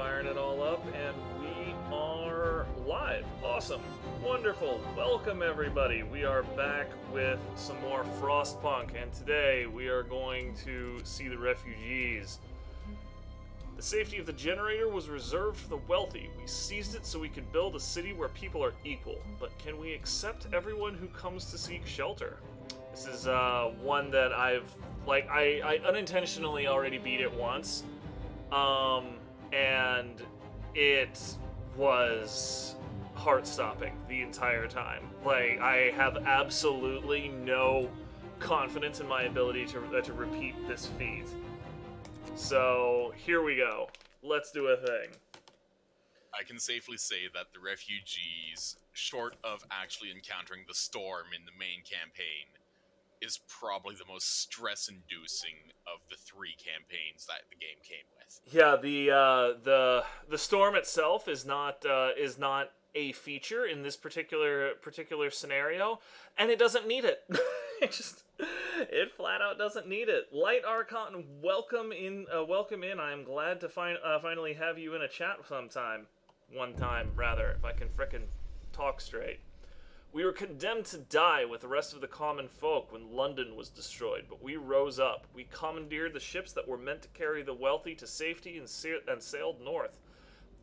firing it all up, and we are live. Awesome. Wonderful. Welcome, everybody. We are back with some more Frostpunk, and today we are going to see the refugees. The safety of the generator was reserved for the wealthy. We seized it so we could build a city where people are equal. But can we accept everyone who comes to seek shelter? This is one that I unintentionally already beat it once. And it was heart-stopping the entire time. I have absolutely no confidence in my ability to repeat this feat. So, here we go. Let's do a thing. I can safely say that the refugees, short of actually encountering the storm in the main campaign, is probably the most stress-inducing of the three campaigns that the game came with. Yeah, the storm itself is not a feature in this particular scenario, and it doesn't need it. It flat out doesn't need it. Light Archon, welcome in. I am glad to finally have you in a chat sometime. One time, rather, if I can frickin' talk straight. We were condemned to die with the rest of the common folk when London was destroyed, but we rose up. We commandeered the ships that were meant to carry the wealthy to safety and sailed north.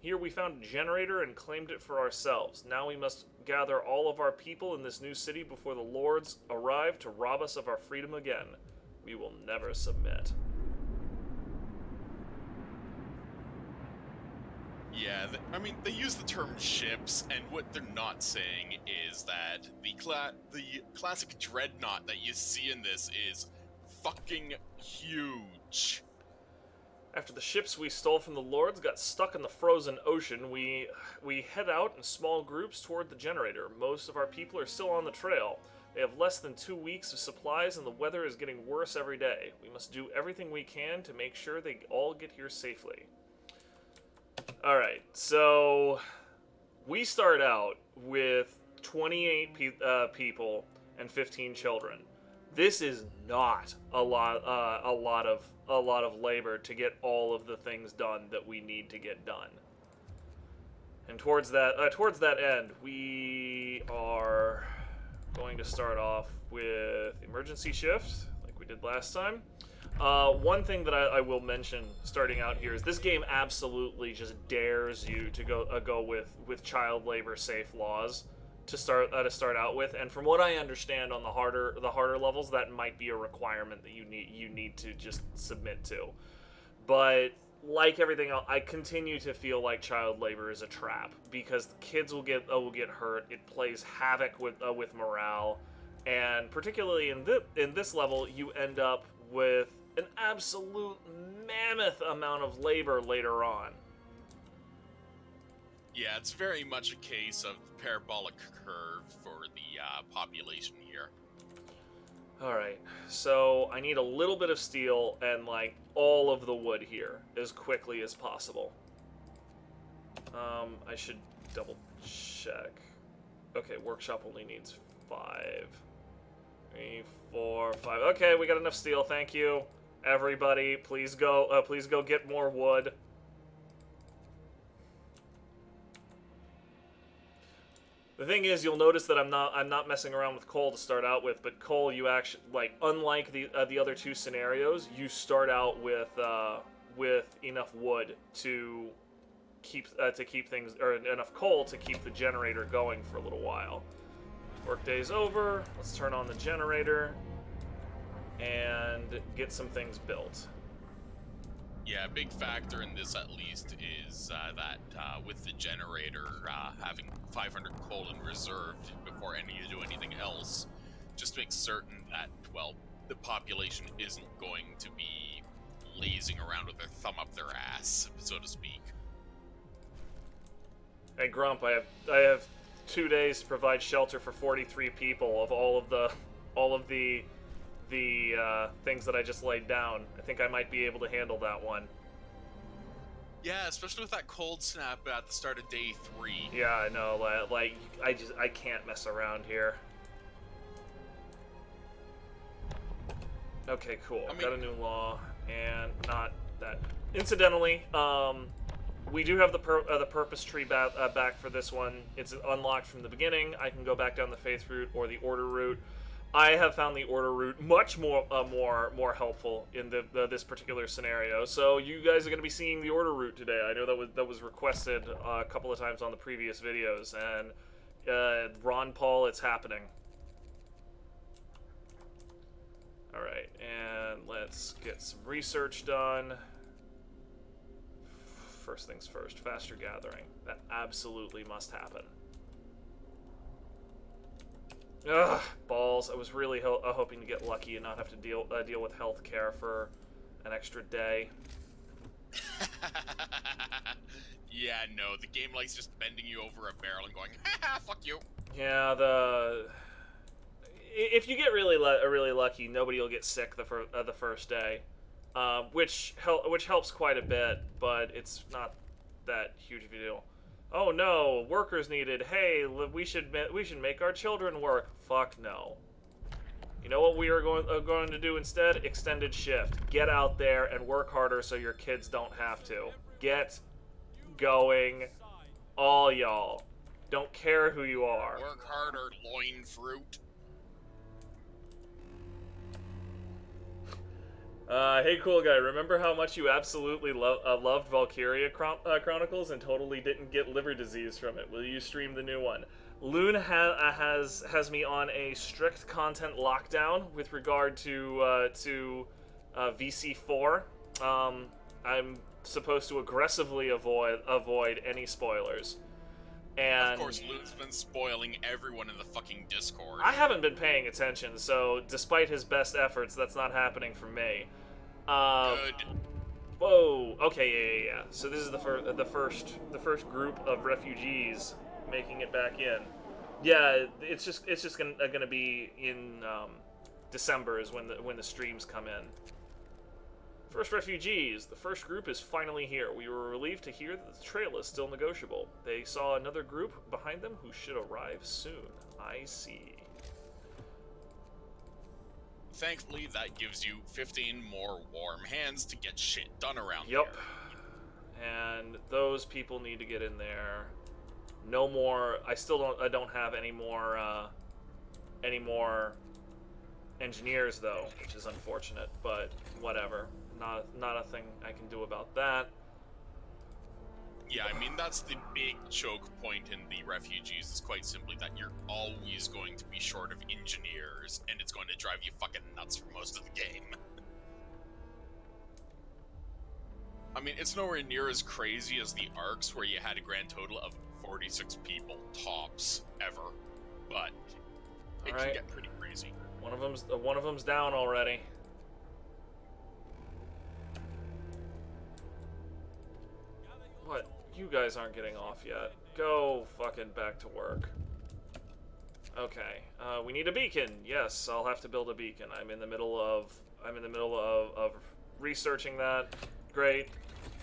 Here we found a generator and claimed it for ourselves. Now we must gather all of our people in this new city before the lords arrive to rob us of our freedom again. We will never submit. Yeah, they use the term ships, and what they're not saying is that the classic dreadnought that you see in this is fucking huge. After the ships we stole from the lords got stuck in the frozen ocean, we head out in small groups toward the generator. Most of our people are still on the trail. They have less than 2 weeks of supplies, and the weather is getting worse every day. We must do everything we can to make sure they all get here safely. Alright, so we start out with 28 people and 15 children. This is not a lot of labor to get all of the things done that we need to get done. And towards that end, we are going to start off with emergency shift, like we did last time. One thing that I will mention starting out here is this game absolutely just dares you to go with child labor safe laws to start out with, and from what I understand on the harder levels, that might be a requirement that you need to just submit to. But like everything else, I continue to feel like child labor is a trap because the kids will get hurt. It plays havoc with morale, and particularly in this level, you end up with an absolute mammoth amount of labor later on. Yeah, it's very much a case of the parabolic curve for the population here. Alright, so I need a little bit of steel and, all of the wood here as quickly as possible. I should double check. Okay, workshop only needs 5. 3, 4, 5. Okay, we got enough steel, thank you. Everybody, please go get more wood. The thing is, you'll notice that I'm not messing around with coal to start out with, but coal, you actually, unlike the other two scenarios, you start out with enough wood to keep things, or enough coal to keep the generator going for a little while. Workday's over. Let's turn on the generator and get some things built. Yeah, a big factor in this, at least, is that with the generator having 500 coal in reserve before you do anything else, just make certain that, well, the population isn't going to be lazing around with their thumb up their ass, so to speak. Hey Grump, I have 2 days to provide shelter for 43 people of all of the things that I just laid down. I think I might be able to handle that one. Yeah, especially with that cold snap at the start of day 3. Yeah, I know. I can't mess around here. Okay, cool. Got a new law, and not that. Incidentally, we do have the purpose tree back for this one. It's unlocked from the beginning. I can go back down the faith route or the order route. I have found the order route much more helpful in this particular scenario. So you guys are going to be seeing the order route today. I know that was requested a couple of times on the previous videos, and Ron Paul, it's happening. All right, and let's get some research done. First things first, faster gathering. That absolutely must happen. Ugh, balls. I was really hoping to get lucky and not have to deal with health care for an extra day. Yeah, no, the game likes just bending you over a barrel and going, ha, fuck you. Yeah, if you get really lucky, nobody will get sick the first day, which helps quite a bit, but it's not that huge of a deal. Oh no, workers needed. Hey, we should make our children work. Fuck no. You know what we are going to do instead? Extended shift. Get out there and work harder so your kids don't have to. Get going, all y'all. Don't care who you are. Work harder, loin fruit. Hey, cool guy. Remember how much you absolutely loved Valkyria Chronicles and totally didn't get liver disease from it? Will you stream the new one? Loon has me on a strict content lockdown with regard to VC4. I'm supposed to aggressively avoid any spoilers. And of course, Loon's been spoiling everyone in the fucking Discord. I haven't been paying attention, so despite his best efforts, that's not happening for me. Good. Whoa. Okay, yeah. So this is the first group of refugees making it back in. Yeah, it's just gonna be in December is when the streams come in. First refugees. The first group is finally here. We were relieved to hear that the trail is still negotiable. They saw another group behind them who should arrive soon. I see. Thankfully, that gives you 15 more warm hands to get shit done around here. Yep. And those people need to get in there. No more. I don't have any more engineers though, which is unfortunate. But whatever. Not a thing I can do about that. Yeah, I mean, that's the big choke point in the refugees, is quite simply that you're always going to be short of engineers, and it's going to drive you fucking nuts for most of the game. I mean, it's nowhere near as crazy as the arcs, where you had a grand total of 46 people, tops, ever. But it can get pretty crazy. One of them's down already. What? You guys aren't getting off yet. Go fucking back to work. Okay. We need a beacon. Yes, I'll have to build a beacon. I'm in the middle of researching that. Great.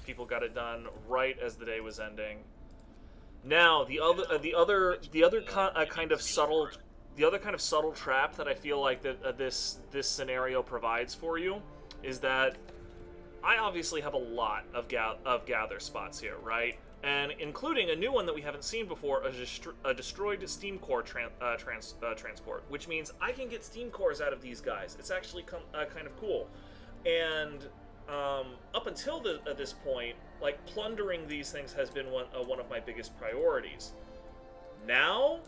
People got it done right as the day was ending. Now, the other kind of subtle trap that I feel like that this scenario provides for you is that I obviously have a lot of gather spots here, right? And including a new one that we haven't seen before, a destroyed steam core transport, which means I can get steam cores out of these guys. It's actually kind of cool. And up until this point, like, plundering these things has been one of my biggest priorities. Now,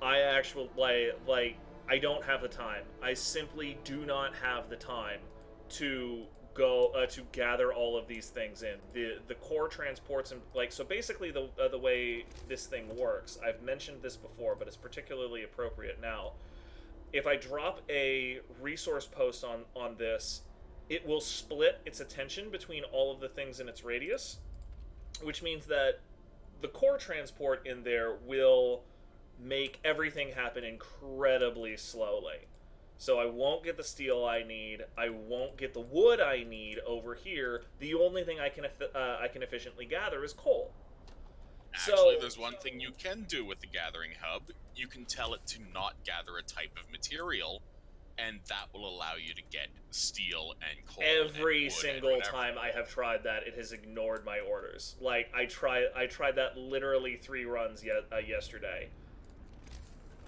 I actually I don't have the time. I simply do not have the time to go to gather all of these things in. The core transports, and so basically the way this thing works, I've mentioned this before, but it's particularly appropriate now. If I drop a resource post on this, it will split its attention between all of the things in its radius, which means that the core transport in there will make everything happen incredibly slowly. So I won't get the steel I need. I won't get the wood I need over here. The only thing I can efficiently gather is coal. Actually, there's one thing you can do with the gathering hub. You can tell it to not gather a type of material, and that will allow you to get steel and coal. Every and wood single and whatever. time I have tried that, it has ignored my orders. Like I tried that literally 3 runs yesterday.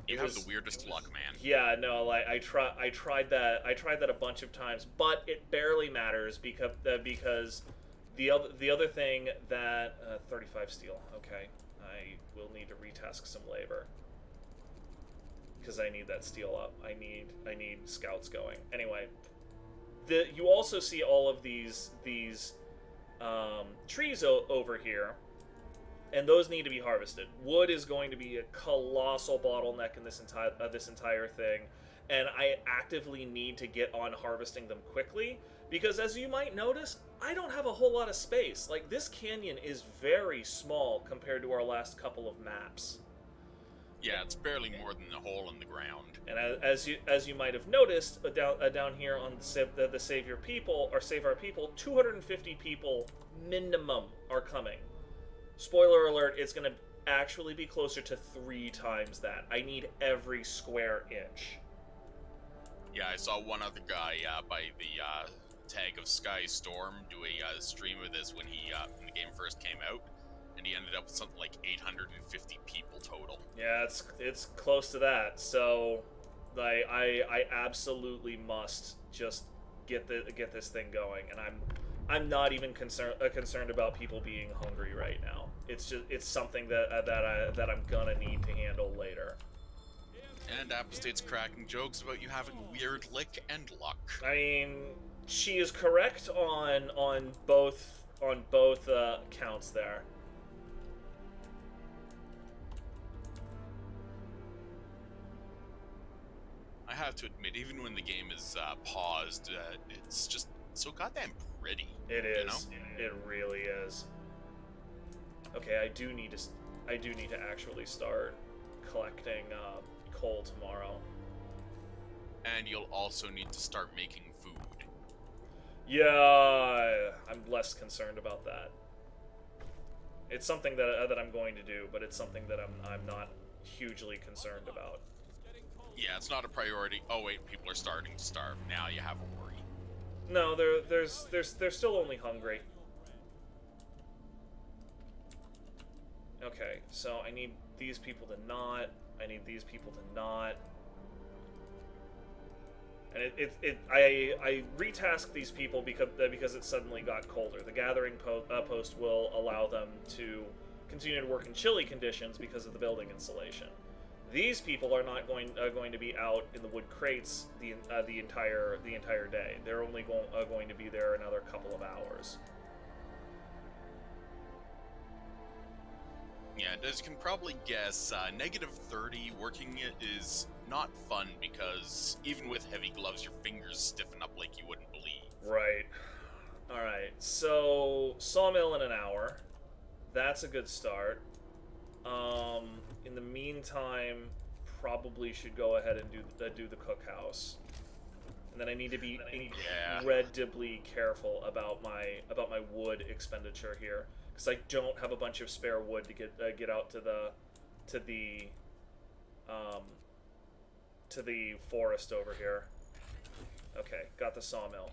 You have the weirdest luck, man. Yeah, no, like I tried that a bunch of times, but it barely matters because the other thing that 35 steel. Okay, I will need to retask some labor because I need that steel up. I need scouts going. Anyway, you also see all of these trees over here, and those need to be harvested. Wood is going to be a colossal bottleneck in this entire thing, and I actively need to get on harvesting them quickly because, as you might notice, I don't have a whole lot of space. Like, this canyon is very small compared to our last couple of maps. Yeah, it's barely more than a hole in the ground. And as you might have noticed, down here on the Save Your People or Save Our People, 250 people minimum are coming. Spoiler alert, it's going to actually be closer to 3 times that. I need every square inch. Yeah, I saw one other guy by the tag of Sky Storm do a stream of this when when the game first came out, and he ended up with something like 850 people total. Yeah, it's close to that. So, I absolutely must just get this thing going, and I'm not even concerned about people being hungry right now. It's something that I'm gonna need to handle later. And Apostate's cracking jokes about you having weird lick and luck. I mean, she is correct on both counts there. I have to admit, even when the game is paused, it's just so goddamn pretty. It is. You know? It really is. Okay, I do need to actually start collecting coal tomorrow. And you'll also need to start making food. Yeah, I'm less concerned about that. It's something that I'm going to do, but it's something that I'm not hugely concerned about. Yeah, it's not a priority. Oh wait, people are starting to starve. Now you have a worry. No, they're still only hungry. Okay, so I need these people to not. I need these people to not. And I retask these people because it suddenly got colder. The gathering post will allow them to continue to work in chilly conditions because of the building insulation. These people are not going to be out in the wood crates the entire day. They're only going to be there another couple of hours. Yeah, as you can probably guess, -30 working it is not fun because even with heavy gloves, your fingers stiffen up like you wouldn't believe. Right. All right. So sawmill in an hour. That's a good start. In the meantime, probably should go ahead and do the cookhouse. And then I need to be incredibly careful about my wood expenditure here, because I don't have a bunch of spare wood to get out to the forest over here. Okay, got the sawmill.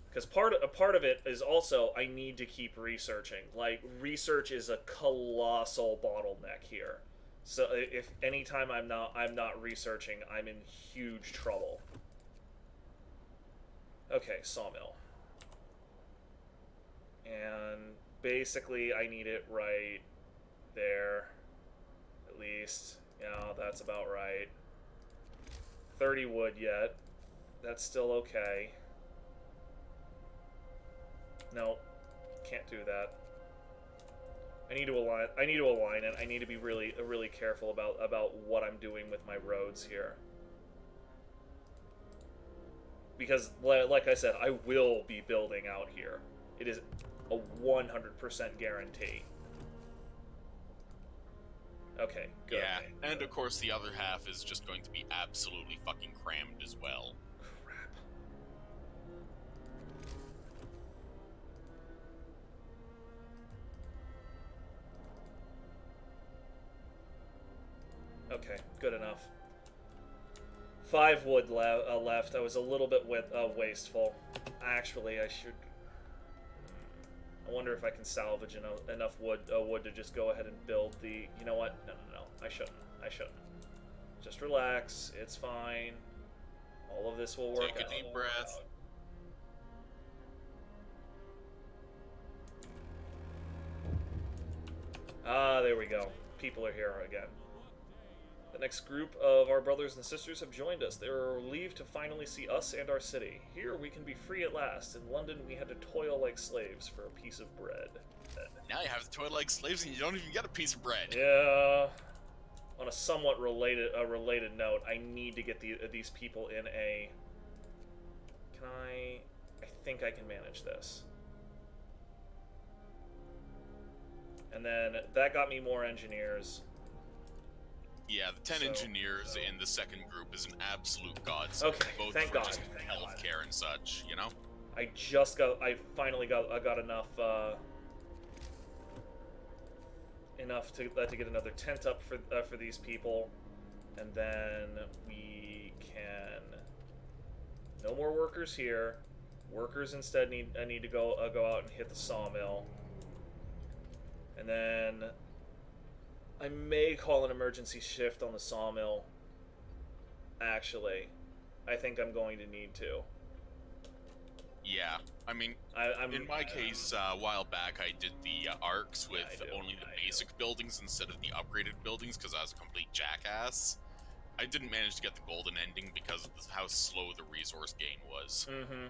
Because a part of it is also I need to keep researching. Like, research is a colossal bottleneck here. So if anytime I'm not researching, I'm in huge trouble. Okay, sawmill. And basically I need it right there. At least. Yeah, that's about right. 30 wood yet. That's still okay. No, can't do that. I need to align it. I need to be really careful about what I'm doing with my roads here. Because, like I said, I will be building out here. It is a 100% guarantee. Okay, good. Yeah, and of course the other half is just going to be absolutely fucking crammed as well. Okay, good enough. 5 wood left. I was a little bit wasteful. Actually, I should. I wonder if I can salvage enough wood to just go ahead and build the. You know what? No. I shouldn't. Just relax. It's fine. All of this will work out. Take a deep breath. Ah, there we go. People are here again. The next group of our brothers and sisters have joined us. They are relieved to finally see us and our city. Here we can be free at last. In London we had to toil like slaves for a piece of bread. Now you have to toil like slaves and you don't even get a piece of bread. Yeah. On a somewhat related note, I need to get these people in a... Can I... I think I can manage this. And then that got me more engineers. Yeah, the 10 engineers in the second group is an absolute godsend. Okay, both thank for God. just healthcare and such, you know? I finally got enough to get another tent up for these people, and then we can. No more workers here. Workers instead need to go out and hit the sawmill, and then I may call an emergency shift on the sawmill. Actually, I think I'm going to need to. Yeah, I mean, in my case, a while back, I did the arcs with only the basic buildings instead of the upgraded buildings because I was a complete jackass. I didn't manage to get the golden ending because of how slow the resource gain was. Mm-hmm.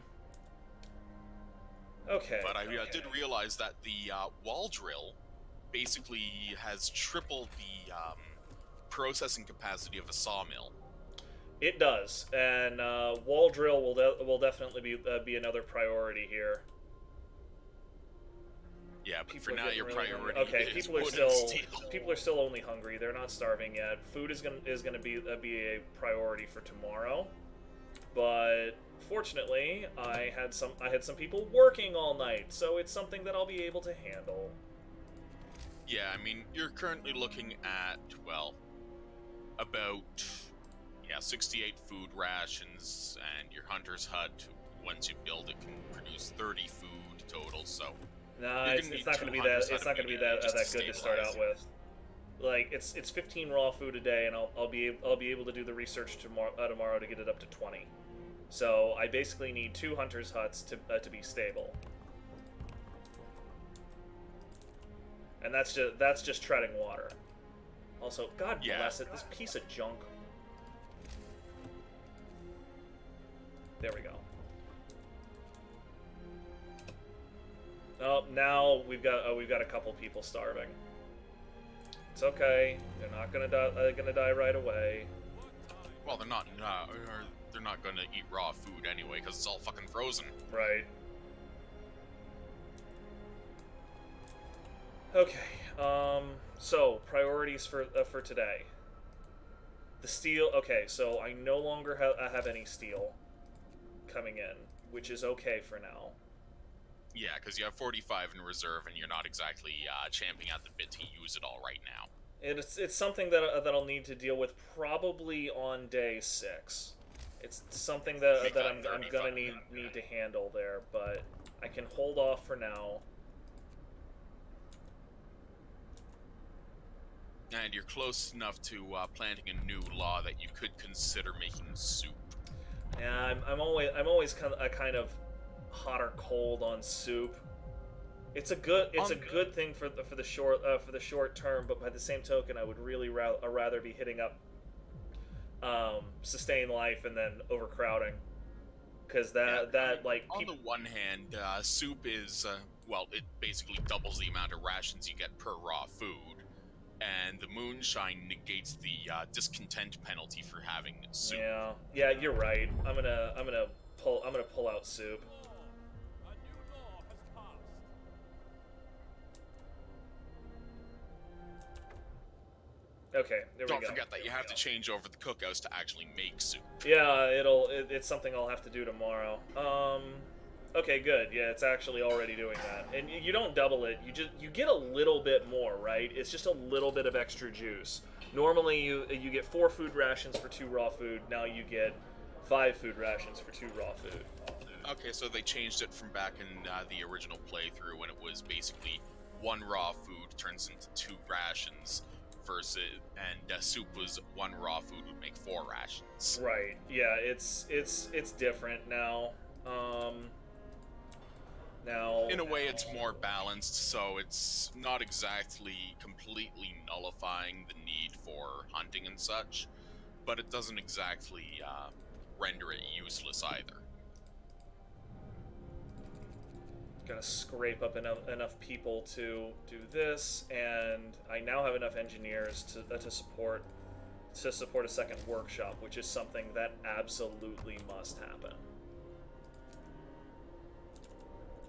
Okay. But I did realize that the wall drill basically has triple the processing capacity of a sawmill. It does, and wall drill will definitely be another priority here. Yeah, but People for now your priority okay, is people are wood and still steel. only hungry. They're not starving yet. Food is gonna be a priority for tomorrow, but fortunately I had some people working all night, so it's something that I'll be able to handle. Yeah, I mean you're currently looking at about 68 food rations, and your hunter's hut, once you build it, can produce 30 food total. So nah, it's not going to be that. It's not going to be that good to start out with. Like it's 15 raw food a day, and I'll be able to do the research tomorrow to get it up to 20. So I basically need 2 hunters' huts to be stable, and that's just treading water. Also, God bless it, this piece of junk. There we go. Oh, now we've got a couple people starving. It's okay. They're not gonna die right away. Well, they're not gonna eat raw food anyway because it's all fucking frozen. Right. Okay. So priorities for today. The steel. Okay, so I no longer have any steel coming in, which is okay for now. Yeah, because you have 45 in reserve, and you're not exactly champing at the bit to use it all right now. It's something that I'll need to deal with probably on day 6. It's something that I'm gonna need to handle there, but I can hold off for now. And you're close enough to planting a new law that you could consider making soup. Yeah, I'm always kind of hot or cold on soup. It's a good thing for the short term, but by the same token, I would really rather be hitting up sustain life and then overcrowding, because like on the one hand, soup is it basically doubles the amount of rations you get per raw food, and the moonshine negates the discontent penalty for having soup. Yeah, you're right. I'm gonna pull out soup. Okay, there we go. Don't forget that you have to change over the cookhouse to actually make soup. Yeah, it's something I'll have to do tomorrow. Okay, good. Yeah, it's actually already doing that. And you don't double it. You get a little bit more, right? It's just a little bit of extra juice. Normally you get 4 food rations for 2 raw food. Now you get 5 food rations for 2 raw food. Okay, so they changed it from back in the original playthrough when it was basically 1 raw food turns into 2 rations versus, and soup was 1 raw food would make 4 rations. Right. Yeah, it's different now. Now, in a way, it's more balanced, so it's not exactly completely nullifying the need for hunting and such, but it doesn't exactly render it useless either. gotta scrape up enough people to do this, and I now have enough engineers to support a second workshop, which is something that absolutely must happen.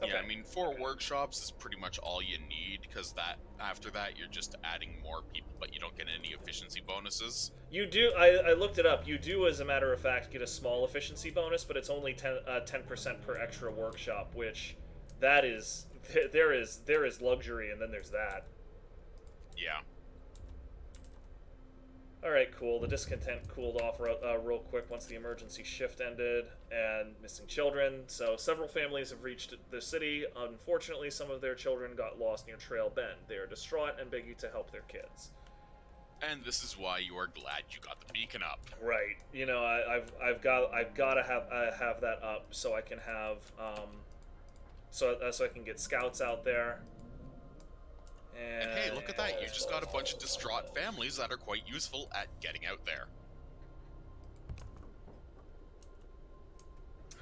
Okay. Yeah, I mean, 4 workshops is pretty much all you need, because that after that you're just adding more people, but you don't get any efficiency bonuses. You do. I looked it up. You do, as a matter of fact, get a small efficiency bonus, but it's only 10% per extra workshop, which that is there is luxury, and then there's that. Yeah. Alright, cool. The discontent cooled off real quick once the emergency shift ended, and missing children. So several families have reached the city. Unfortunately, some of their children got lost near Trail Bend. They are distraught and beg you to help their kids. And this is why you are glad you got the beacon up. Right. You know, I've got to have that up so I can have so I can get scouts out there. And hey, look at that, you just got a bunch of distraught families that are quite useful at getting out there.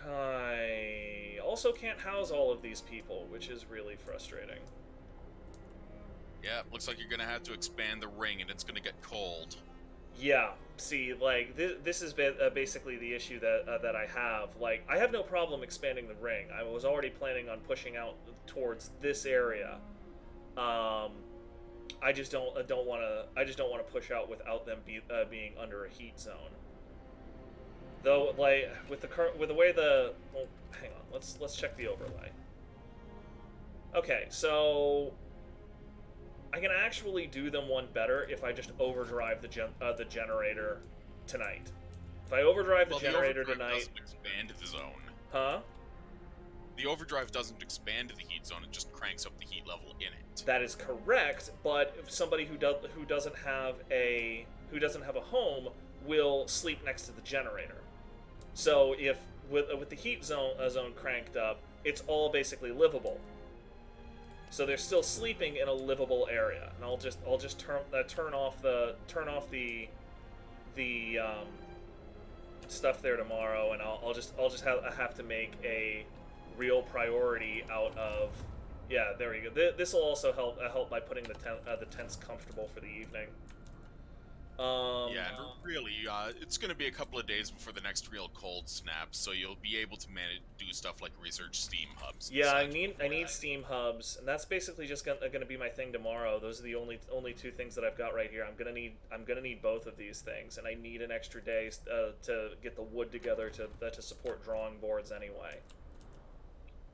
I also can't house all of these people, which is really frustrating. Yeah, looks like you're gonna have to expand the ring, and it's gonna get cold. Yeah, see, like, this is basically the issue that I have. Like, I have no problem expanding the ring. I was already planning on pushing out towards this area. I just don't want to push out without them being under a heat zone. Though, like, with the way well, hang on, let's check the overlay. Okay, so I can actually do them one better if I just overdrive the generator tonight. If I overdrive the generator tonight, doesn't expand the zone. Huh? The overdrive doesn't expand the heat zone; it just cranks up the heat level in it. That is correct, but if somebody who doesn't have a home will sleep next to the generator. So if with the heat zone cranked up, it's all basically livable. So they're still sleeping in a livable area, and I'll just turn off the stuff there tomorrow, and I'll just have to make a real priority out of. Yeah, there we go. This will also help by putting the tents comfortable for the evening. Yeah, and really, it's going to be a couple of days before the next real cold snap, so you'll be able to do stuff like research Steam hubs. Yeah, I need Steam hubs, and that's basically just gonna be my thing tomorrow. Those are the only 2 things that I've got right here. I'm gonna need both of these things, and I need an extra day to get the wood together to support drawing boards anyway.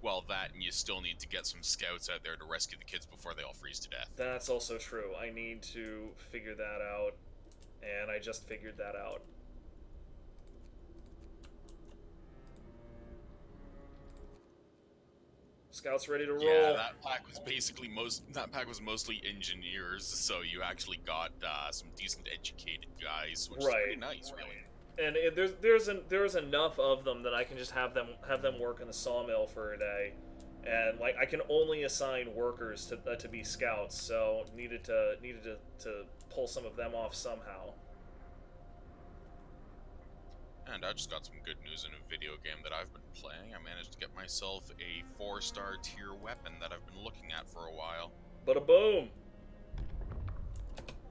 Well, that, and you still need to get some scouts out there to rescue the kids before they all freeze to death. That's also true. I need to figure that out, and I just figured that out. Scouts ready to roll. Yeah, that pack was mostly engineers, so you actually got some decent educated guys, which is pretty nice, really. And there's enough of them that I can just have them work in the sawmill for a day, and like I can only assign workers to be scouts, so needed to pull some of them off somehow. And I just got some good news in a video game that I've been playing. I managed to get myself a 4-star tier weapon that I've been looking at for a while. Bada boom!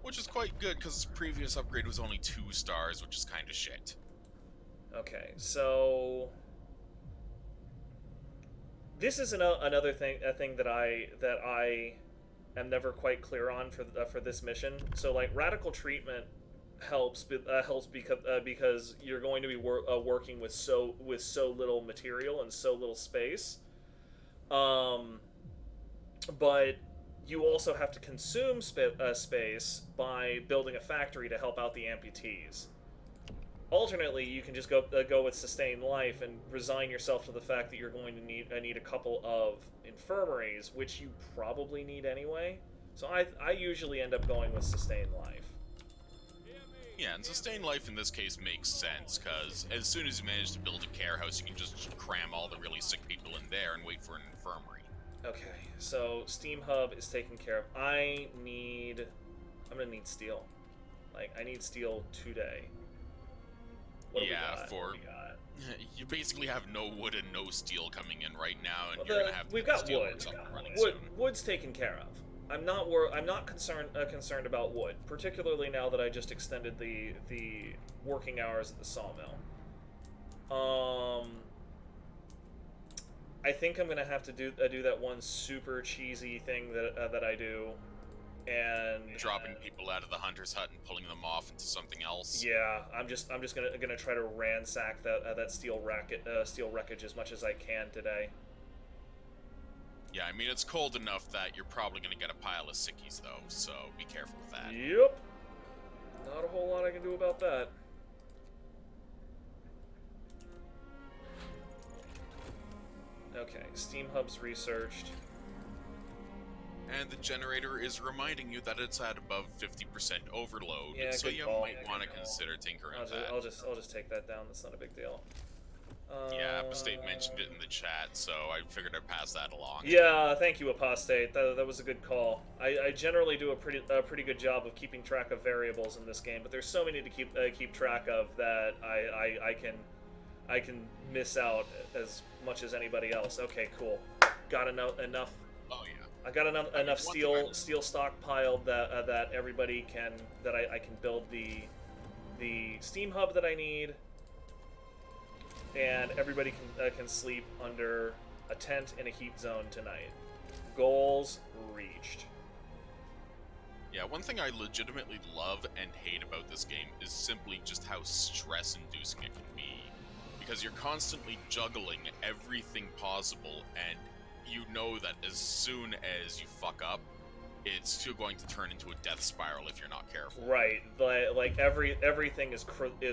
Which is quite good, because its previous upgrade was only 2 stars, which is kind of shit. Okay, so this is another thing that I am never quite clear on for this mission. So like radical treatment helps because you're going to be working with so little material and so little space. Um, but you also have to consume space by building a factory to help out the amputees. Alternately, you can just go with sustained life and resign yourself to the fact that you're going to need a couple of infirmaries, which you probably need anyway. So I usually end up going with sustained life. Yeah, and sustained life in this case makes sense, because as soon as you manage to build a care house, you can just cram all the really sick people in there and wait for an infirmary. Okay, so Steam Hub is taken care of. I'm gonna need steel. Like, I need steel today. What do we got? For What do we got? you basically have no wood and no steel coming in right now, and Well, you're gonna have to we've get got steel wood. works up and running Wood. soon. Wood's taken care of. I'm not concerned about wood, particularly now that I just extended the working hours at the sawmill. I think I'm gonna have to do that one super cheesy thing that I do, and Dropping people out of the hunter's hut and pulling them off into something else. yeah, I'm just gonna try to ransack that steel wreckage as much as I can today. Yeah, I mean, it's cold enough that you're probably gonna get a pile of sickies, though, so be careful with that. Yep. Not a whole lot I can do about that. Okay, Steam Hub's researched. And the generator is reminding you that it's at above 50% overload, Yeah, so good you call. might want to consider tinkering with that. I'll just take that down. That's not a big deal. Yeah, Apostate mentioned it in the chat, so I figured I'd pass that along. Yeah, thank you, Apostate. That was a good call. I generally do a pretty good job of keeping track of variables in this game, but there's so many to keep track of that I can miss out as much as anybody else. Okay, cool. Got enough. Oh yeah. I got enough steel stockpiled that everybody can I can build the Steam Hub that I need. And everybody can sleep under a tent in a heat zone tonight. Goals reached. Yeah, one thing I legitimately love and hate about this game is simply just how stress-inducing it can be. Because you're constantly juggling everything possible, and you know that as soon as you fuck up, it's still going to turn into a death spiral if you're not careful. Right, like everything is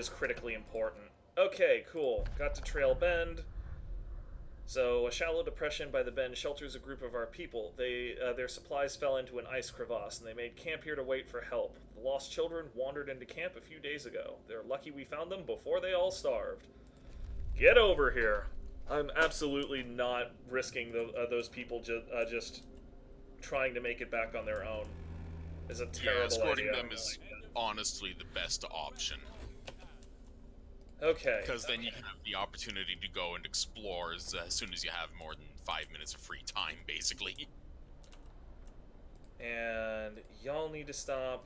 critically important. Okay, cool. Got to Trail Bend. So, a shallow depression by the bend shelters a group of our people. Their supplies fell into an ice crevasse, and they made camp here to wait for help. The lost children wandered into camp a few days ago. They're lucky we found them before they all starved. Get over here. I'm absolutely not risking those people just trying to make it back on their own. Is a terrible escorting idea. them is honestly the best option. Okay. Because then you can have the opportunity to go and explore as soon as you have more than 5 minutes of free time, basically. And y'all need to stop,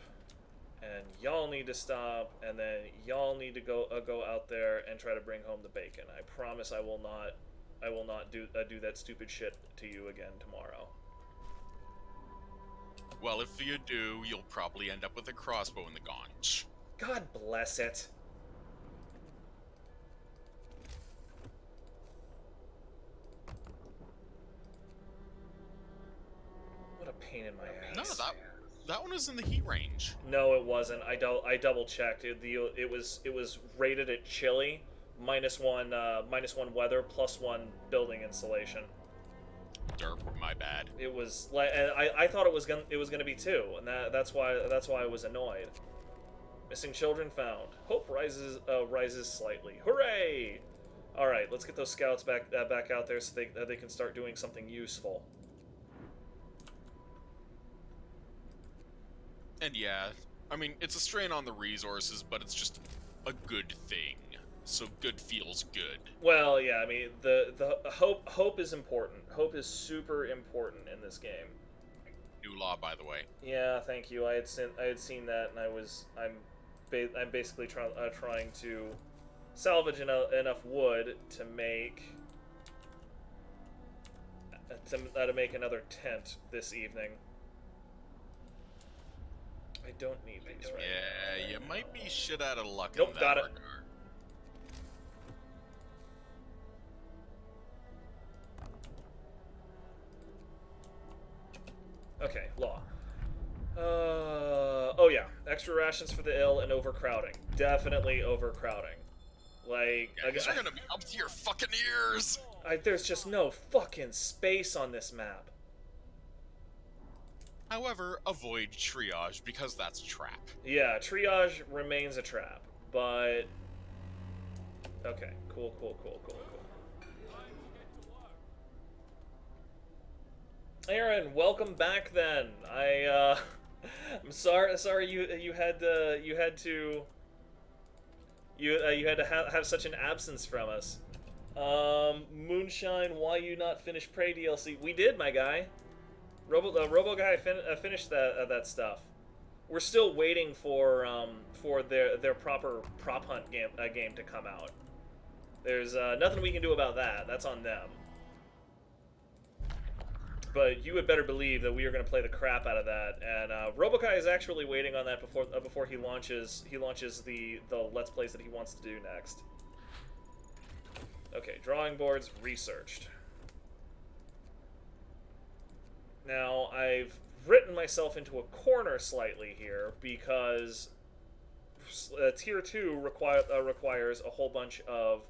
and y'all need to stop, and then y'all need to go out there and try to bring home the bacon. I promise I will not do that stupid shit to you again tomorrow. Well, if you do, you'll probably end up with a crossbow in the gaunch. God bless it. What a pain in my ass. No, that one was in the heat range. No, it wasn't. I double checked. It was rated at chilly, -1 weather, +1 building insulation. Derp, my bad. It was like, and I thought it was gonna be 2, and that's why I was annoyed. Missing children found. Hope rises slightly. Hooray! All right, let's get those scouts back out there so they can start doing something useful. And yeah, I mean, it's a strain on the resources, but it's just a good thing. So good feels good. Well, yeah, I mean, the hope is important. Hope is super important in this game. New law, by the way. Yeah, thank you. I had seen that, and I'm basically trying to salvage enough wood to make another tent this evening. I don't need these right now. Yeah, you might be shit out of luck Nope, in that got it. regard. extra rations for the ill, and overcrowding. Definitely overcrowding. Like, Yeah, these are gonna be up to your fucking ears! there's just no fucking space on this map. However, avoid triage, because that's trap. Yeah, triage remains a trap, but... Okay, cool. Aaron, welcome back then. I'm sorry you had to have such an absence from us. Moonshine, why you not finish Prey DLC? We did, my guy. Robo guy finished that stuff. We're still waiting for their proper prop hunt game to come out. There's nothing we can do about that. That's on them. But you had better believe that we are going to play the crap out of that. And Robokai is actually waiting on that before he launches the Let's Plays that he wants to do next. Okay, drawing boards researched. Now I've written myself into a corner slightly here because Tier 2 requires a whole bunch of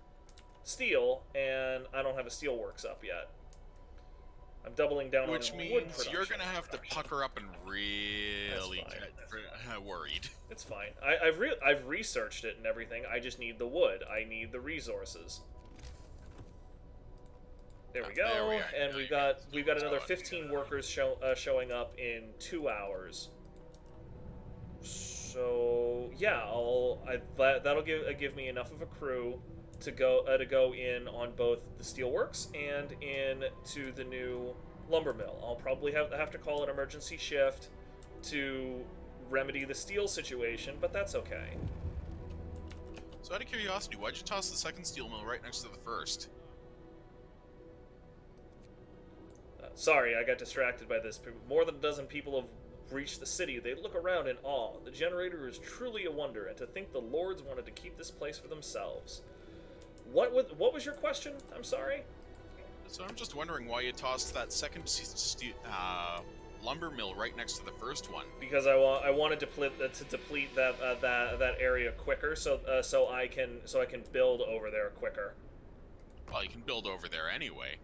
steel, and I don't have a steelworks up yet. I'm doubling down on wood production. Which means you're gonna have to pucker up and really get worried. It's fine. I've researched it and everything. I just need the wood. I need the resources. There we go. There we are. And we've got another 15 workers showing up in 2 hours. So yeah, that'll give me enough of a crew to go in on both the steelworks and into the new lumber mill. I'll probably have to call an emergency shift to remedy the steel situation, but that's okay. So out of curiosity, why'd you toss the second steel mill right next to the first? Sorry, I got distracted by this. More than a dozen people have reached the city. They look around in awe. The generator is truly a wonder, and to think the lords wanted to keep this place for themselves. What was your question? I'm sorry. So I'm just wondering why you tossed that second lumber mill right next to the first one. Because I wanted to deplete that area quicker, so I can build over there quicker. Well, you can build over there anyway.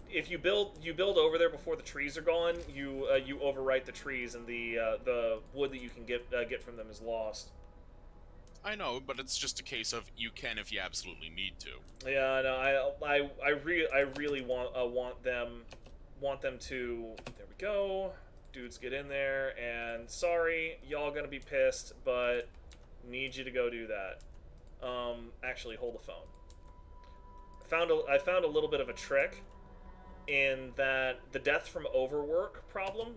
If you build over there before the trees are gone, you overwrite the trees, and the wood that you can get from them is lost. I know, but it's just a case of you can if you absolutely need to. Yeah, no, I really want them to. There we go. Dudes, get in there. And sorry, y'all gonna be pissed, but need you to go do that. Actually, hold the phone. I found a little bit of a trick in that the death from overwork problem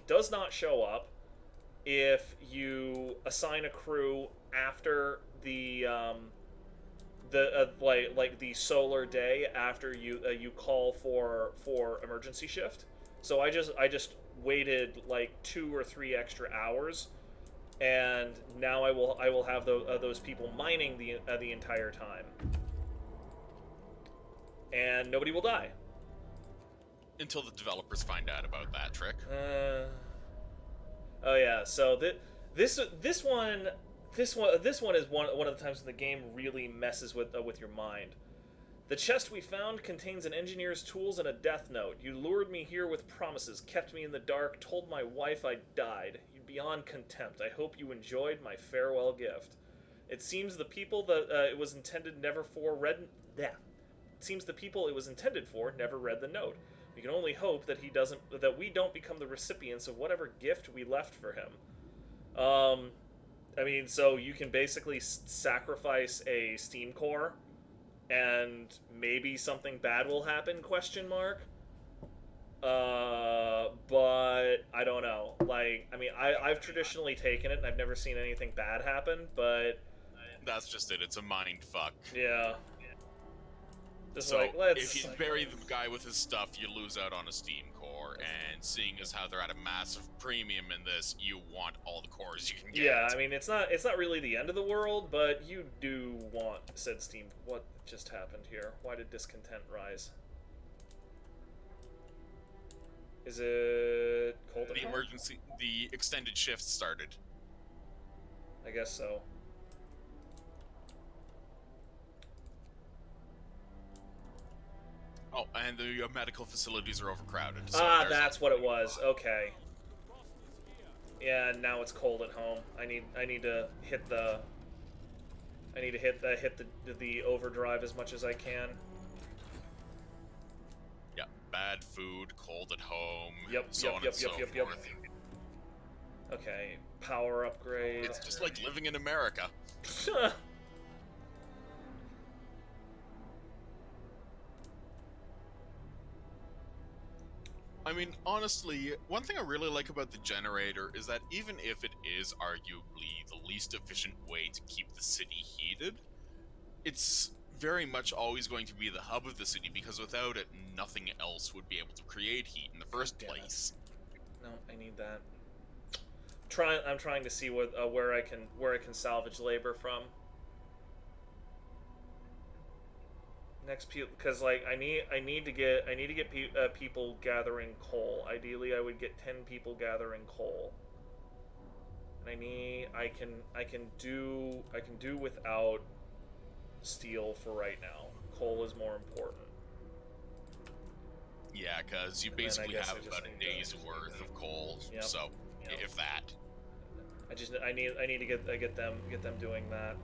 does not show up if you assign a crew after the the solar day after you call for emergency shift. So I just waited like 2 or 3 extra hours, and now I will have those people mining the entire time, and nobody will die until the developers find out about that trick. Oh yeah, so this one is one of the times when the game really messes with your mind. The chest we found contains an engineer's tools and a death note. You lured me here with promises, kept me in the dark, told my wife I died. Beyond contempt. I hope you enjoyed my farewell gift. It seems the people that it was intended never read the note. We can only hope that we don't become the recipients of whatever gift we left for him. I mean, so you can basically sacrifice a steam core, and maybe something bad will happen? ? But I don't know. Like, I mean, I've traditionally taken it, and I've never seen anything bad happen. But that's just it. It's a mind fuck. Yeah. Just so like, if you bury the guy with his stuff, you lose out on a steam core, and seeing as how they're at a massive premium in this, you want all the cores you can get. Yeah, I mean, it's not really the end of the world, but you do want said steam. What just happened here? Why did discontent rise? Is it cold? The extended shift started. I guess so. Oh, and the medical facilities are overcrowded. So Ah, that's what it was. Okay. Yeah, now it's cold at home. I need to hit the the overdrive as much as I can. Yeah, bad food, cold at home, Yep, so on and so forth. Okay, power upgrade. It's just like living in America. I mean, honestly, one thing I really like about the generator is that even if it is arguably the least efficient way to keep the city heated, it's very much always going to be the hub of the city, because without it, nothing else would be able to create heat in the first place. No, I need that. I'm trying to see where I can salvage labor from. Next, because like I need to get people gathering coal. Ideally, I would get 10 people gathering coal. And I can do without steel for right now. Coal is more important. Yeah, because you basically have about a day's worth of coal. Yep. So if that. I need to get them doing that.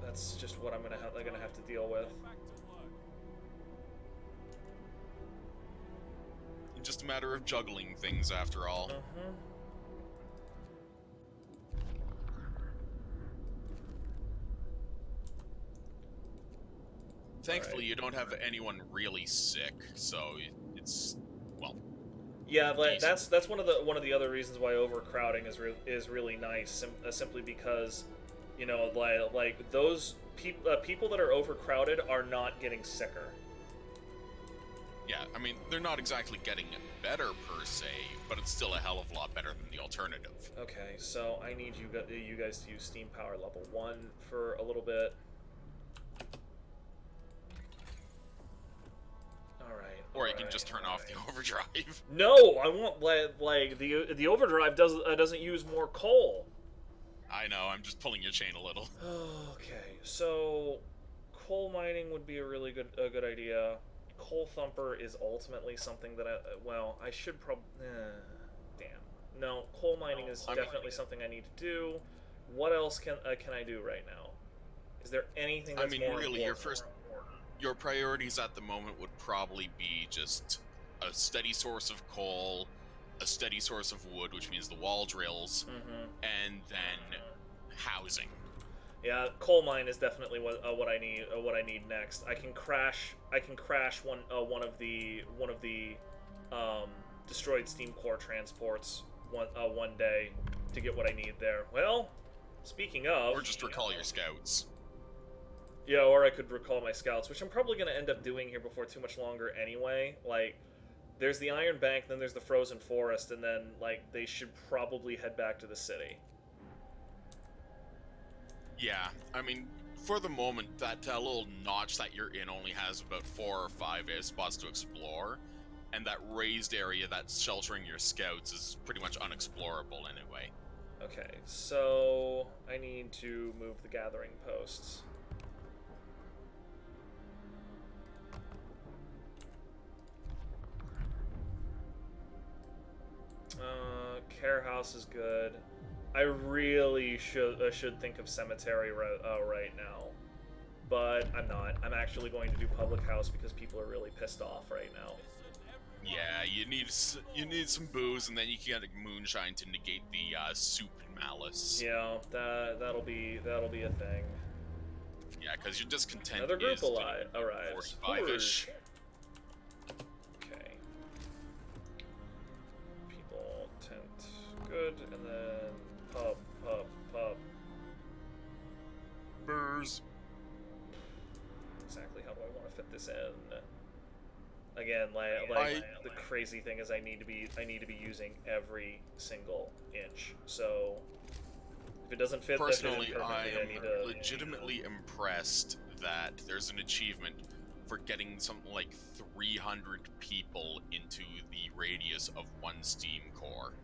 That's just what I'm gonna have to deal with. Just a matter of juggling things, after all. Thankfully, you don't have anyone really sick, so it's, well. Yeah, but that's one of the other reasons why overcrowding is really nice. Simply because, you know, like those people that are overcrowded are not getting sicker. Yeah, I mean, they're not exactly getting better per se, but it's still a hell of a lot better than the alternative. Okay, so I need you guys to use steam power level 1 for a little bit. Alright. Or you can just turn off the overdrive. No, I want like the overdrive doesn't use more coal. I know, I'm just pulling your chain a little. Okay, so coal mining would be a really good idea. Coal thumper is ultimately something that I should probably damn. No, coal mining is definitely something I need to do. What else can I do right now? Is there anything that's more really important? Your priorities at the moment would probably be just a steady source of coal, a steady source of wood, which means the wall drills, and then housing. Yeah, coal mine is definitely what I need. What I need next. I can crash one of the destroyed steam core transports one day to get what I need there. Well, speaking of, or just recall your scouts. Yeah, or I could recall my scouts, which I'm probably going to end up doing here before too much longer anyway. Like, there's the Iron Bank, then there's the Frozen Forest, and then, like, they should probably head back to the city. Yeah, I mean, for the moment, that little notch that you're in only has about 4 or 5 spots to explore, and that raised area that's sheltering your scouts is pretty much unexplorable anyway. Okay, so I need to move the gathering posts. Care House is good. I really should think of Cemetery right now, but I'm not. I'm actually going to do Public House because people are really pissed off right now. Yeah, you need some booze, and then you can get moonshine to negate the soup and malice. Yeah, that'll be a thing. Yeah, because your discontent Another group is alive. All right, 45-ish. Okay. People tent good, and then pub. Booze. Exactly how do I want to fit this in? Again, the crazy thing is I need to be using every single inch. So if it doesn't fit, personally, I am legitimately impressed that there's an achievement for getting something like 300 people into the radius of one steam core.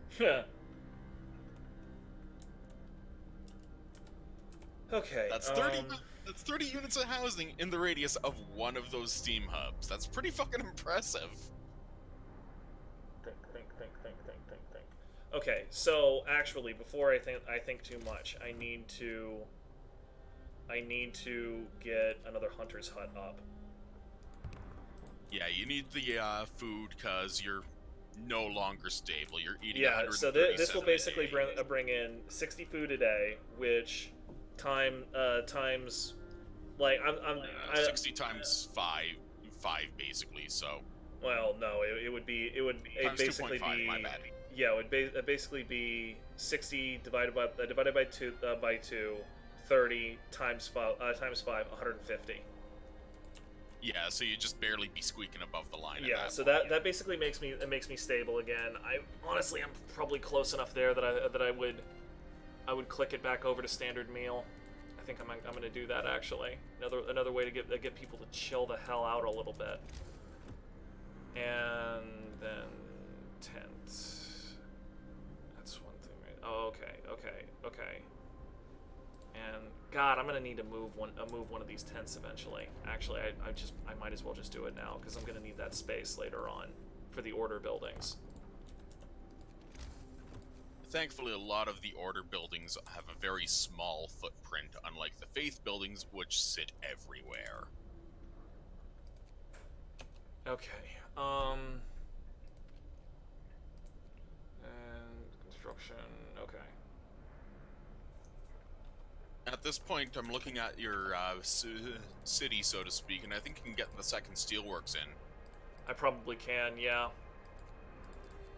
Okay. That's 30. That's 30 units of housing in the radius of one of those steam hubs. That's pretty fucking impressive. Think. Okay, so actually, before I think too much, I need to get another hunter's hut up. Yeah, you need the food because you're no longer stable. You're eating. Yeah, so this will basically bring in 60 food a day, which times like I'm 60 times five basically. So well, no, it would basically 2.5, be my bad. Yeah, it would basically be 60 divided by 2 30 times 5 150. Yeah, so you just barely be squeaking above the line. Yeah, so that basically makes me stable again. I'm probably close enough there that I would click it back over to standard meal. I think I'm gonna do that actually. Another way to get people to chill the hell out a little bit. And then tent. That's one thing, right? Oh, okay. And God, I'm gonna need to move one of these tents eventually. Actually, I might as well just do it now because I'm gonna need that space later on for the order buildings. Thankfully, a lot of the order buildings have a very small footprint, unlike the faith buildings, which sit everywhere. Okay. And construction. Okay. At this point, I'm looking at your city, so to speak, and I think you can get the second steelworks in. I probably can, yeah.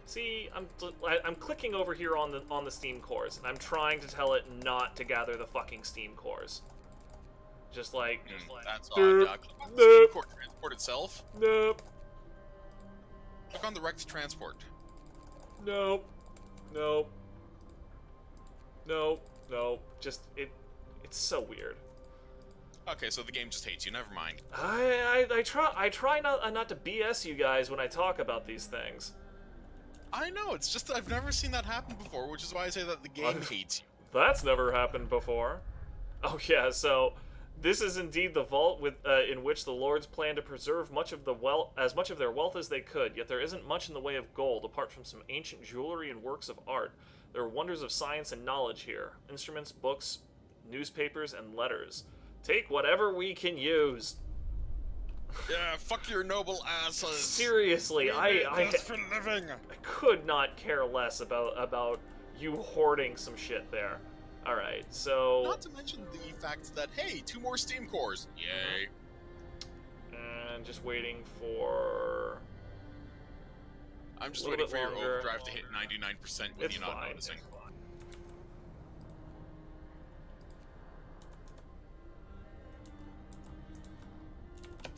See, I'm clicking over here on the steam cores, and I'm trying to tell it not to gather the fucking steam cores. Just like that's nope, odd. Click on the nope, steam core transport itself. Nope. Click on the wrecked transport. Nope. Just it's so weird. Okay, so the game just hates you. Never mind. I try not to BS you guys when I talk about these things. I know, it's just that I've never seen that happen before, which is why I say that the game hates you. That's never happened before. Oh yeah, so this is indeed the vault in which the lords plan to preserve as much of their wealth as they could, yet there isn't much in the way of gold apart from some ancient jewelry and works of art. There are wonders of science and knowledge here. Instruments, books, newspapers, and letters. Take whatever we can use. Yeah, fuck your noble asses. Seriously, I for living. I could not care less about you hoarding some shit there. All right, so not to mention the fact that hey, 2 more steam cores. Yay. And just waiting for. I'm just waiting for your overdrive to hit 99% with you not noticing.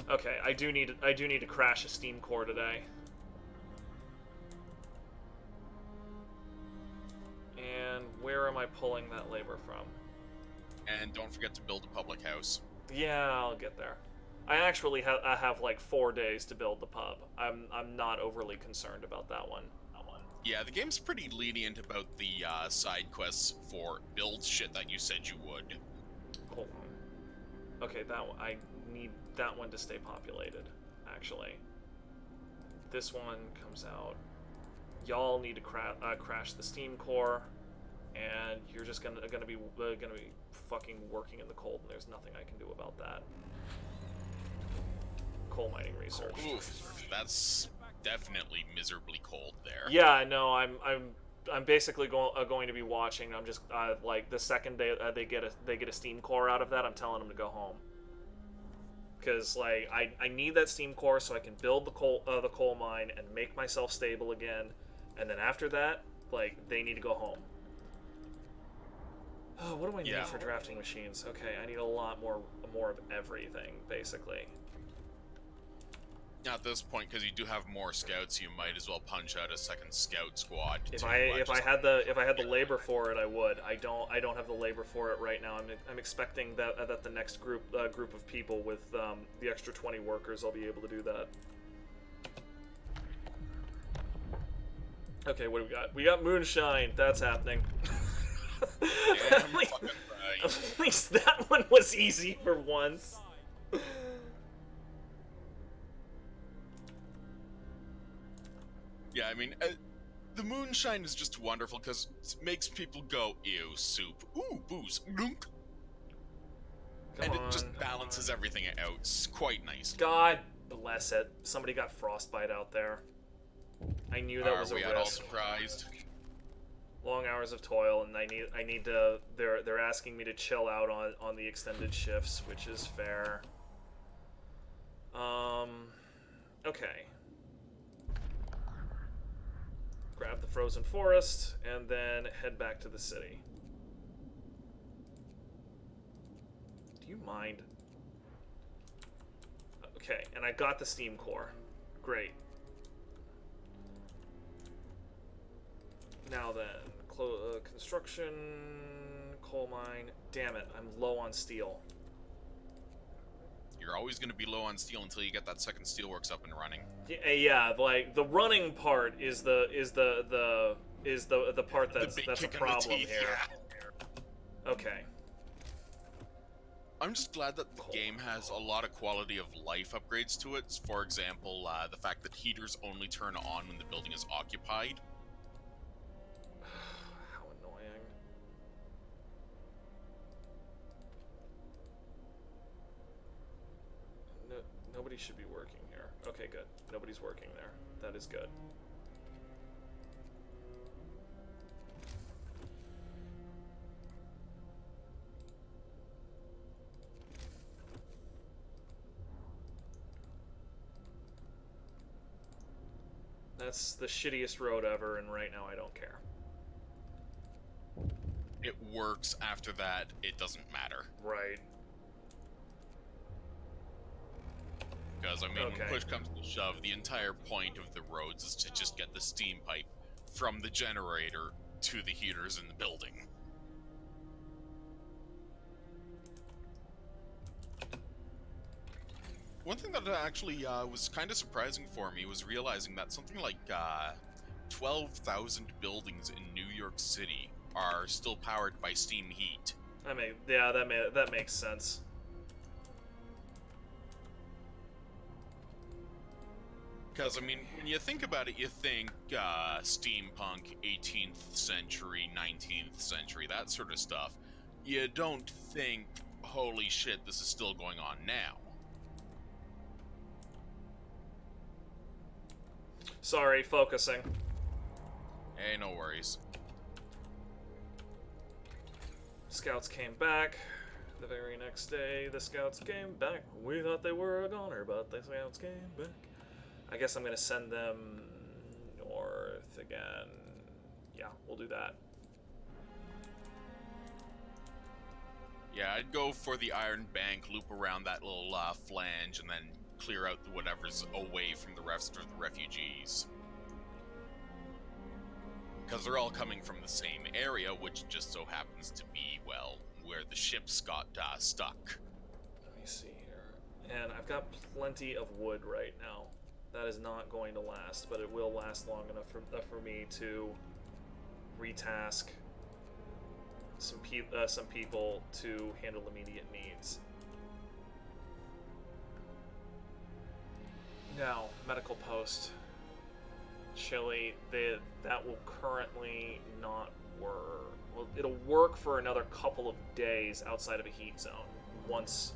Okay, I do need to crash a steam core today. And where am I pulling that labor from? And don't forget to build a public house. Yeah, I'll get there. I actually have like 4 days to build the pub. I'm not overly concerned about that one. Yeah, the game's pretty lenient about the side quests for build shit that you said you would. Hold on. Okay, that one, I need that one to stay populated, actually. This one comes out. Y'all need to crash the steam core, and you're just gonna be fucking working in the cold, and there's nothing I can do about that. Coal mining research. Oof, that's definitely miserably cold there. Yeah, no, I'm basically going to be watching. I'm just like the second they get a steam core out of that, I'm telling them to go home. Because like I need that steam core so I can build the coal mine and make myself stable again, and then after that, like they need to go home. Oh, what do I need for drafting machines? Okay, I need a lot more of everything basically. At this point, because you do have more scouts, you might as well punch out a second scout squad. If I had the labor for it, I would. I don't have the labor for it right now. I'm expecting that the next group of people with the extra 20 workers, I'll be able to do that. Okay, what do we got? We got moonshine. That's happening. Damn at, least, fucking right. at least that one was easy for once. Yeah, I mean, the moonshine is just wonderful because it makes people go, ew, soup. Ooh, booze. Gunk. Come And on, it just come balances on. everything out quite nicely. God bless it. Somebody got frostbite out there. I knew that was a Are we at all risk. surprised? Long hours of toil, and I need to. They're asking me to chill out on the extended shifts, which is fair. Okay. Grab the frozen forest, and then head back to the city. Do you mind? Okay, and I got the steam core. Great. Now then, construction, coal mine. Damn it, I'm low on steel. You're always going to be low on steel until you get that second steelworks up and running. Yeah, like the running part is the part that's a problem here. Yeah. Okay. I'm just glad that the game has a lot of quality of life upgrades to it. For example, the fact that heaters only turn on when the building is occupied. How annoying. No, nobody should be working here. Okay, good. Nobody's working there. That is good. That's the shittiest road ever, and right now I don't care. It works. After that, it doesn't matter. Right. Because, I mean, Okay. when push comes to shove, the entire point of the roads is to just get the steam pipe from the generator to the heaters in the building. One thing that actually was kind of surprising for me was realizing that something like 12,000 buildings in New York City are still powered by steam heat. That makes sense. Because, I mean, when you think about it, you think steampunk, 18th century, 19th century, that sort of stuff. You don't think, holy shit, this is still going on now. Sorry, focusing. Hey, no worries. Scouts came back. The very next day, the scouts came back. We thought they were a goner, but the scouts came back. I guess I'm gonna send them north again. Yeah, we'll do that. Yeah, I'd go for the Iron Bank, loop around that little flange, and then clear out whatever's away from the rest of the refugees. Because they're all coming from the same area, which just so happens to be, well, where the ships got stuck. Let me see here. And I've got plenty of wood right now. That is not going to last, but it will last long enough for me to retask some people to handle immediate needs. Now, medical post. Chile, that will currently not work. Well, it'll work for another couple of days outside of a heat zone. Once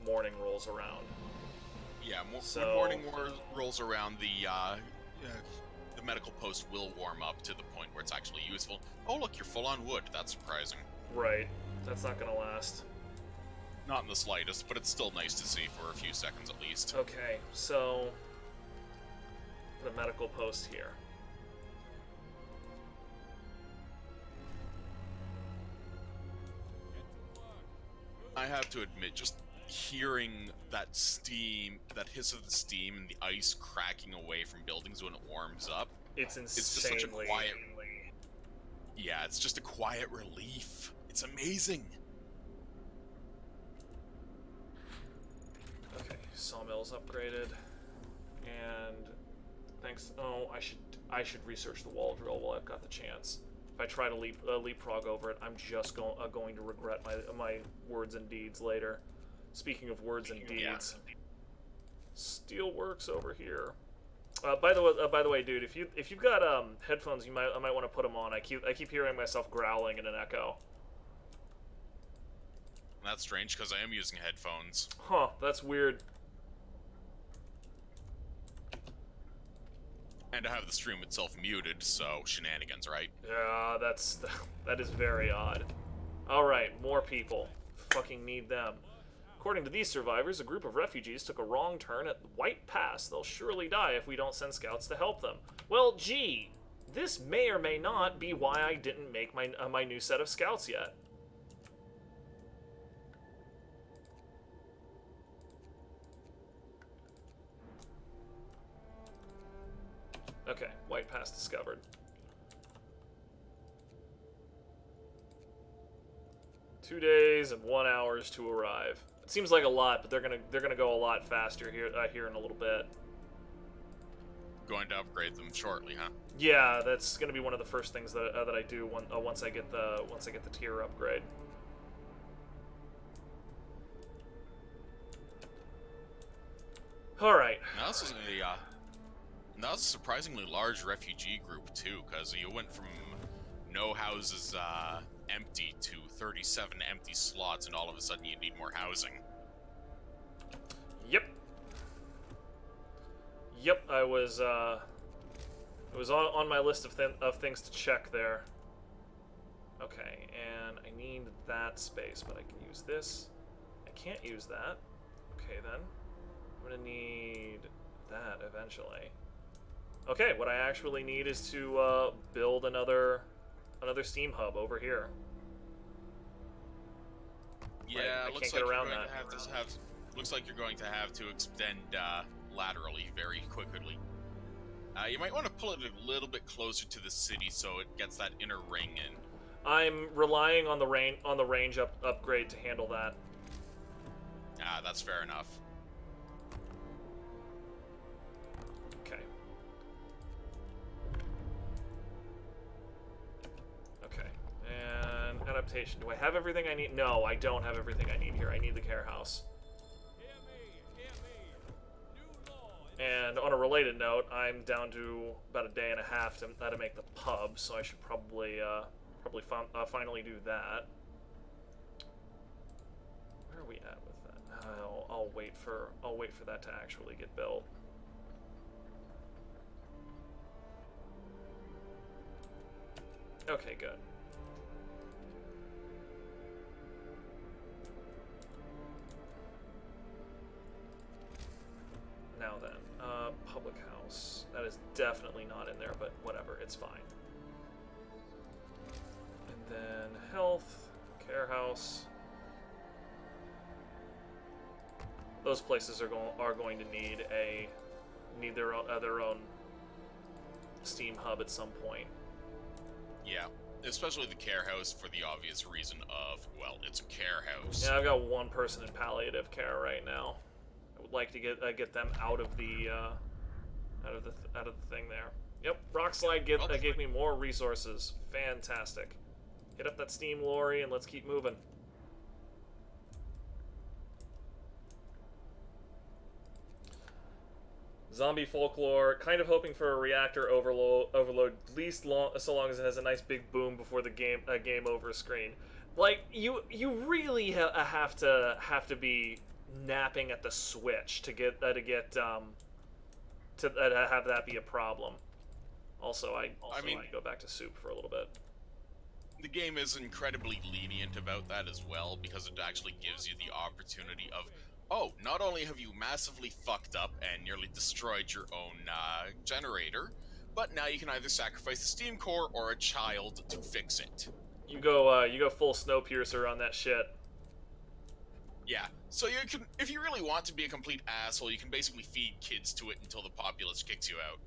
morning rolls around. Yeah, when morning rolls around, the medical post will warm up to the point where it's actually useful. Oh, look, you're full on wood. That's surprising. Right. That's not gonna last. Not in the slightest, but it's still nice to see for a few seconds at least. Okay, so the medical post here. I have to admit, just hearing that steam, that hiss of the steam and the ice cracking away from buildings when it warms up, It's insanely. it's just such a quiet. Yeah, it's just a quiet relief. It's amazing. Okay, sawmill's upgraded, and thanks. Oh, I should research the wall drill while I've got the chance. If I try to leapfrog over it, I'm just going to regret my words and deeds later. Speaking of words and deeds, Steelworks over here. By the way, dude, if you've got headphones, I might want to put them on. I keep hearing myself growling in an echo. That's strange because I am using headphones. Huh? That's weird. And I have the stream itself muted, so shenanigans, right? Yeah, that is very odd. All right, more people. Fucking need them. According to these survivors, a group of refugees took a wrong turn at White Pass. They'll surely die if we don't send scouts to help them. Well, gee, this may or may not be why I didn't make my new set of scouts yet. Okay, White Pass discovered. Two days and 1 hour to arrive. It seems like a lot, but they're gonna go a lot faster here in a little bit. Going to upgrade them shortly, huh? Yeah, that's gonna be one of the first things that I do once I get the tier upgrade. All right. Now this is a surprisingly large refugee group too, because you went from no houses empty to 37 empty slots, and all of a sudden you need more housing. Yep. I was it was on my list of things to check there. Okay, and I need that space, but I can use this. I can't use that. Okay, then I'm gonna need that eventually. Okay, what I actually need is to build another Steam hub over here. Yeah, I can't get around that. Looks like you're going to have to extend laterally very quickly. You might want to pull it a little bit closer to the city so it gets that inner ring in. I'm relying on the range upgrade to handle that. Ah, that's fair enough. Okay. Okay. And adaptation. Do I have everything I need? No, I don't have everything I need here. I need the care house. And on a related note, I'm down to about a day and a half to make the pub, so I should probably finally do that. Where are we at with that? I'll wait for that to actually get built. Okay, good. Now then, public house. That is definitely not in there, but whatever, it's fine. And then health, care house. Those places are going to need their own Steam hub at some point. Yeah, especially the care house for the obvious reason of, well, it's a care house. Yeah, I've got one person in palliative care right now. I would like to get them out of the thing there. Yep, Rockslide gave me more resources. Fantastic. Hit up that steam lorry and let's keep moving. Zombie folklore. Kind of hoping for a reactor overload at least so long as it has a nice big boom before the game over screen. Like you really have to be napping at the switch to have that be a problem. Also, I go back to soup for a little bit. The game is incredibly lenient about that as well, because it actually gives you the opportunity of, oh, not only have you massively fucked up and nearly destroyed your own generator, but now you can either sacrifice the steam core or a child to fix it. You go full Snowpiercer on that shit. Yeah, so you can, if you really want to be a complete asshole, you can basically feed kids to it until the populace kicks you out.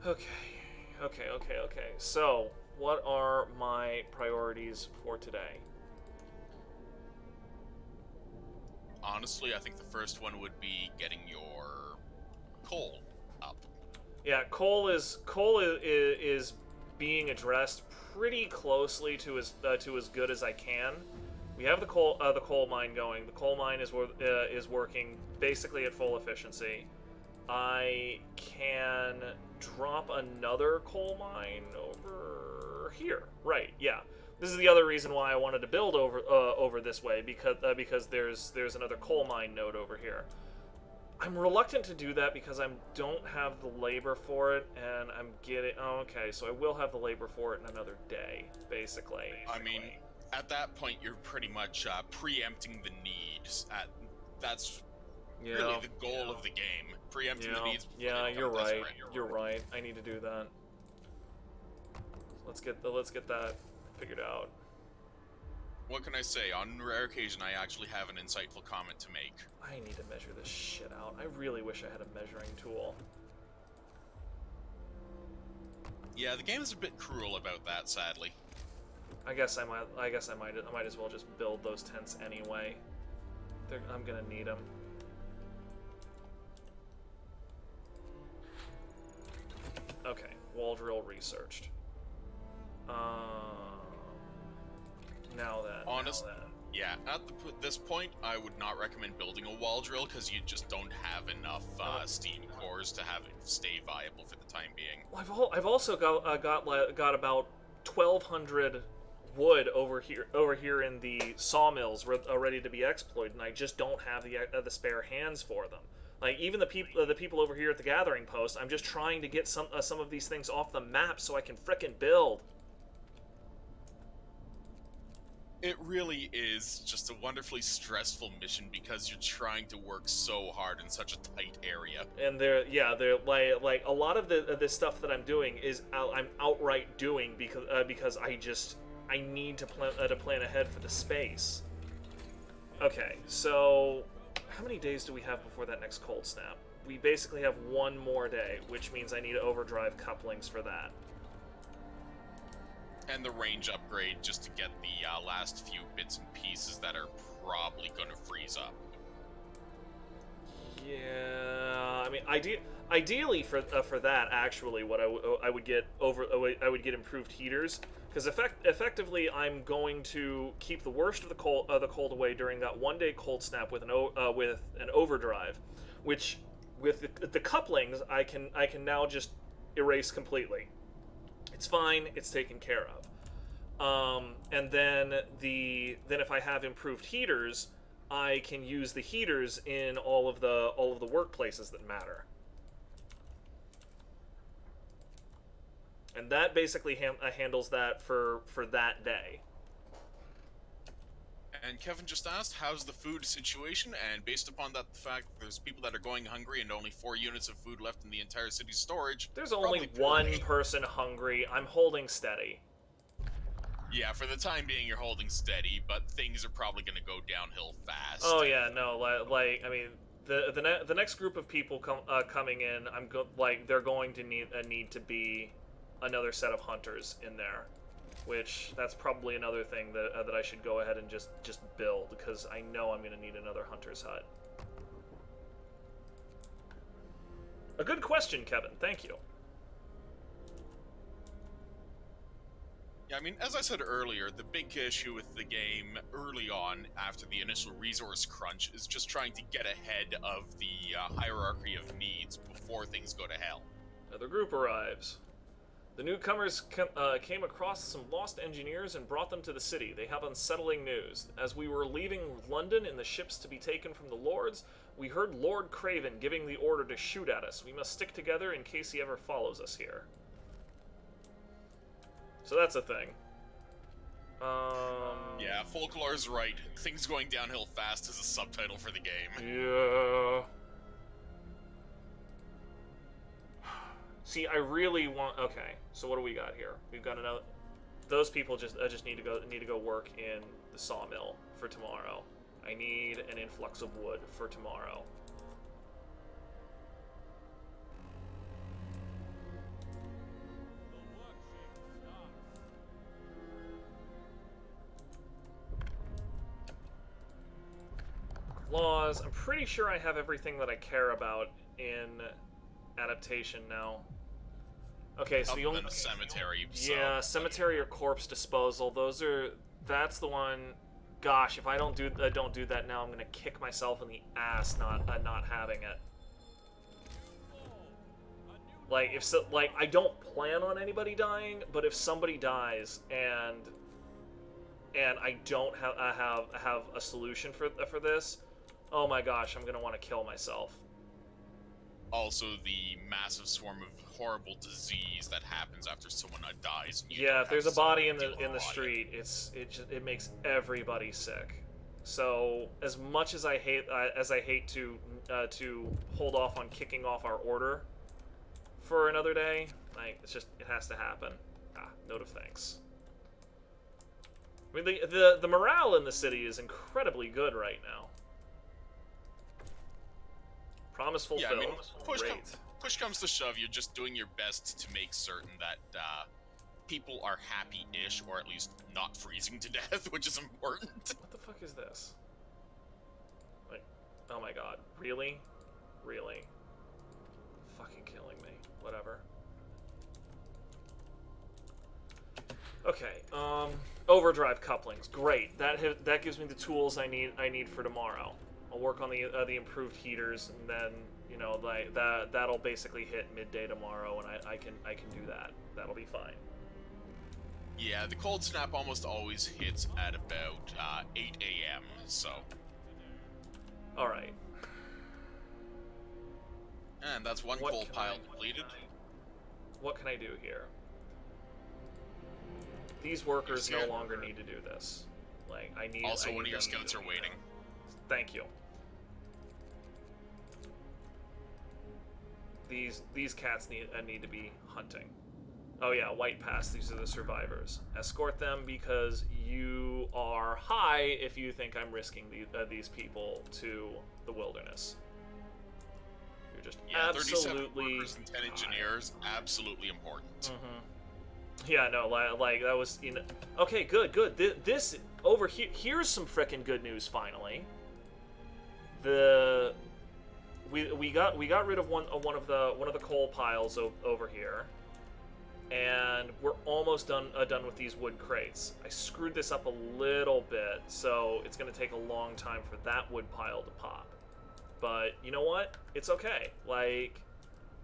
Okay. So, what are my priorities for today? Honestly, I think the first one would be getting your coal up. Yeah, coal is being addressed pretty closely to as good as I can. We have the coal mine going. The coal mine is working basically at full efficiency. I can drop another coal mine over here. Right? Yeah. This is the other reason why I wanted to build over this way, because there's another coal mine node over here. I'm reluctant to do that because I don't have the labor for it, and I'm getting... Oh, okay, so I will have the labor for it in another day, basically. I mean, at that point, you're pretty much preempting the needs. That's really the goal of the game. Preempting the needs. Yeah, you're right. You're right. I need to do that. Let's get that figured out. What can I say? On rare occasion, I actually have an insightful comment to make. I need to measure this shit out. I really wish I had a measuring tool. Yeah, the game is a bit cruel about that, sadly. I guess I might as well just build those tents anyway. I'm gonna need them. Okay, wall drill researched. Now then. Yeah, at this point, I would not recommend building a wall drill because you just don't have enough steam cores to have it stay viable for the time being. Well, I've also got about 1,200 wood over here in the sawmills ready to be exploited, and I just don't have the spare hands for them. Like, even the people over here at the gathering post, I'm just trying to get some of these things off the map so I can frickin' build. It really is just a wonderfully stressful mission because you're trying to work so hard in such a tight area. And they're like a lot of the stuff that I'm doing is I'm outright doing because I need to plan ahead for the space. Okay, so how many days do we have before that next cold snap? We basically have one more day, which means I need overdrive couplings for that. And the range upgrade just to get the last few bits and pieces that are probably going to freeze up. Yeah, I mean, ideally for that, actually, what I would get improved heaters, because effectively I'm going to keep the worst of the cold away during that 1 day cold snap with an overdrive, which with the couplings I can now just erase completely. It's fine. It's taken care of. And then if I have improved heaters, I can use the heaters in all of the workplaces that matter. And that basically handles that for that day. And Kevin just asked, how's the food situation? And based upon that, the fact that there's people that are going hungry and only 4 units of food left in the entire city's storage. There's only one person hungry. I'm holding steady. Yeah, for the time being, you're holding steady, but things are probably going to go downhill fast. Oh yeah, no, like I mean, the next group of people coming in, they're going to need to be another set of hunters in there. Which, that's probably another thing that I should go ahead and just build, because I know I'm going to need another hunter's hut. A good question, Kevin. Thank you. Yeah, I mean, as I said earlier, the big issue with the game early on, after the initial resource crunch, is just trying to get ahead of the hierarchy of needs before things go to hell. Another group arrives. The newcomers came across some lost engineers and brought them to the city. They have unsettling news. As we were leaving London in the ships to be taken from the Lords, we heard Lord Craven giving the order to shoot at us. We must stick together in case he ever follows us here. So that's a thing. Yeah, Folklore's right. Things going downhill fast is a subtitle for the game. Yeah. See, I really want. Okay, so what do we got here? We've got another. Those people just need to go work in the sawmill for tomorrow. I need an influx of wood for tomorrow. Laws. I'm pretty sure I have everything that I care about in adaptation now. Okay, so Other the only... than cemetery. Yeah, so, cemetery or corpse disposal. That's the one. Gosh, if I don't do that now, I'm gonna kick myself in the ass not having it. Like I don't plan on anybody dying, but if somebody dies and I don't have a solution for this, oh my gosh, I'm gonna want to kill myself. Also, the massive swarm of horrible disease that happens after someone dies. Yeah, if there's a body in the street, it makes everybody sick. So as much as I hate to hold off on kicking off our order for another day, like it has to happen. Note of thanks. I mean, the morale in the city is incredibly good right now. Promise fulfilled. Yeah, I mean, Great. push comes to shove, you're just doing your best to make certain that people are happy-ish, or at least not freezing to death, which is important. What the fuck is this? Like, oh my god, really? Really? Fucking killing me. Whatever. Okay, overdrive couplings. Great. That gives me the tools I need for tomorrow. I'll work on the improved heaters, and then like that'll basically hit midday tomorrow, and I can do that. That'll be fine. Yeah, the cold snap almost always hits at about 8 a.m. So. All right. And that's one coal pile completed. What can I do here? These workers no longer need to do this. Like I need. Also, one of your scouts are waiting. Thank you. These cats need to be hunting. Oh yeah, White Pass. These are the survivors. Escort them because you are high if you think I'm risking these people to the wilderness. You're just absolutely 37 workers and 10 engineers, absolutely important. Mm-hmm. Yeah, no, like that was okay, good. This over here. Here's some frickin' good news. Finally, we got rid of one of the coal piles over here, and we're almost done with these wood crates. I screwed this up a little bit, so it's gonna take a long time for that wood pile to pop. But you know what? It's okay. Like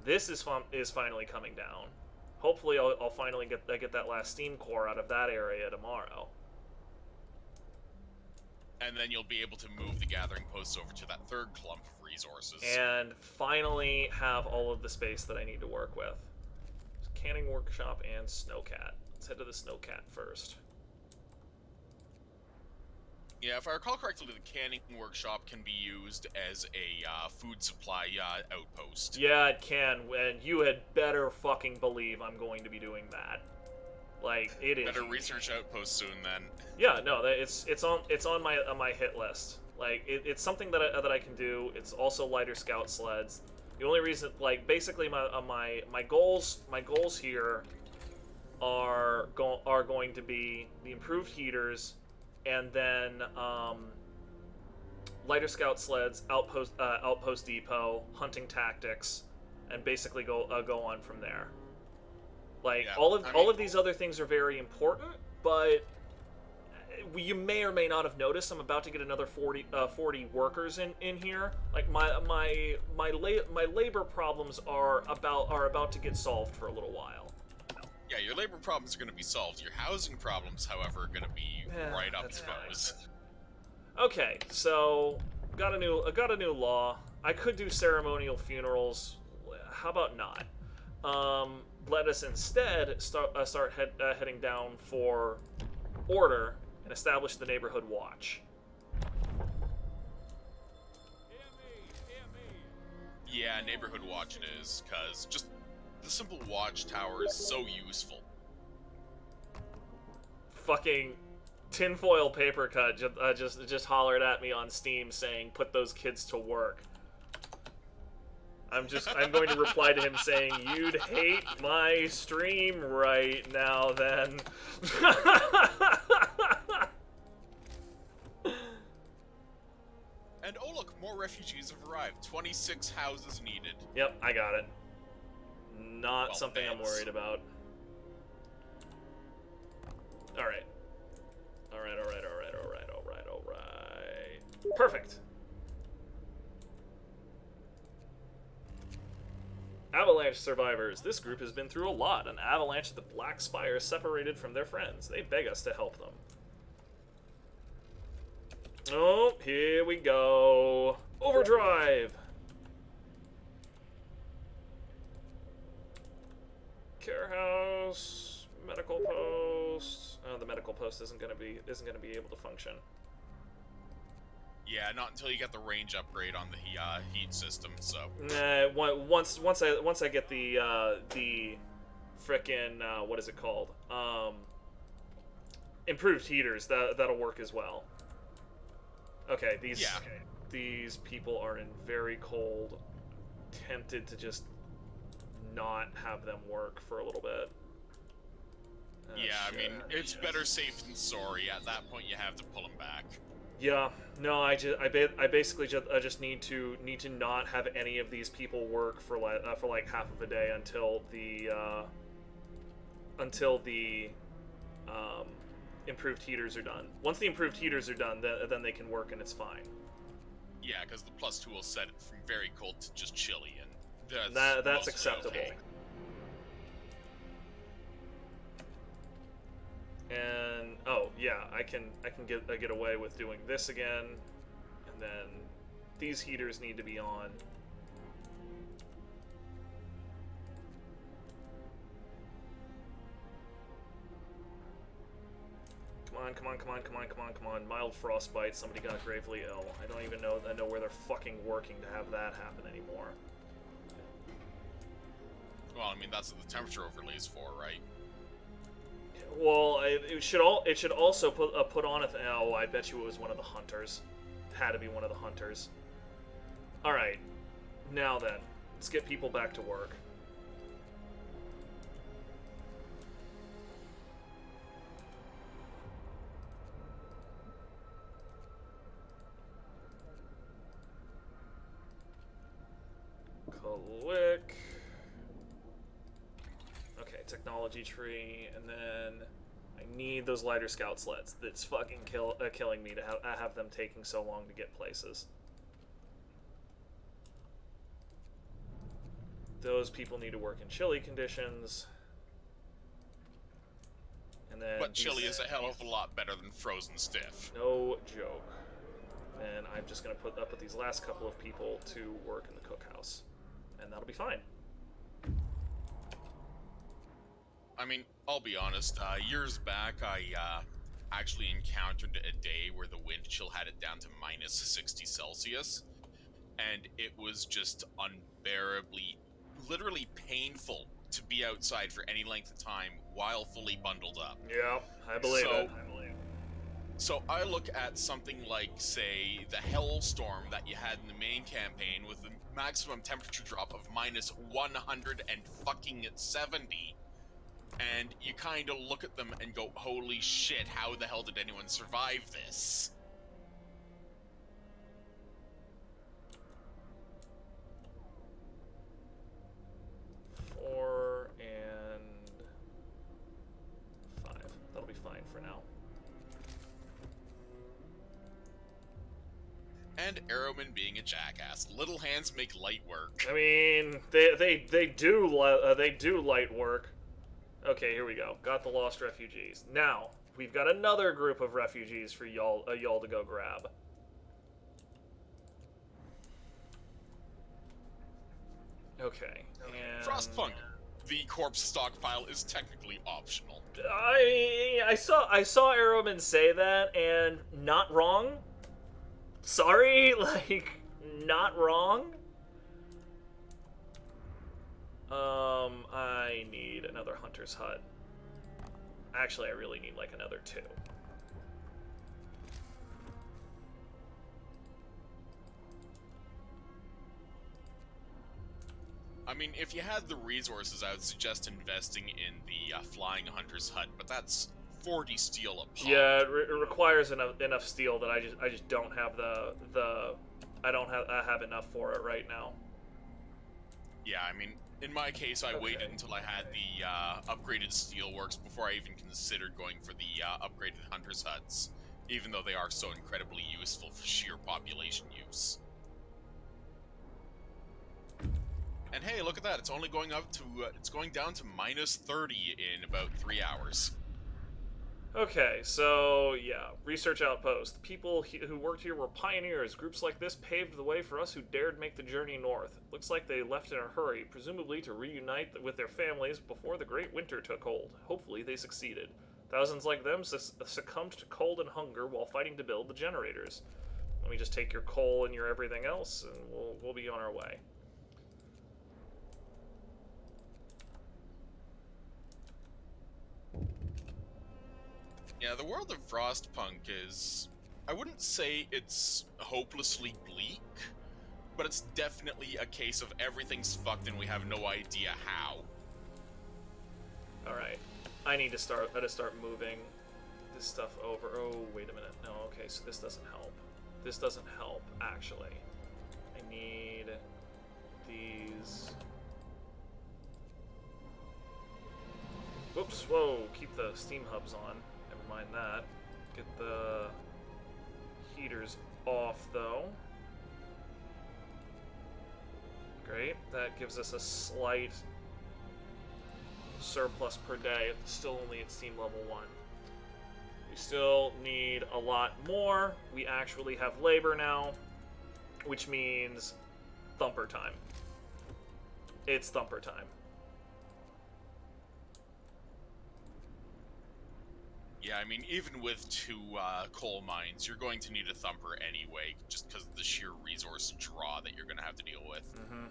this is finally coming down. Hopefully, I'll finally get that last steam core out of that area tomorrow. And then you'll be able to move the gathering posts over to that third clump of resources. And finally have all of the space that I need to work with. Canning workshop and snowcat. Let's head to the snowcat first. Yeah, if I recall correctly, the canning workshop can be used as a food supply outpost. Yeah, it can, and you had better fucking believe I'm going to be doing that. Like it is. Better research outpost soon, then. Yeah, no, it's on my hit list. Like it's something that I can do. It's also lighter scout sleds. The only reason, like, basically my goals here are going to be the improved heaters, and then lighter scout sleds, outpost depot, hunting tactics, and basically go on from there. Like yeah, all of these other things are very important, but you may or may not have noticed I'm about to get another 40 workers in here. Like my labor problems are about to get solved for a little while. Yeah, your labor problems are going to be solved. Your housing problems, however, are going to be right up your nose. Okay, so got a new law. I could do ceremonial funerals. How about not? Let us instead start heading down for order and establish the neighborhood watch. Yeah, neighborhood watch it is, because just the simple watchtower is so useful. Fucking tinfoil paper cut just hollered at me on Steam saying, "Put those kids to work." I'm going to reply to him saying, "You'd hate my stream right now, then." And oh look, more refugees have arrived. 26 houses needed. Yep, I got it. not Well, something I'm thanks. worried about. Alright. Alright. Perfect. Avalanche survivors. This group has been through a lot. An avalanche at the Black Spire separated from their friends. They beg us to help them. Oh, here we go. Overdrive! Care house, medical post. Oh, the medical post isn't gonna be able to function. Yeah, not until you get the range upgrade on the heat system. So. Nah, once I get the frickin' what is it called? Improved heaters. That'll work as well. Okay, these people are in very cold. Tempted to just not have them work for a little bit. Yeah, I mean, it's better safe than sorry. At that point, you have to pull them back. Yeah, no, I basically just need to not have any of these people work for like half of a day until the improved heaters are done. Once the improved heaters are done, then they can work and it's fine. Yeah, because the +2 will set it from very cold to just chilly, and that's acceptable. Okay. And oh yeah, I can get away with doing this again, and then these heaters need to be on. Come on. Mild frostbite. Somebody got gravely ill. I don't even know where they're fucking working to have that happen anymore. Well, I mean, that's what the temperature overlay's for, right? Well, it should also put on a oh, I bet you it was one of the hunters. Had to be one of the hunters. All right, now then, let's get people back to work. Click. Okay, technology tree, and then I need those lighter scout sleds. That's fucking killing me to have them taking so long to get places. Those people need to work in chilly conditions. And then But chilly is a hell of a lot better than frozen stiff. No joke. And I'm just going to put these last couple of people to work in the cookhouse. And that'll be fine. I mean, I'll be honest, years back, I actually encountered a day where the wind chill had it down to -60 Celsius, and it was just unbearably, literally painful to be outside for any length of time while fully bundled up. Yeah, I believe it. So I look at something like, say, the Hellstorm that you had in the main campaign with the maximum temperature drop of -170, and you kind of look at them and go, holy shit, how the hell did anyone survive this? Four and 5. That'll be fine for now. And Arrowman being a jackass. Little hands make light work. I mean, they do light work. Okay, here we go. Got the lost refugees. Now we've got another group of refugees for y'all to go grab. Okay. And Frostpunk. The corpse stockpile is technically optional. I saw Arrowman say that, and not wrong. Sorry, like, not wrong. I need another hunter's hut. Actually, I really need, like, another 2. I mean, if you had the resources, I would suggest investing in the flying hunter's hut, but that's 40 steel a pop. Yeah, it requires enough steel that I just don't have I have enough for it right now. Yeah, I mean, In my case, I Okay. waited until I had the upgraded steelworks before I even considered going for the upgraded hunter's huts, even though they are so incredibly useful for sheer population use. And hey, look at that! It's only going up to it's going down to -30 in about 3 hours. Okay, so yeah, research outpost. The people who worked here were pioneers. Groups like this paved the way for us who dared make the journey north. Looks like they left in a hurry, presumably to reunite with their families before the Great Winter took hold. Hopefully they succeeded. Thousands like them succumbed to cold and hunger while fighting to build the generators. Let me just take your coal and your everything else, and we'll be on our way. Yeah, the world of Frostpunk is... I wouldn't say it's hopelessly bleak, but it's definitely a case of everything's fucked and we have no idea how. Alright. I need to start moving this stuff over. Oh, wait a minute. No, okay, so this doesn't help. This doesn't help, actually. I need these... Whoops, whoa, keep the steam hubs on. Never mind that. Get the heaters off, though. Great, that gives us a slight surplus per day. It's still only at steam level 1. We still need a lot more. We actually have labor now, which means thumper time. It's thumper time. Yeah, I mean, even with 2 coal mines, you're going to need a thumper anyway, just because of the sheer resource draw that you're going to have to deal with. Mm-hmm.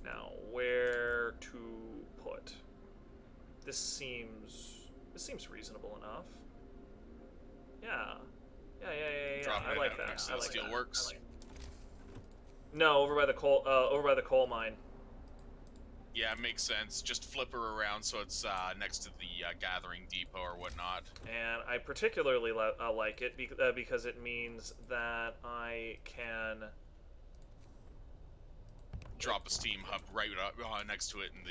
Now, where to put? This seems reasonable enough. Yeah. Drop I it like out that. next to I the like that. steelworks. No, over by the coal mine. Yeah, it makes sense. Just flip her around so it's next to the gathering depot or whatnot. And I particularly like it because it means that I can Drop a steam hub right next to it in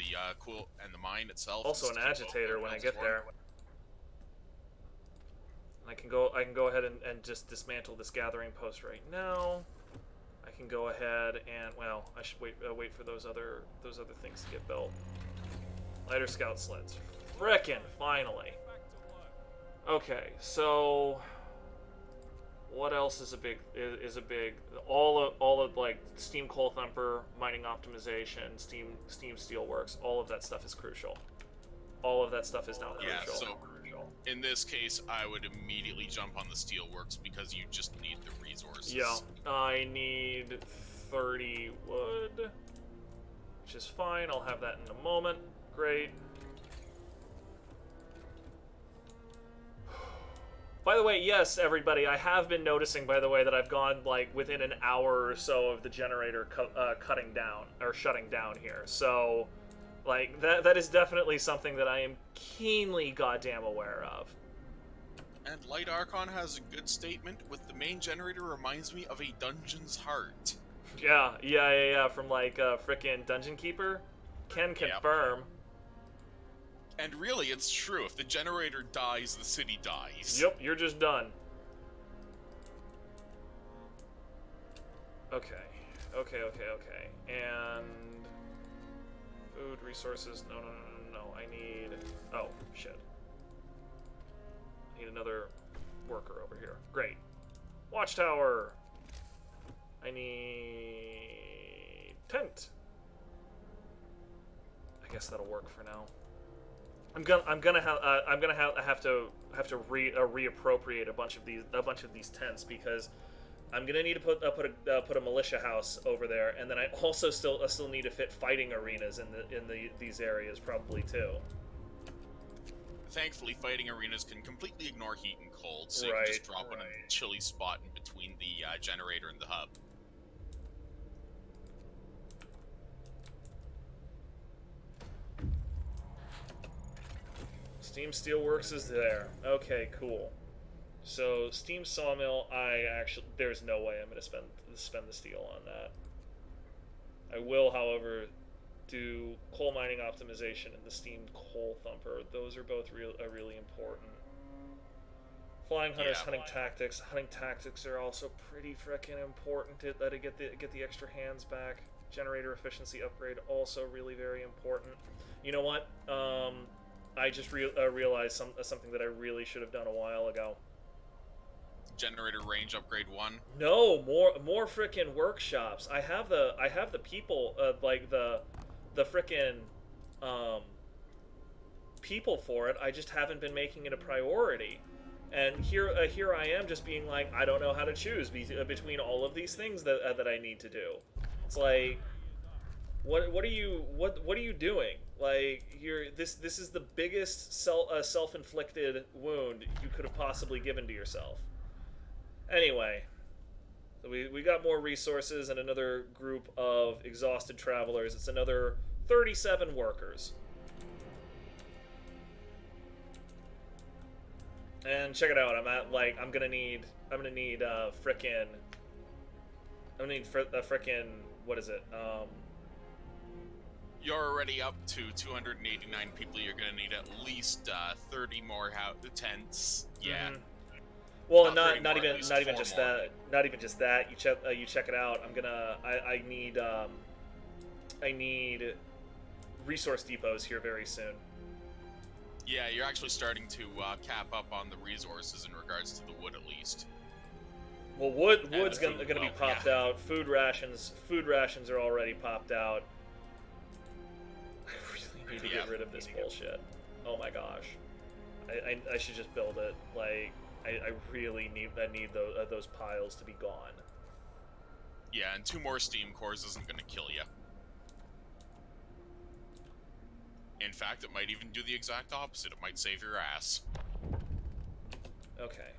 the mine itself. also an agitator when I get there. I can go ahead and just dismantle this gathering post right now. I can go ahead and, well, I should wait for those other things to get built. Lighter scout sleds. Frickin' finally. Okay, so what else is a big all of like steam coal thumper, mining optimization, steam steelworks, all of that stuff is crucial. All of that stuff is now crucial. Yeah, so in this case, I would immediately jump on the steelworks because you just need the resources. Yeah, I need 30 wood, which is fine. I'll have that in a moment. Great. By the way, yes, everybody, I have been noticing, by the way, that I've gone, like, within an hour or so of the generator cutting down, or shutting down here. So, like, that is definitely something that I am keenly goddamn aware of. And Light Archon has a good statement with the main generator reminds me of a dungeon's heart. Yeah, from, like, frickin' Dungeon Keeper. Can confirm. And really, it's true. If the generator dies, the city dies. Yep, you're just done. Okay. And food, resources. No. I need... Oh, shit. I need another worker over here. Great. Watchtower. I need... tent. I guess that'll work for now. I'm gonna have to reappropriate a bunch of these tents because I'm gonna need to put a militia house over there, and then I also still need to fit fighting arenas in these areas probably too. Thankfully, fighting arenas can completely ignore heat and cold, so you can just drop one in a chilly spot in between the generator and the hub. Steam Steelworks is there. Okay, cool. So Steam Sawmill, there's no way I'm gonna spend the steel on that. I will, however, do coal mining optimization and the steamed coal thumper. Those are both really important. Flying hunters, hunting tactics. Hunting tactics are also pretty freaking important to get the extra hands back. Generator efficiency upgrade also really very important. You know what? I just realized something that I really should have done a while ago. Generator range upgrade 1. No, more freaking workshops. I have the people like the freaking people for it. I just haven't been making it a priority. And here I am just being like, I don't know how to choose between all of these things that I need to do. It's like, what are you doing? Like, this is the biggest self-inflicted wound you could have possibly given to yourself. Anyway, so we got more resources and another group of exhausted travelers. It's another 37 workers. And check it out. I'm gonna need what is it? You're already up to 289 people. You're gonna need at least 30 more tents. Yeah. Mm-hmm. Well, not even just more. that. Not even just that. You check it out. I need resource depots here very soon. Yeah, you're actually starting to cap up on the resources in regards to the wood, at least. Well, wood's gonna be popped out. Food rations are already popped out. I really need to get rid of this bullshit. Oh my gosh, I should just build it. Like, I really need those piles to be gone. Yeah, and 2 more steam cores isn't gonna kill you. In fact, it might even do the exact opposite. It might save your ass. Okay.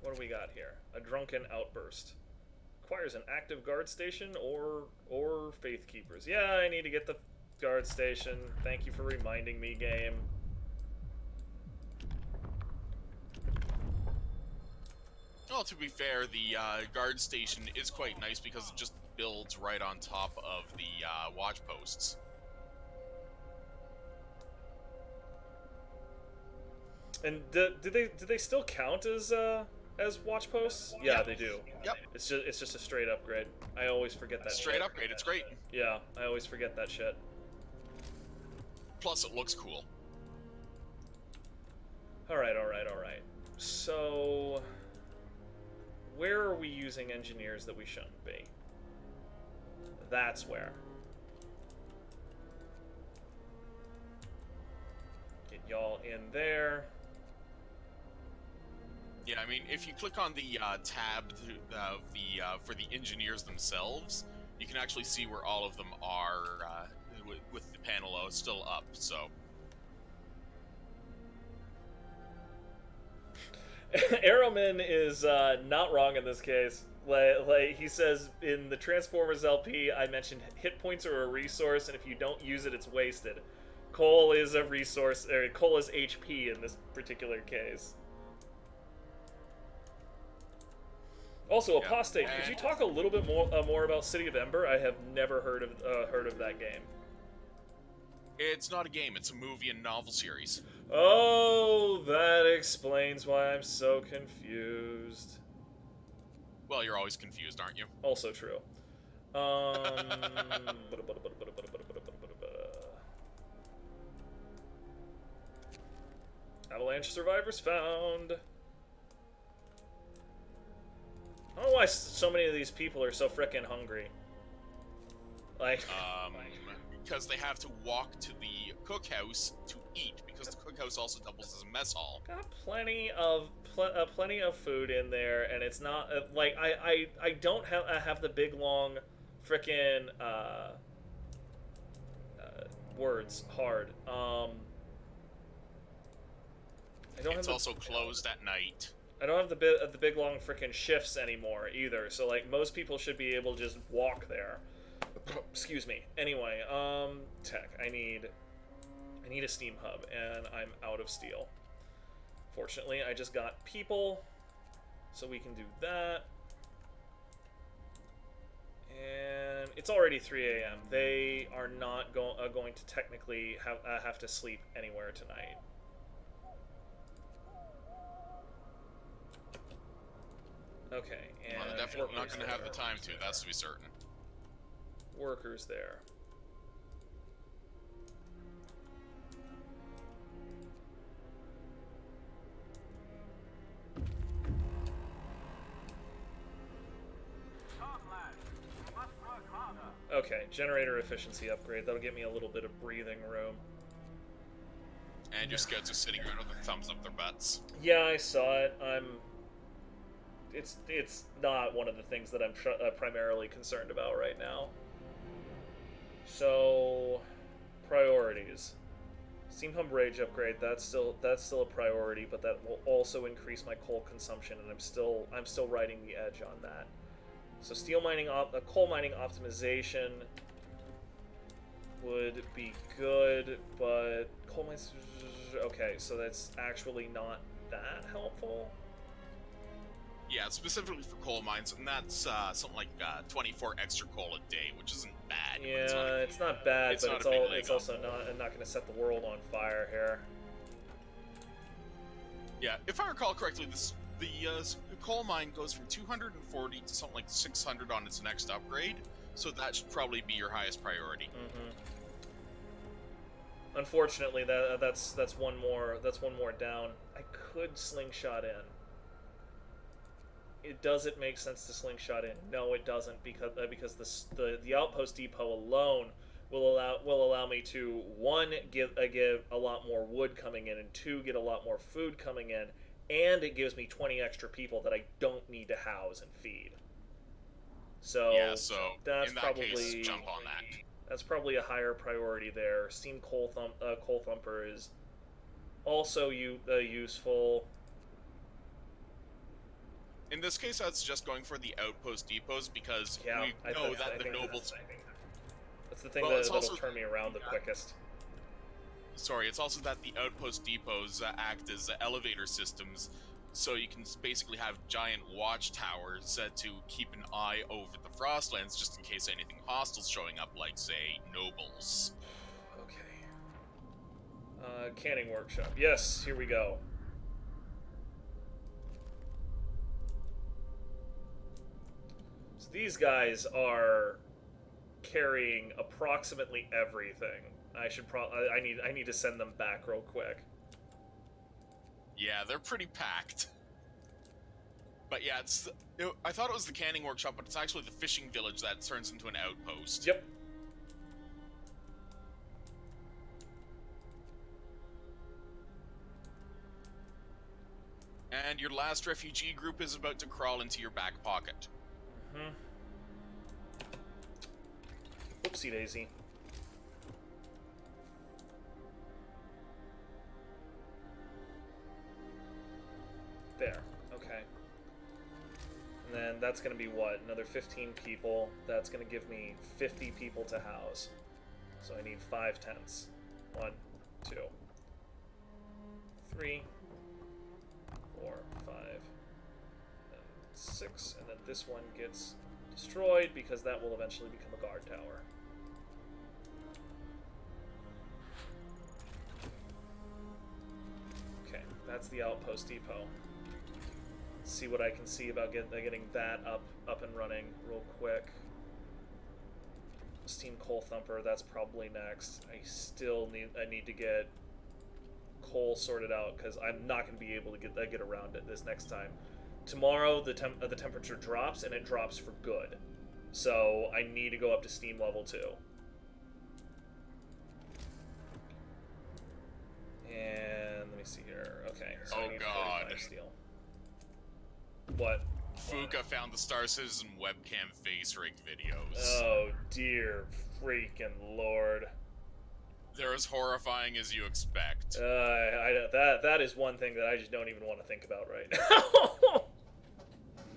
What do we got here? A drunken outburst. Requires an active guard station or faith keepers. Yeah, I need to get the guard station. Thank you for reminding me, game. Well, to be fair, the guard station is quite nice because it just builds right on top of the watch posts. And do they still count as watch posts? Yeah, yep. They do. Yep. It's just a straight upgrade. I always forget that. Straight upgrade. It's great. Yeah, I always forget that shit. Plus, it looks cool. All right. So, where are we using engineers that we shouldn't be? That's where. Get y'all in there. Yeah, I mean, if you click on the tab for the engineers themselves, you can actually see where all of them are with the panel still up. So, Arrowman is not wrong in this case. Like he says in the Transformers LP, I mentioned hit points are a resource, and if you don't use it, it's wasted. Coal is a resource, or coal is HP in this particular case. Also, Apostate, could you talk a little bit more about City of Ember? I have never heard of that game. It's not a game; it's a movie and novel series. Oh, that explains why I'm so confused. Well, you're always confused, aren't you? Also true. Avalanche survivors found. I don't know why so many of these people are so frickin' hungry. Like, because they have to walk to the cookhouse to eat, because the cookhouse also doubles as a mess hall. Got plenty of food in there, and it's not like I don't have the big long frickin' words hard. I don't. It's also closed at night. I don't have the big long frickin' shifts anymore either. So like most people should be able to just walk there. Excuse me. Anyway, tech. I need a steam hub, and I'm out of steel. Fortunately, I just got people, so we can do that. And it's already 3 a.m. They are not going to technically have to sleep anywhere tonight. Okay, and Well, they're definitely not going to have the time to, there. that's to be certain. Workers there. Okay, generator efficiency upgrade. That'll get me a little bit of breathing room. And your scouts are sitting around with their thumbs up their butts. Yeah, I saw it. It's not one of the things that I'm primarily concerned about right now. So, priorities. Steam Hub Rage upgrade. That's still a priority, but that will also increase my coal consumption, and I'm still riding the edge on that. So coal mining optimization would be good, but coal mines. Okay, so that's actually not that helpful. Yeah, specifically for coal mines, and that's something like 24 extra coal a day, which isn't bad. Yeah, it's not bad, but it's also not going to set the world on fire here. Yeah, if I recall correctly, the coal mine goes from 240 to something like 600 on its next upgrade, so that should probably be your highest priority. Mm-hmm. Unfortunately, that's one more down. I could slingshot in. Does it make sense to slingshot in? No, it doesn't, because the outpost depot alone will allow me to, one, give a lot more wood coming in, and two, get a lot more food coming in, and it gives me 20 extra people that I don't need to house and feed. So yeah, so that's in that probably case, jump on that. That's probably a higher priority there. Steam Coal Thumper is also useful. In this case, I'd suggest going for the outpost depots, because Yeah, we know that the nobles... That's the thing that'll turn me around the quickest. Sorry, it's also that the outpost depots act as elevator systems, so you can basically have giant watchtowers to keep an eye over the Frostlands, just in case anything hostile's showing up, like, say, nobles. Okay. Canning workshop. Yes, here we go. So these guys are carrying approximately everything. I need to send them back real quick. Yeah, they're pretty packed. But yeah, I thought it was the canning workshop, but it's actually the fishing village that turns into an outpost. Yep. And your last refugee group is about to crawl into your back pocket. Mm-hmm. Oopsie daisy. There. Okay. And then that's going to be what? Another 15 people. That's going to give me 50 people to house. So I need 5 tents. 1, 2, 3, 4, 5, and 6. And then this one gets destroyed because that will eventually become a guard tower. Okay, that's the outpost depot. Let's see what I can see about getting that up and running real quick. Steam Coal Thumper, that's probably next. I need to get coal sorted out because I'm not going to be able to get around it this next time. Tomorrow the temperature drops, and it drops for good. So I need to go up to steam level 2. And let me see here. Okay, so I need 45 steel. What? Fuka found the Star Citizen webcam face rig videos. Oh dear freaking lord. They're as horrifying as you expect. That is one thing that I just don't even want to think about right now.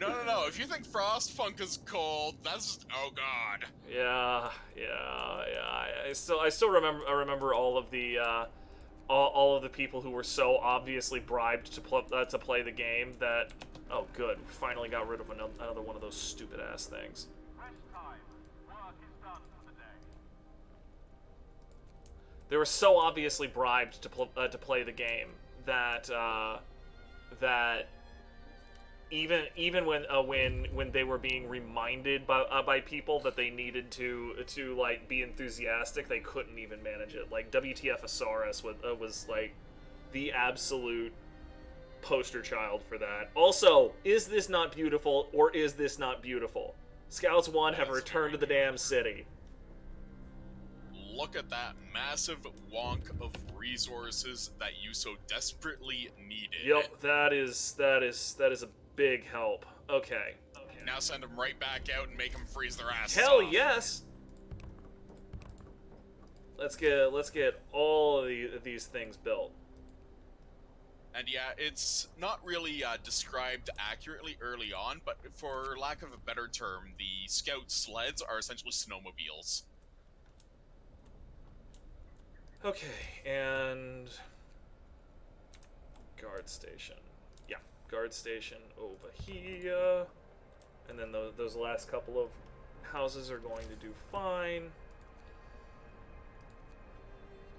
No. If you think Frostpunk is cold, that's just, oh god. Yeah. I still remember all of the all of the people who were so obviously bribed to play the game that. Oh, good. We finally got rid of another one of those stupid ass things. They were so obviously bribed to play the game that that even when they were being reminded by people that they needed to like be enthusiastic, they couldn't even manage it. Like WTFosaurus was like the absolute poster child for that. Also, is this not beautiful, or is this not beautiful? Scouts 1 have returned to the damn city. Look at that massive wonk of resources that you so desperately needed. Yep, that is a big help. Okay. Now send them right back out and make them freeze their asses Hell off. yes. Let's get all of these things built. And yeah, it's not really described accurately early on, but for lack of a better term, the scout sleds are essentially snowmobiles. Okay, and guard station. Yeah, guard station over here. And then those last couple of houses are going to do fine.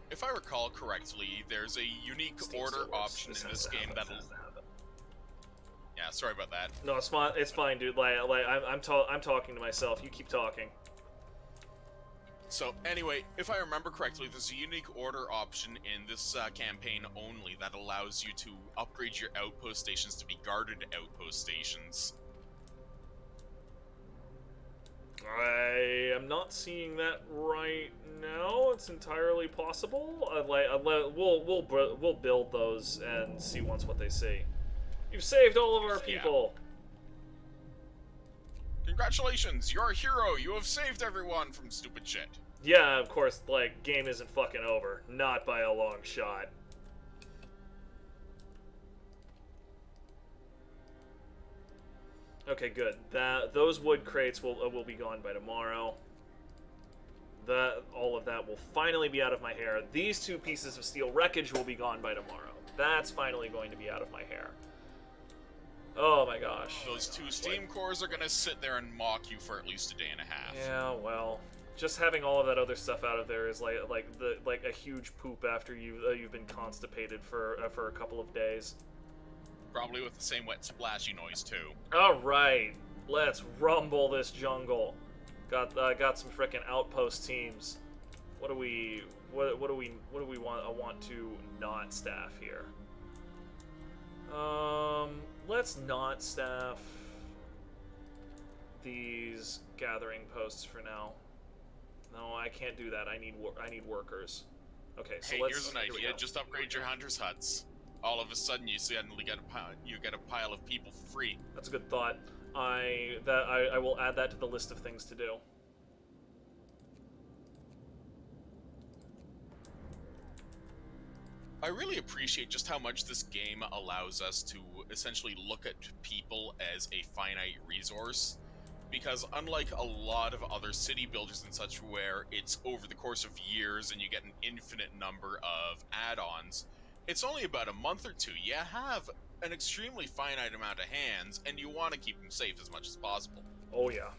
If I recall correctly, there's a unique order option in this game that'll... Yeah, sorry about that. No, it's fine. It's fine, dude. I'm talking to myself. You keep talking. So anyway, if I remember correctly, there's a unique order option in this campaign only that allows you to upgrade your outpost stations to be guarded outpost stations. I am not seeing that right now. It's entirely possible. We'll build those and see once what they see. You've saved all of our people. Yeah. Congratulations, you're a hero. You have saved everyone from stupid shit. Yeah, of course. Like, game isn't fucking over. Not by a long shot. Okay, good. Those wood crates will be gone by tomorrow. All of that will finally be out of my hair. These 2 pieces of steel wreckage will be gone by tomorrow. That's finally going to be out of my hair. Oh my gosh. Those 2 steam cores are gonna sit there and mock you for at least a day and a half. Yeah, well, just having all of that other stuff out of there is like a huge poop after you've been constipated for a couple of days. Probably with the same wet splashy noise too. All right, let's rumble this jungle. Got some frickin' outpost teams. What do we want? I want to not staff here. Let's not staff these gathering posts for now. No, I can't do that. I need workers. Okay, so here's an idea. Just upgrade your hunters' huts. All of a sudden, you suddenly get a pile of people for free. That's a good thought. I will add that to the list of things to do. I really appreciate just how much this game allows us to essentially look at people as a finite resource. Because unlike a lot of other city builders and such where it's over the course of years and you get an infinite number of add-ons, it's only about a month or 2. You have an extremely finite amount of hands, and you want to keep them safe as much as possible. Oh yeah,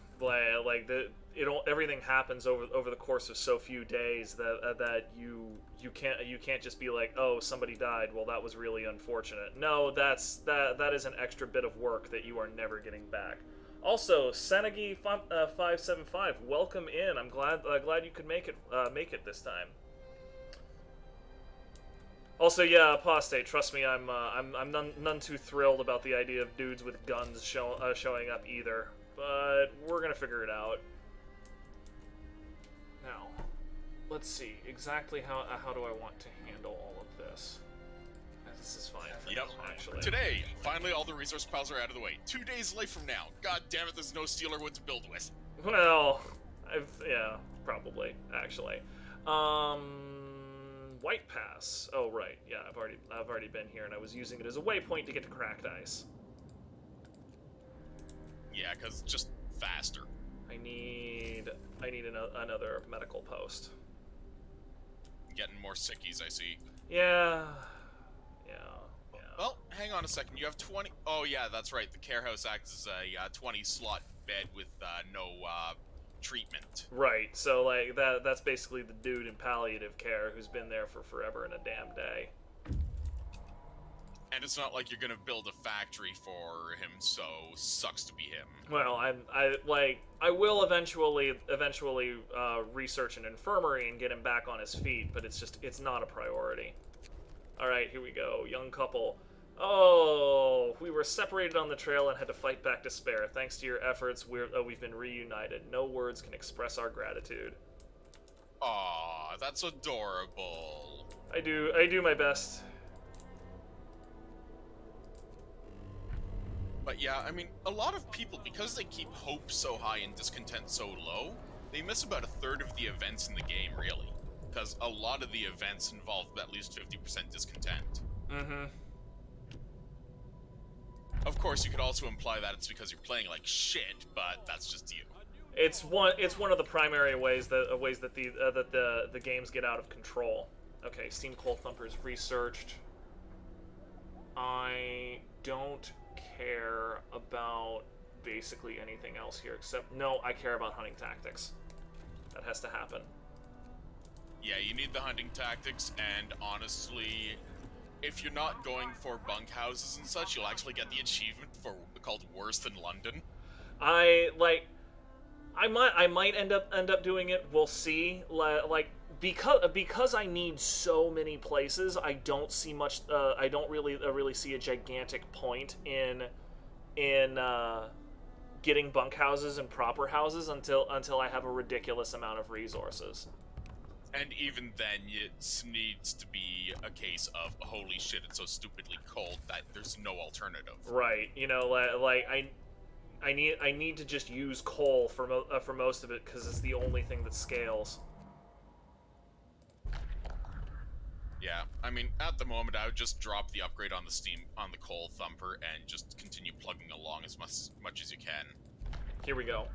everything happens over the course of so few days that you can't just be like, oh, somebody died. Well, that was really unfortunate. No, that is an extra bit of work that you are never getting back. Also, Senegi 575, welcome in. I'm glad you could make it this time. Also, yeah, apostate. Trust me, I'm none too thrilled about the idea of dudes with guns showing up either. But we're gonna figure it out. Now, let's see exactly how do I want to handle all of this. This is fine for now, actually. Today, finally all the resource piles are out of the way. 2 days late from now. God damn it, there's no steel or wood to build with. Well, yeah, probably actually. White Pass. Oh right, yeah, I've already been here, and I was using it as a waypoint to get to Cracked Ice. Yeah, because it's just faster. I need another medical post. Getting more sickies, I see. Yeah. Well, hang on a second. You have 20. Oh yeah, that's right. The care house acts as a 20 slot bed with no treatment. Right. So like that's basically the dude in palliative care who's been there for forever and a damn day. And it's not like you're gonna build a factory for him, so sucks to be him. Well, I will eventually research an infirmary and get him back on his feet, but it's not a priority. All right, here we go. Young couple. Oh, we were separated on the trail and had to fight back despair. Thanks to your efforts, we've been reunited. No words can express our gratitude. Aw, that's adorable. I do my best. But yeah, I mean, a lot of people, because they keep hope so high and discontent so low, they miss about a third of the events in the game, really. Because a lot of the events involve at least 50% discontent. Mm-hmm. Of course, you could also imply that it's because you're playing like shit, but that's just you. It's one of the primary ways that the games get out of control. Okay, Steam Coal Thumpers researched. I don't care about basically anything else here except no, I care about hunting tactics. That has to happen. Yeah, you need the hunting tactics, and honestly, if you're not going for bunkhouses and such, you'll actually get the achievement for called Worse Than London. I might end up doing it. We'll see. Like because I need so many places, I don't see much. I don't really see a gigantic point in getting bunkhouses and proper houses until I have a ridiculous amount of resources. And even then, it needs to be a case of, holy shit, it's so stupidly cold that there's no alternative. Right. You know, like I need to just use coal for most of it because it's the only thing that scales. Yeah, I mean, at the moment, I would just drop the upgrade on the Coal Thumper and just continue plugging along as much as you can. Here we go.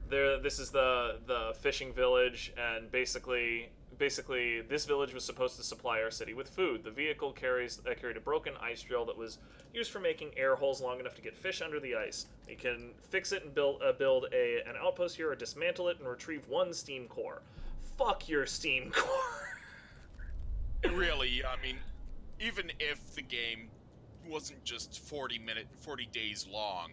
This is the fishing village, and basically this village was supposed to supply our city with food. The vehicle carried a broken ice drill that was used for making air holes long enough to get fish under the ice. You can fix it and build an outpost here, or dismantle it and retrieve one steam core. Fuck your steam core. Really, I mean, even if the game wasn't just 40 days long,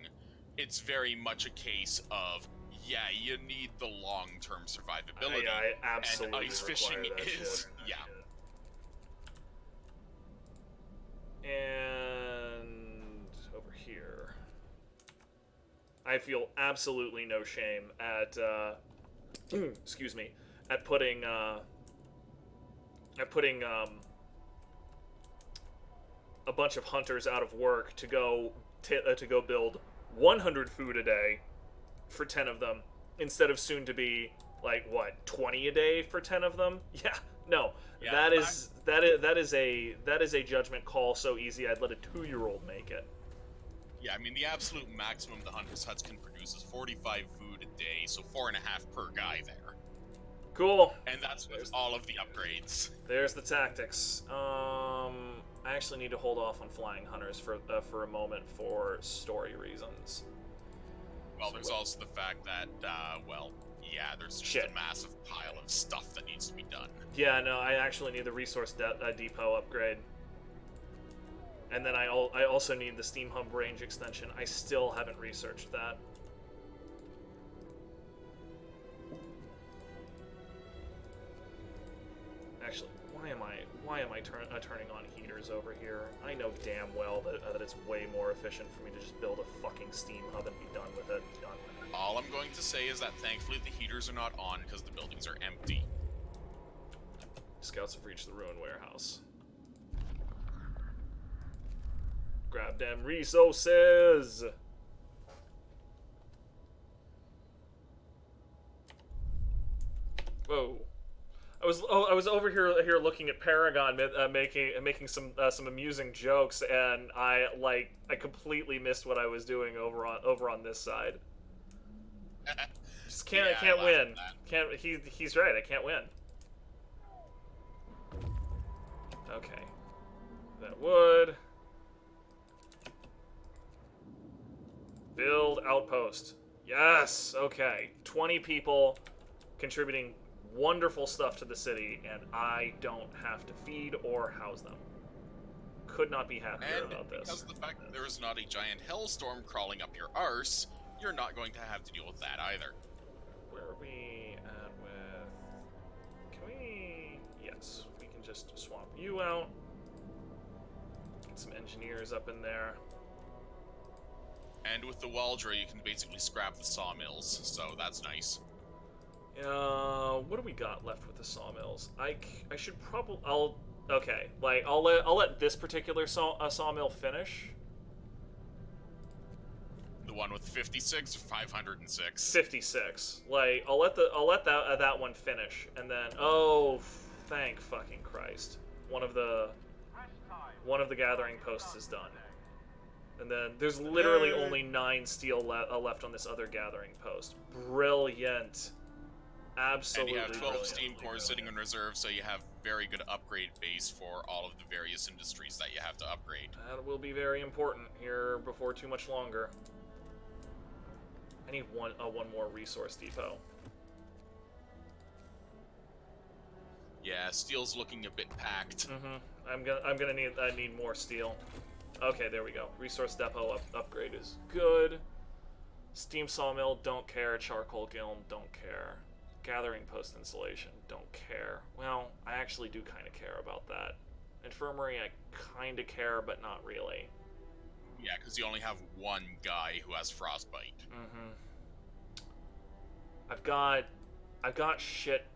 it's very much a case of, yeah, you need the long-term survivability. I absolutely and ice fishing is, shit. yeah. And over here, I feel absolutely no shame at excuse me, at putting a bunch of hunters out of work to go build 100 food a day for 10 of them instead of soon to be like what 20 a day for 10 of them. Yeah, no, yeah, that is a judgment call so easy I'd let a 2-year-old make it. Yeah, I mean, the absolute maximum the hunter's huts can produce is 45 food a day, so 4.5 per guy there. Cool. And that's with all of the upgrades. There's the tactics. I actually need to hold off on flying hunters for a moment for story reasons. Well, there's also the fact that, yeah, there's just a massive pile of stuff that needs to be done. Yeah, no, I actually need the resource depot upgrade. And then I also need the Steam Hub range extension. I still haven't researched that. Actually, why am I turning on heaters over here? I know damn well that it's way more efficient for me to just build a fucking Steam Hub and be done with it. All I'm going to say is that thankfully the heaters are not on because the buildings are empty. Scouts have reached the ruined warehouse. Grab them resources! Whoa. I was over here looking at Paragon making some amusing jokes, and I completely missed what I was doing over on this side. Just can't win. He's right. I can't win. Okay. That wood. Build outpost. Yes, okay. 20 people contributing wonderful stuff to the city, and I don't have to feed or house them. Could not be happier And about this. because of the fact that there is not a giant hellstorm crawling up your arse, you're not going to have to deal with that either. Where are we at with... Can we... Yes, we can just swap you out. Get some engineers up in there. And with the Waldra, you can basically scrap the sawmills, so that's nice. What do we got left with the sawmills? I should probably... Okay, like, I'll let this particular sawmill finish. The one with 56 or 506? 56. Like, I'll let that one finish, and then thank fucking Christ, one of the gathering posts is done, and then there's literally only 9 steel left on this other gathering post. Brilliant, absolutely. And you have 12 brilliant. steam cores sitting in reserve, so you have very good upgrade base for all of the various industries that you have to upgrade. That will be very important here before too much longer. I need one more resource depot. Yeah, steel's looking a bit packed. I need more steel. Okay, there we go. Resource depot upgrade is good. Steam sawmill, don't care. Charcoal kiln, don't care. Gathering post installation, don't care. Well, I actually do kind of care about that. Infirmary, I kind of care, but not really. Yeah, because you only have one guy who has frostbite. Mm-hmm. I've got shit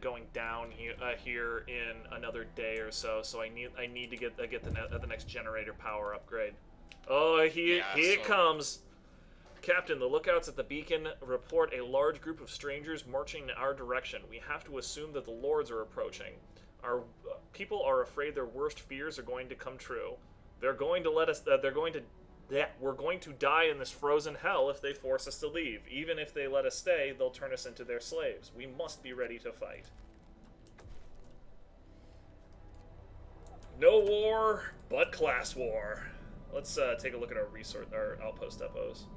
going down here in another day or so. So I need to get the next generator power upgrade. Oh, here it comes. Captain, the lookouts at the beacon report a large group of strangers marching in our direction. We have to assume that the lords are approaching. Our people are afraid their worst fears are going to come true. They're going to let us. We're going to die in this frozen hell if they force us to leave. Even if they let us stay, they'll turn us into their slaves. We must be ready to fight. No war, but class war. Let's take a look at our outpost depots.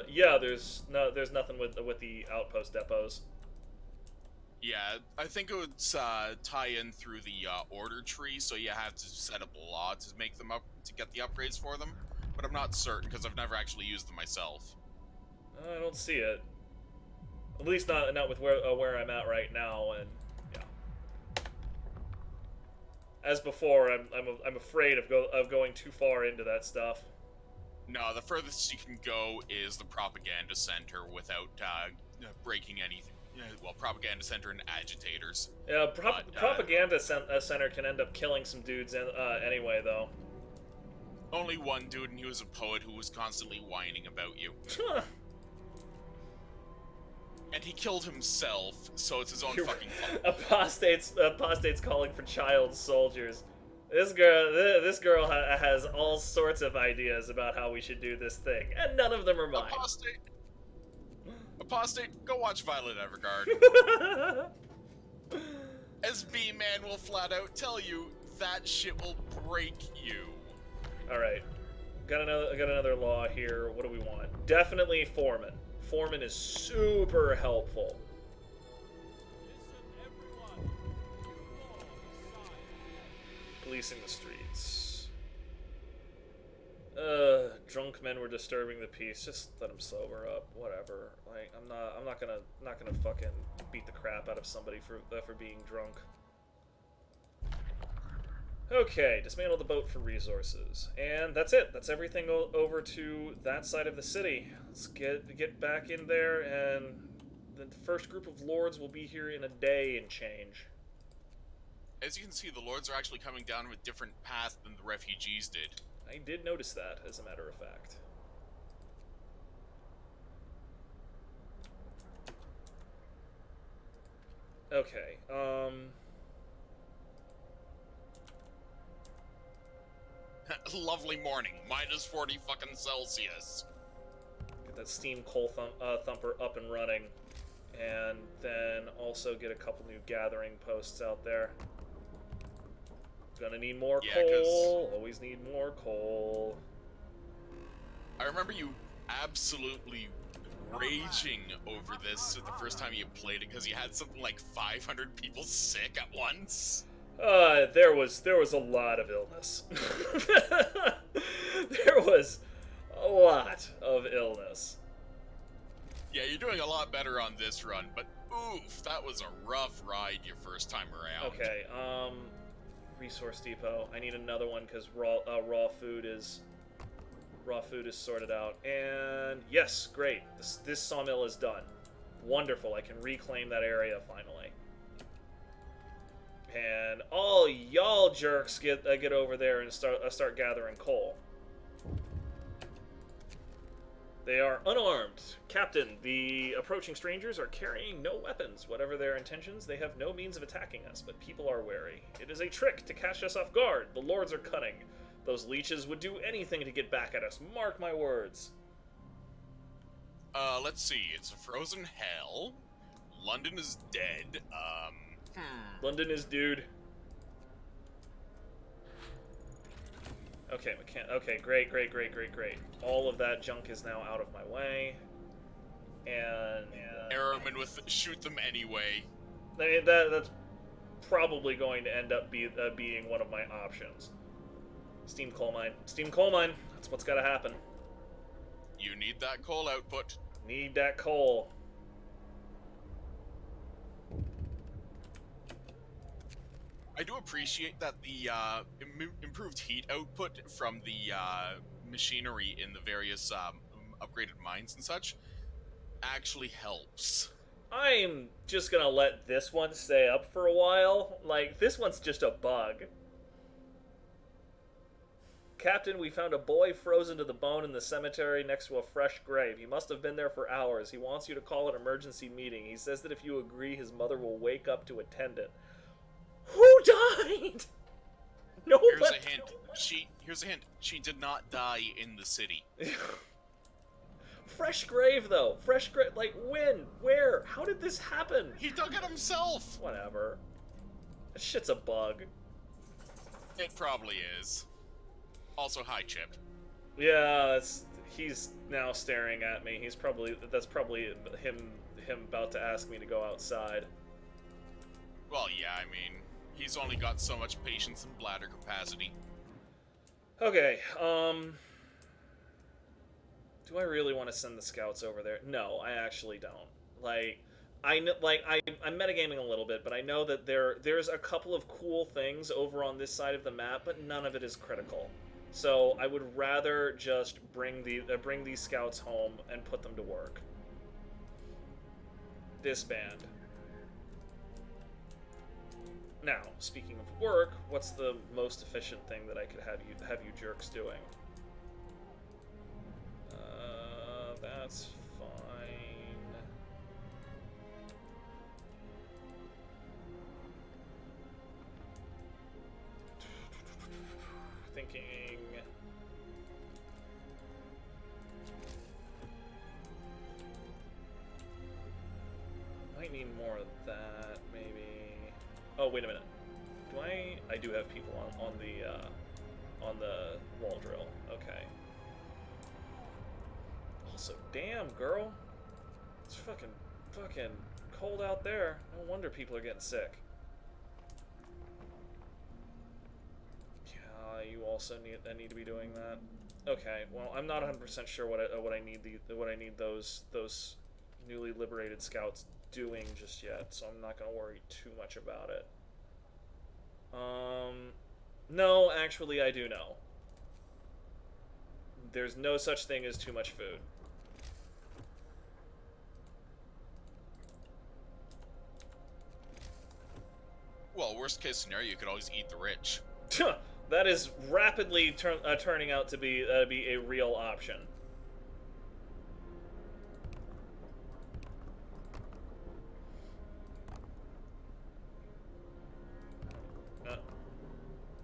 Yeah, there's nothing with the outpost depots. Yeah, I think it would tie in through the order tree, so you have to set up a law to make them up to get the upgrades for them. But I'm not certain because I've never actually used them myself. I don't see it. At least not with where I'm at right now, and yeah. As before, I'm afraid of going too far into that stuff. No, the furthest you can go is the propaganda center without breaking anything. Well, propaganda center and agitators. Yeah, propaganda center can end up killing some dudes anyway, though. Only one dude, and he was a poet who was constantly whining about you. And he killed himself, so it's his own fucking fault. Apostates calling for child soldiers. This girl has all sorts of ideas about how we should do this thing, and none of them are mine. Apostate, go watch Violet Evergarden. SB Man will flat out tell you that shit will break you. Alright. Got another law here. What do we want? Definitely foreman. Foreman is super helpful. Policing the streets. Drunk men were disturbing the peace. Just let them sober up. Whatever. Like, I'm not gonna fucking beat the crap out of somebody for being drunk. Okay, dismantle the boat for resources, and that's it. That's everything over to that side of the city. Let's get back in there, and the first group of lords will be here in a day and change. As you can see, the lords are actually coming down with different paths than the refugees did. I did notice that, as a matter of fact. Okay, Lovely morning, minus 40 fucking Celsius. Get that steam coal thumper up and running, and then also get a couple new gathering posts out there. Gonna need more coal. Always need more coal. I remember you absolutely raging over this the first time you played it because you had something like 500 people sick at once. There was a lot of illness. There was a lot of illness. Yeah, you're doing a lot better on this run, but oof, that was a rough ride your first time around. Okay, resource depot. I need another one because raw food is sorted out. And yes, great. This sawmill is done. Wonderful. I can reclaim that area finally. And all y'all jerks get over there and start gathering coal. They are unarmed. Captain, the approaching strangers are carrying no weapons. Whatever their intentions, they have no means of attacking us, but people are wary. It is a trick to catch us off guard. The lords are cunning. Those leeches would do anything to get back at us. Mark my words. Let's see. It's a frozen hell. London is dead. London is dude. Okay, okay, great. All of that junk is now out of my way. And Arrowman with shoot them anyway. I mean, that's probably going to end up being one of my options. Steam coal mine. That's what's got to happen. You need that coal output. Need that coal. I do appreciate that the improved heat output from the machinery in the various upgraded mines and such actually helps. I'm just gonna let this one stay up for a while. Like, this one's just a bug. Captain, we found a boy frozen to the bone in the cemetery next to a fresh grave. He must have been there for hours. He wants you to call an emergency meeting. He says that if you agree, his mother will wake up to attend it. Who died? Nobody. Here's a hint. She did not die in the city. Fresh grave, though. Fresh grave. Like, when? Where? How did this happen? He dug it himself. Whatever. That shit's a bug. It probably is. Also, hi, Chip. Yeah, he's now staring at me. That's probably him about to ask me to go outside. Well, yeah, I mean, he's only got so much patience and bladder capacity. Okay, do I really want to send the scouts over there? No, I actually don't. I'm metagaming a little bit, but I know that there's a couple of cool things over on this side of the map, but none of it is critical. So I would rather just bring these scouts home and put them to work. Disband. Now, speaking of work, what's the most efficient thing that I could have you jerks doing? That's fine. Thinking. Might need more of that, maybe. Oh, wait a minute. I do have people on the wall drill. Okay. Also, damn, girl. It's fucking cold out there. No wonder people are getting sick. Yeah, you also need to be doing that. Okay, well, I'm not 100% sure what I need those newly liberated scouts doing just yet, so I'm not gonna worry too much about it. No, actually, I do know. There's no such thing as too much food. Well, worst case scenario, you could always eat the rich. That is rapidly turning out to be a real option.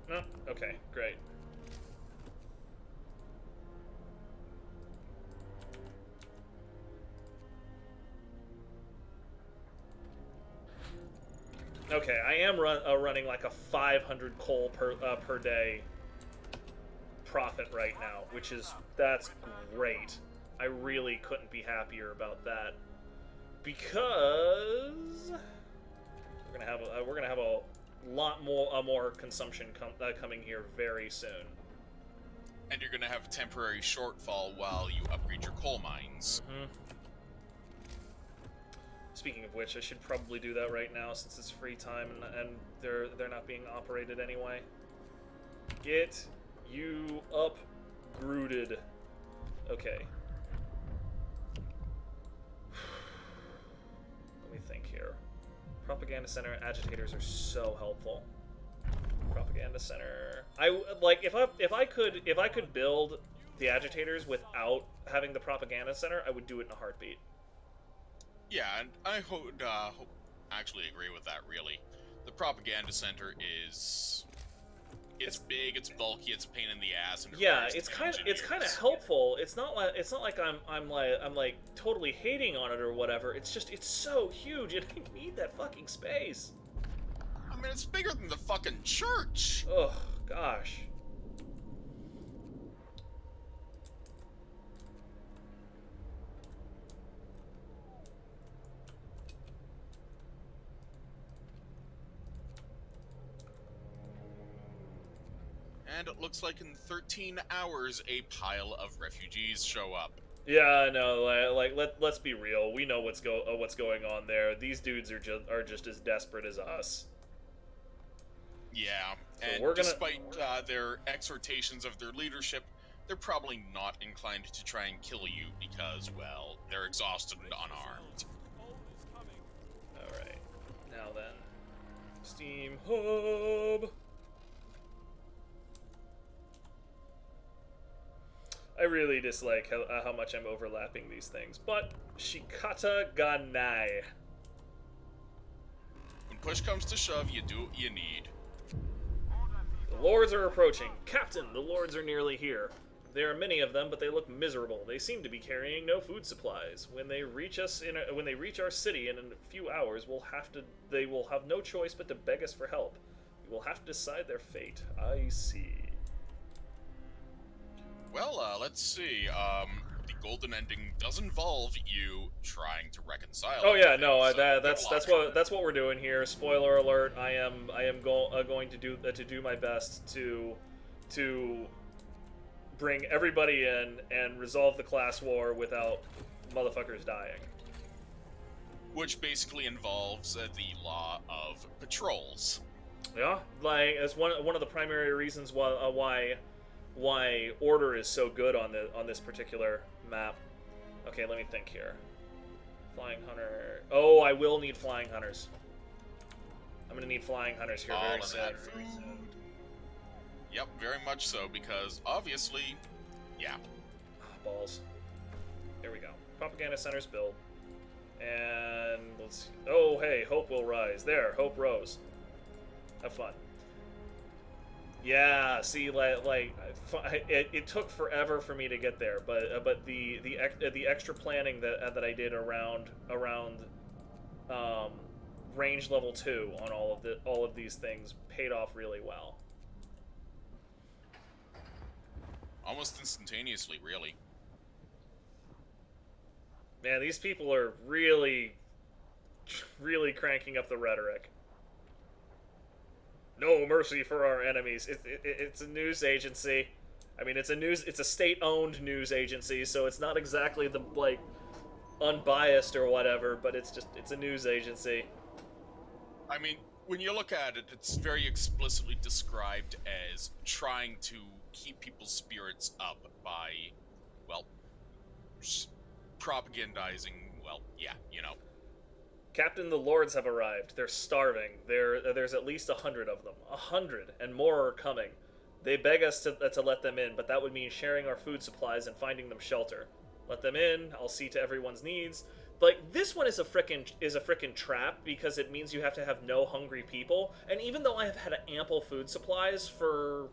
No. Okay, great. Okay, I am running like a 500 coal per day profit right now, that's great. I really couldn't be happier about that, because we're gonna have a lot more consumption coming here very soon. And you're going to have a temporary shortfall while you upgrade your coal mines. Mm-hmm. Speaking of which, I should probably do that right now since it's free time and they're not being operated anyway. Get you upgraded. Okay. Let me think here. Propaganda center agitators are so helpful. Propaganda center. If I could build the agitators without having the propaganda center, I would do it in a heartbeat. Yeah, and I would actually agree with that. Really, the propaganda center is it's big, it's bulky, it's a pain in the ass. And yeah, it's kind of helpful. It's not like I'm like totally hating on it or whatever. It's just it's so huge, and I need that fucking space. I mean, it's bigger than the fucking church. Oh gosh. And it looks like in 13 hours, a pile of refugees show up. Yeah, no, let's be real. We know what's going on there. These dudes are just as desperate as us. Yeah, So and despite their exhortations of their leadership, they're probably not inclined to try and kill you because, well, they're exhausted and unarmed. Alright, now then. Steam Hub! I really dislike how much I'm overlapping these things, but Shikata Ganai. When push comes to shove, you do what you need. The Lords are approaching. Captain, the Lords are nearly here. There are many of them, but they look miserable. They seem to be carrying no food supplies. When they reach our city in a few hours, they will have no choice but to beg us for help. We will have to decide their fate. I see. Well, let's see. The golden ending does involve you trying to reconcile. Oh yeah, everything, no, so that's what we're doing here. Spoiler alert: I am going to do my best to bring everybody in and resolve the class war without motherfuckers dying. Which basically involves the law of patrols. Yeah, like as one of the primary reasons why order is so good on this particular map. Okay, let me think here. Flying hunter. Oh, I will need flying hunters. I'm gonna need flying hunters here very soon. Yep, very much so, because obviously, yeah. Balls. Here we go. Propaganda centers build. And let's. Oh, hey, hope will rise. There, hope rose. Have fun. Yeah, see, it took forever for me to get there, but the extra planning that I did around range level 2 on all of these things paid off really well. Almost instantaneously, really. Man, these people are really cranking up the rhetoric. No mercy for our enemies. It's a news agency. I mean, it's a state-owned news agency, so it's not exactly the unbiased or whatever, but it's a news agency. I mean, when you look at it, it's very explicitly described as trying to keep people's spirits up by, well, propagandizing, well, yeah, you know. Captain, the Lords have arrived. They're starving. There's at least 100 of them. 100, and more are coming. They beg us to let them in, but that would mean sharing our food supplies and finding them shelter. Let them in. I'll see to everyone's needs. Like, this one is a frickin' trap, because it means you have to have no hungry people. And even though I have had ample food supplies for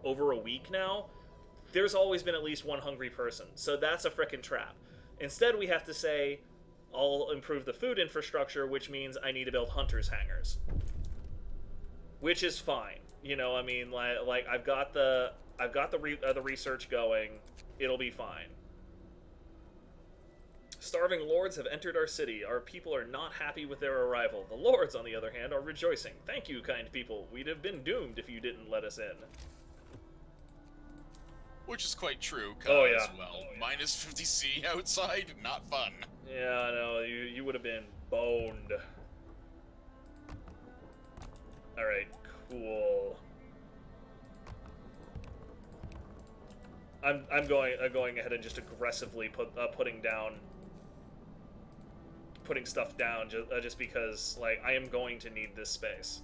over a week now, there's always been at least one hungry person. So that's a frickin' trap. Instead, we have to say, I'll improve the food infrastructure, which means I need to build hunters' hangars. Which is fine. You know, I mean, like I've got the I've got the research going. It'll be fine. Starving lords have entered our city. Our people are not happy with their arrival. The lords, on the other hand, are rejoicing. Thank you, kind people. We'd have been doomed if you didn't let us in. Which is quite true, because, well, minus 50C outside, not fun. Yeah, I know. You would have been boned. Alright, cool. I'm going ahead and just aggressively putting stuff down just because, like, I am going to need this space.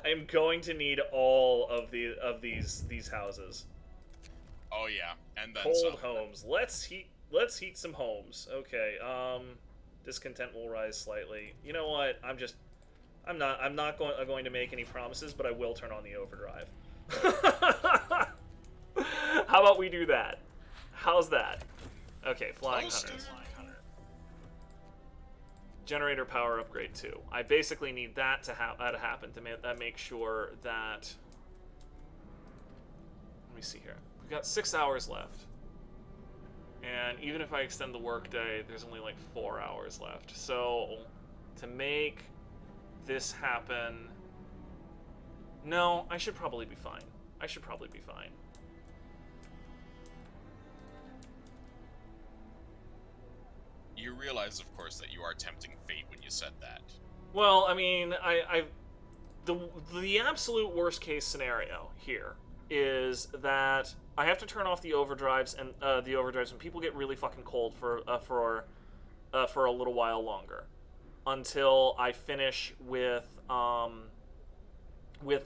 I am going to need all of these houses. Oh yeah, and then cold homes. Let's heat some homes. Okay. Discontent will rise slightly. You know what? I'm not going to make any promises, but I will turn on the overdrive. How about we do that? How's that? Okay, flying hunters. Generator power upgrade 2. I basically need that to happen to make sure that. Let me see here. We've got 6 hours left, and even if I extend the workday, there's only like 4 hours left. So to make this happen, no, I should probably be fine. You realize, of course, that you are tempting fate when you said that. Well, I mean, the absolute worst case scenario here is that I have to turn off the overdrives when people get really fucking cold for a little while longer, until I finish with the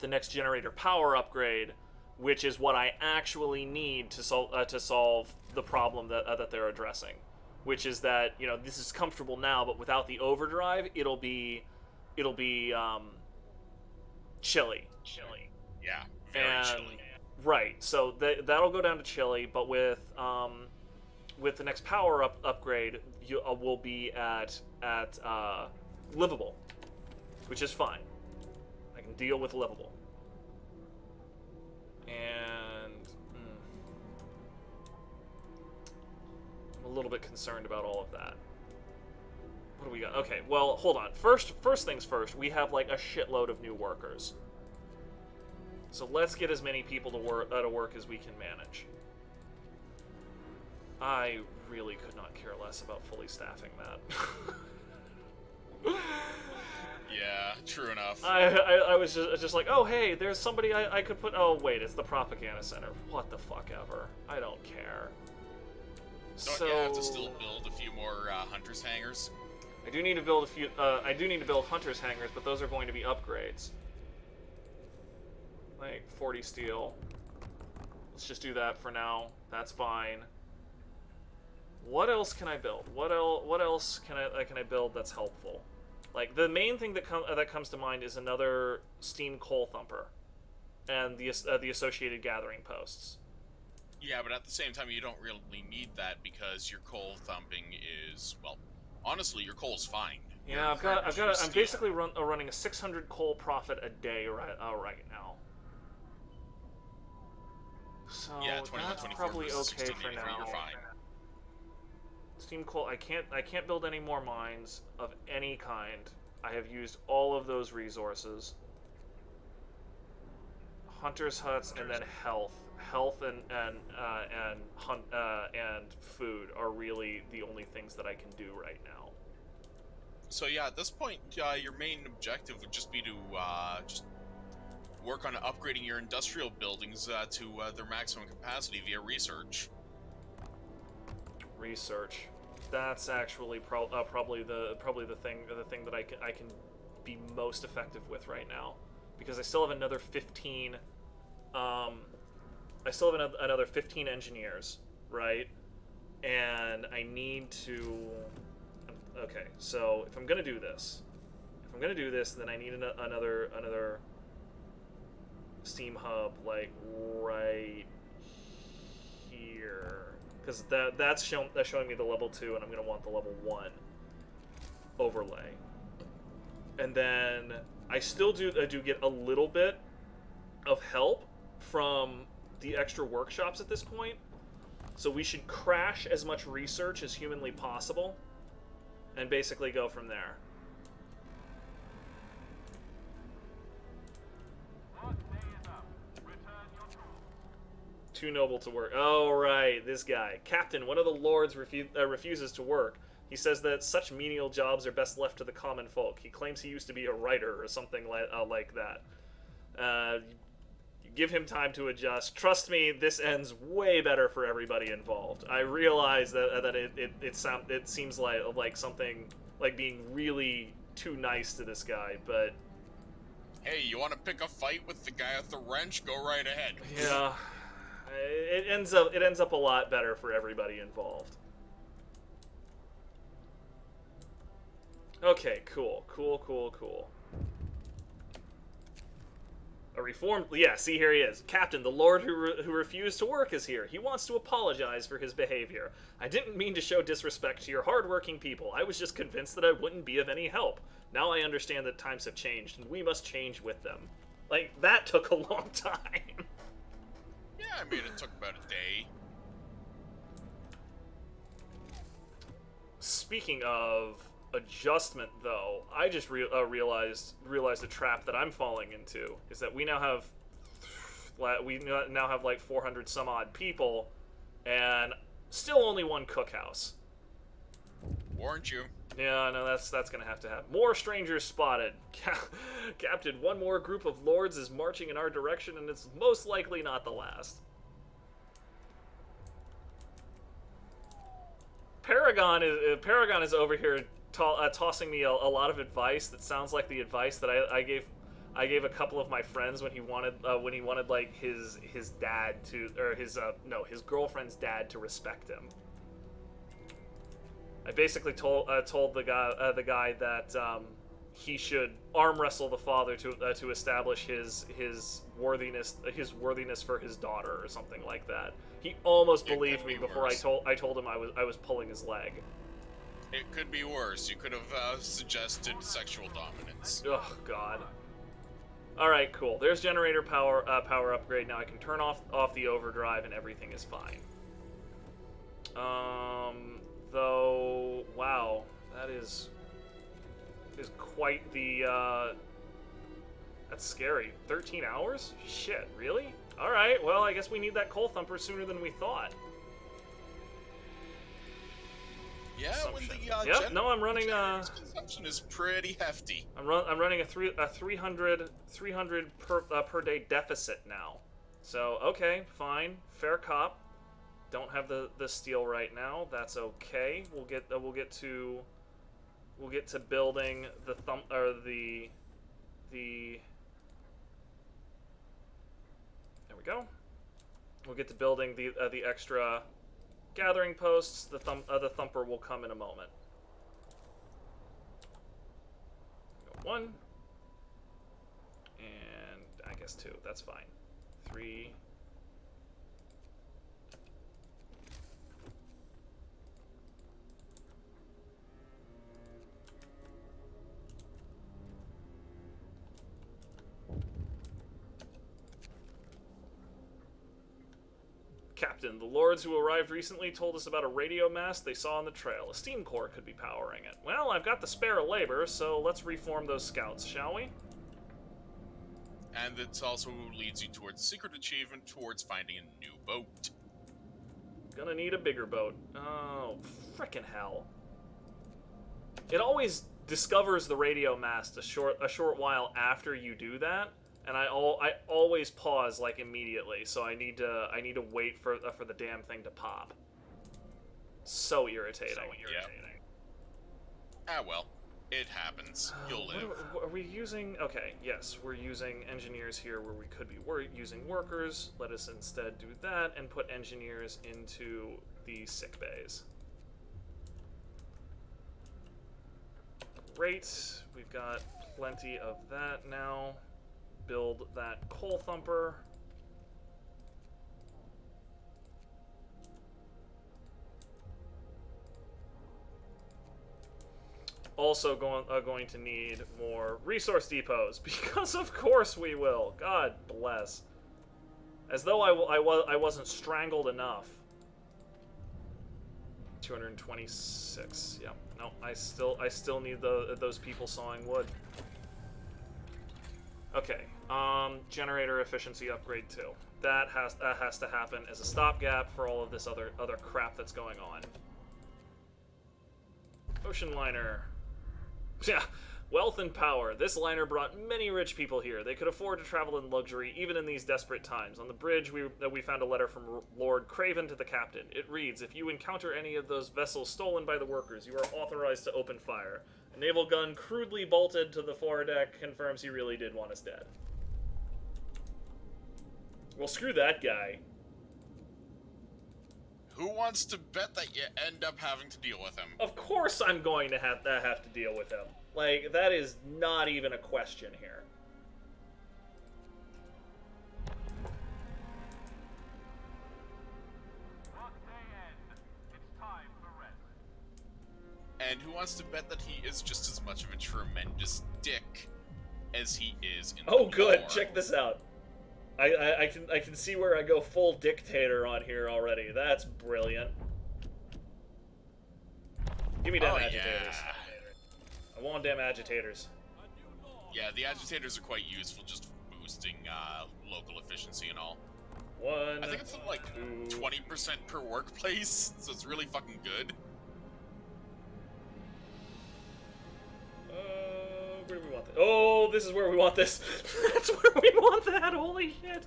next generator power upgrade, which is what I actually need to solve the problem that they're addressing, which is that, you know, this is comfortable now, but without the overdrive, it'll be chilly. Yeah, very chilly. Right, so that'll go down to chilly, but with the next power upgrade, we'll be at livable, which is fine. I can deal with livable. And I'm a little bit concerned about all of that. What do we got? Okay, well, hold on. First things first, we have like a shitload of new workers. So let's get as many people to work as we can manage. I really could not care less about fully staffing that. Yeah, true enough. I was just like, oh hey, there's somebody I could put. Oh wait, it's the propaganda center. What the fuck ever. I don't care. Don't you have to still build a few more hunters hangars? I do need to build a few. I do need to build hunters hangars, but those are going to be upgrades. Like 40 steel. Let's just do that for now. That's fine. What else can I build? What else can I build that's helpful? Like the main thing that comes to mind is another steam coal thumper, and the associated gathering posts. Yeah, but at the same time, you don't really need that because your coal thumping is, well, honestly, your coal's fine. Yeah, I'm basically running a 600 coal profit a day right now. So yeah, that's probably okay for now. You're fine. Steam coal. I can't build any more mines of any kind. I have used all of those resources. Hunters' huts and then health and food are really the only things that I can do right now. So yeah, at this point, your main objective would just be to just work on upgrading your industrial buildings to their maximum capacity via research. Research. That's actually probably the thing that I can be most effective with right now, because I still have another 15. I still have another 15 engineers, right? And I need to. Okay, so if I'm gonna do this, then I need another steam hub like right here, because that's showing me the level 2, and I'm gonna want the level 1 overlay. And then I still do get a little bit of help from the extra workshops at this point. So we should crash as much research as humanly possible, and basically go from there. Too noble to work. Oh, right, this guy. Captain, one of the lords refuses to work. He says that such menial jobs are best left to the common folk. He claims he used to be a writer or something like that. Give him time to adjust. Trust me, this ends way better for everybody involved. I realize that it seems like something like being really too nice to this guy, but hey, you want to pick a fight with the guy with the wrench? Go right ahead. yeah, it ends up a lot better for everybody involved. Okay, cool. A reformed... Yeah, see, here he is. Captain, the lord who refused to work is here. He wants to apologize for his behavior. I didn't mean to show disrespect to your hardworking people. I was just convinced that I wouldn't be of any help. Now I understand that times have changed, and we must change with them. Like, that took a long time. Yeah, I mean, it took about a day. Speaking of adjustment, though, I just realized a trap that I'm falling into is that we now have like 400 some odd people, and still only one cookhouse. Warned you. Yeah, no, that's gonna have to happen. More strangers spotted. Captain, one more group of lords is marching in our direction, and it's most likely not the last. Paragon is over here tossing me a lot of advice that sounds like the advice that I gave a couple of my friends when he wanted like his dad to, or his girlfriend's dad to respect him. I basically told the guy that he should arm wrestle the father to establish his worthiness for his daughter or something like that. He almost believed me before I told him I was pulling his leg. It could be worse. You could have suggested sexual dominance. Oh God. All right, cool. There's generator power upgrade. Now I can turn off the overdrive and everything is fine. Though, wow, that is quite the that's scary. 13 hours? Shit, really? All right. Well, I guess we need that coal thumper sooner than we thought. Yeah, when the yep. No, I'm running consumption is pretty hefty. I'm running a 300 per day deficit now. So okay, fine, fair cop. Don't have the steel right now. That's okay. We'll get to building the there we go. We'll get to building the extra gathering posts. The thumper will come in a moment. Go 1, and I guess 2. That's fine. 3. Captain, the lords who arrived recently told us about a radio mast they saw on the trail. A steam core could be powering it. Well, I've got the spare labor, so let's reform those scouts, shall we? And it also leads you towards the secret achievement towards finding a new boat. Gonna need a bigger boat. Oh, frickin' hell. It always discovers the radio mast a short while after you do that. And I always pause like immediately, so I need to wait for the damn thing to pop. So irritating. Yep. Ah well, it happens. You'll live. Are we using? Okay, yes, we're using engineers here where we could be using workers. Let us instead do that and put engineers into the sick bays. Great, we've got plenty of that now. Build that coal thumper. Also going to need more resource depots, because of course we will. God bless. As though I wasn't strangled enough. 226. Yep. No, I still need those people sawing wood. Okay. Generator efficiency upgrade 2. That has to happen as a stopgap for all of this other crap that's going on. Ocean liner. Yeah. Wealth and power. This liner brought many rich people here. They could afford to travel in luxury, even in these desperate times. On the bridge, we found a letter from Lord Craven to the captain. It reads, if you encounter any of those vessels stolen by the workers, you are authorized to open fire. A naval gun crudely bolted to the foredeck confirms he really did want us dead. Well, screw that guy. Who wants to bet that you end up having to deal with him? Of course I'm going to have to deal with him. Like, that is not even a question here. And who wants to bet that he is just as much of a tremendous dick as he is in the Oh, good. lore? Check this out. I can see where I go full dictator on here already. That's brilliant. Give me them agitators. Yeah. I want them agitators. Yeah, the agitators are quite useful just for boosting local efficiency and all. One. I think it's like 20% per workplace, so it's really fucking good. Where do we want this? Oh, this is where we want this. That's where we want that. Holy shit.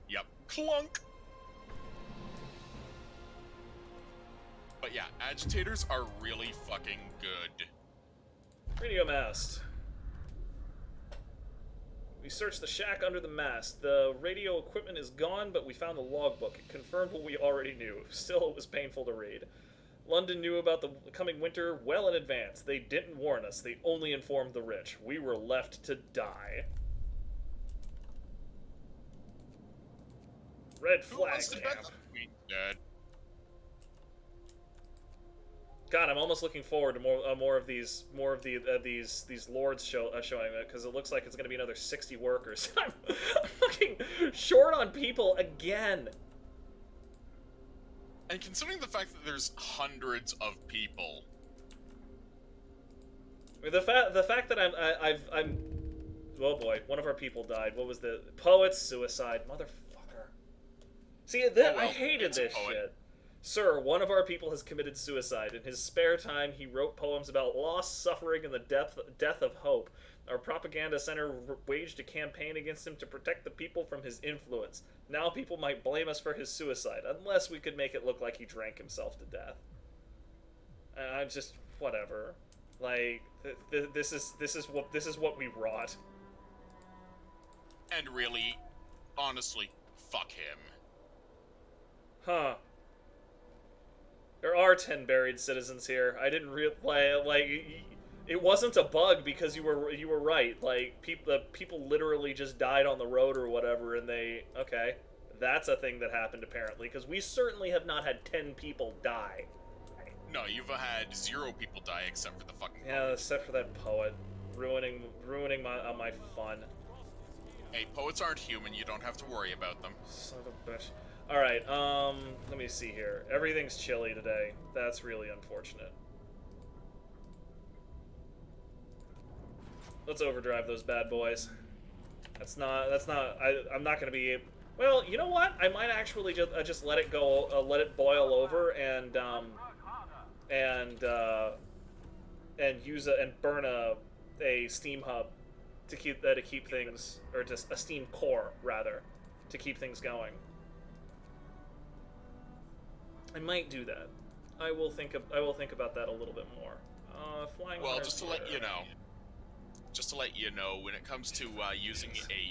Yep. Clunk! But yeah, agitators are really fucking good. Radio mast. We searched the shack under the mast. The radio equipment is gone, but we found the logbook. It confirmed what we already knew. Still, it was painful to read. London knew about the coming winter well in advance. They didn't warn us. They only informed the rich. We were left to die. Red flag camp. Dead. God, I'm almost looking forward to more of these lords showing it, because it looks like it's going to be another 60 workers. I'm fucking short on people again. And considering the fact that there's hundreds of people, the fact that I'm oh boy, one of our people died. What was the poet's suicide? Motherfucker. See, I hated this shit. Sir, one of our people has committed suicide. In his spare time, he wrote poems about loss, suffering, and the death of hope. Our propaganda center waged a campaign against him to protect the people from his influence. Now people might blame us for his suicide, unless we could make it look like he drank himself to death. I'm just whatever. Like this is what we wrought. and really, honestly, fuck him. Huh. There are 10 buried citizens here. I didn't like it wasn't a bug because you were right. Like people literally just died on the road or whatever, and okay, that's a thing that happened apparently, because we certainly have not had 10 people die. No, you've had 0 people die except for the fucking Yeah, poet. except for that poet ruining my fun. Hey, poets aren't human. You don't have to worry about them. Son of a bitch. All right, let me see here. Everything's chilly today. That's really unfortunate. Let's overdrive those bad boys. I'm not gonna be. Well, you know what? I might actually just let it go, let it boil over, and use and burn a steam hub to keep things, or just a steam core rather, to keep things going. I might do that. I will think about that a little bit more. Flying. Well, just to let you know, when it comes to using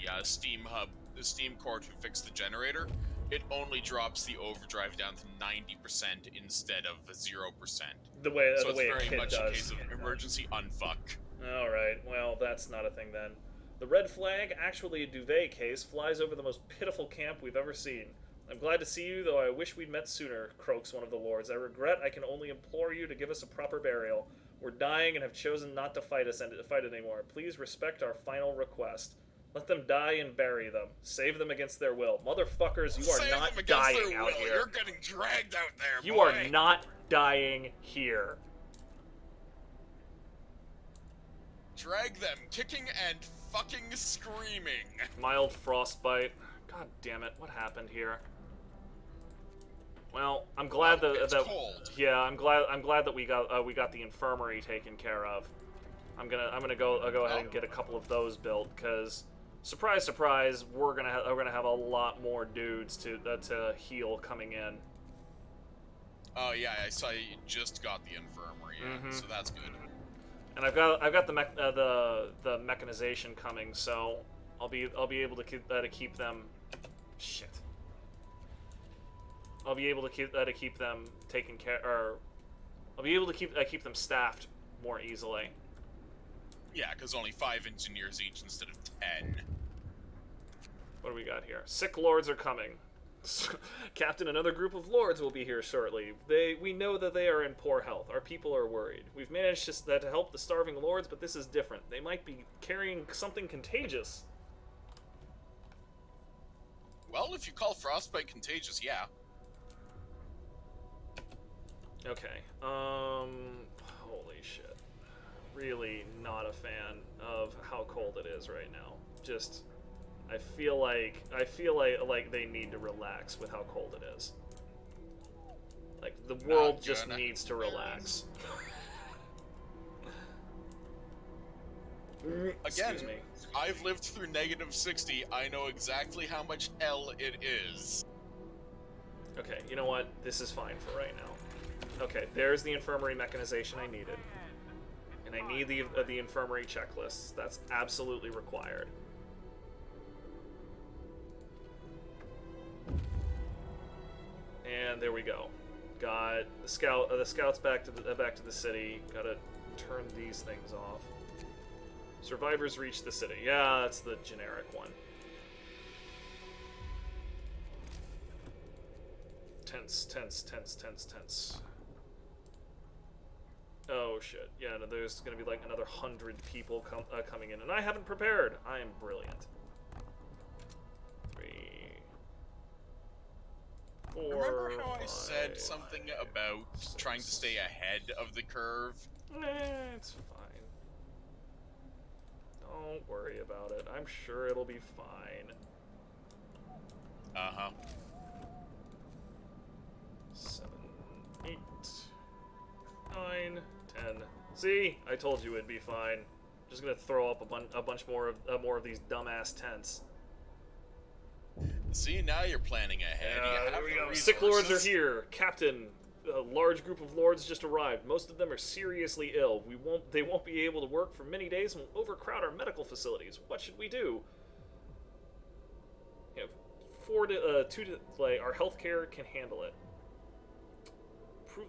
a steam hub, the steam core to fix the generator, it only drops the overdrive down to 90% instead of 0%. The way So it's a very kid much does. a case of emergency unfuck. All right. Well, that's not a thing then. The red flag, actually a duvet case, flies over the most pitiful camp we've ever seen. I'm glad to see you, though I wish we'd met sooner, croaks one of the lords. I regret I can only implore you to give us a proper burial. We're dying and have chosen not to fight anymore. Please respect our final request. Let them die and bury them. Save them against their will. Motherfuckers, you are not dying out here. You're getting dragged out there, You are not dying here. Drag them, kicking and fucking screaming. Mild frostbite. God damn it, what happened here? Well, I'm glad it's cold. Yeah, I'm glad that we got the infirmary taken care of. I'm gonna go ahead and get a couple of those built, because surprise, surprise, we're gonna have a lot more dudes to heal coming in. Oh yeah, I saw you just got the infirmary, so that's good. And I've got the mechanization coming, so I'll be able to keep them. Shit. I'll be able to keep them taken care, or I'll be able to keep them staffed more easily. Yeah, because only 5 engineers each instead of 10. What do we got here? Sick lords are coming. Captain, another group of lords will be here shortly. We know that they are in poor health. Our people are worried. We've managed to help the starving lords, but this is different. They might be carrying something contagious. Well, if you call frostbite contagious, yeah. Okay. Holy shit. Really not a fan of how cold it is right now. Just, I feel like they need to relax with how cold it is. Like, the world just needs to relax. Again, excuse me. I've lived through -60. I know exactly how much hell it is. Okay, you know what? This is fine for right now. Okay, there's the infirmary mechanization I needed. And I need the infirmary checklists. That's absolutely required. And there we go. Got the scouts back to the city. Gotta turn these things off. Survivors reach the city. Yeah, that's the generic one. Tense. Oh shit. Yeah, no, there's gonna be like another 100 people coming in, and I haven't prepared. I am brilliant. 3, 4. Remember how 5, I said something about 6. trying to stay ahead of the curve? It's fine. Don't worry about it. I'm sure it'll be fine. 7, 8, 9, 10. See, I told you it'd be fine. Just gonna throw up a bunch more of these dumbass tents. See, now you're planning ahead. You have the resources. Sick lords are here, Captain. A large group of lords just arrived. Most of them are seriously ill. They won't be able to work for many days and will overcrowd our medical facilities. What should we do? You know, our healthcare can handle it.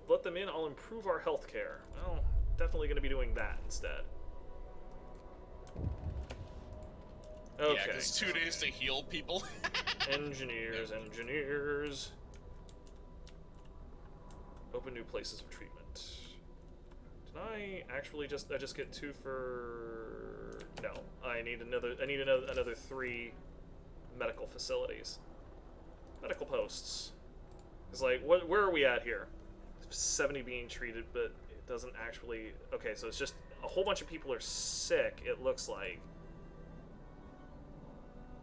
Let them in. I'll improve our healthcare. Well, definitely going to be doing that instead. Okay. Yeah, because 2 days to heal people. Engineers. Open new places of treatment. Did I actually just get 2 for? No, I need another 3 medical facilities, medical posts. It's like, where are we at here? 70 being treated, but it doesn't actually. Okay, so it's just a whole bunch of people are sick. It looks like.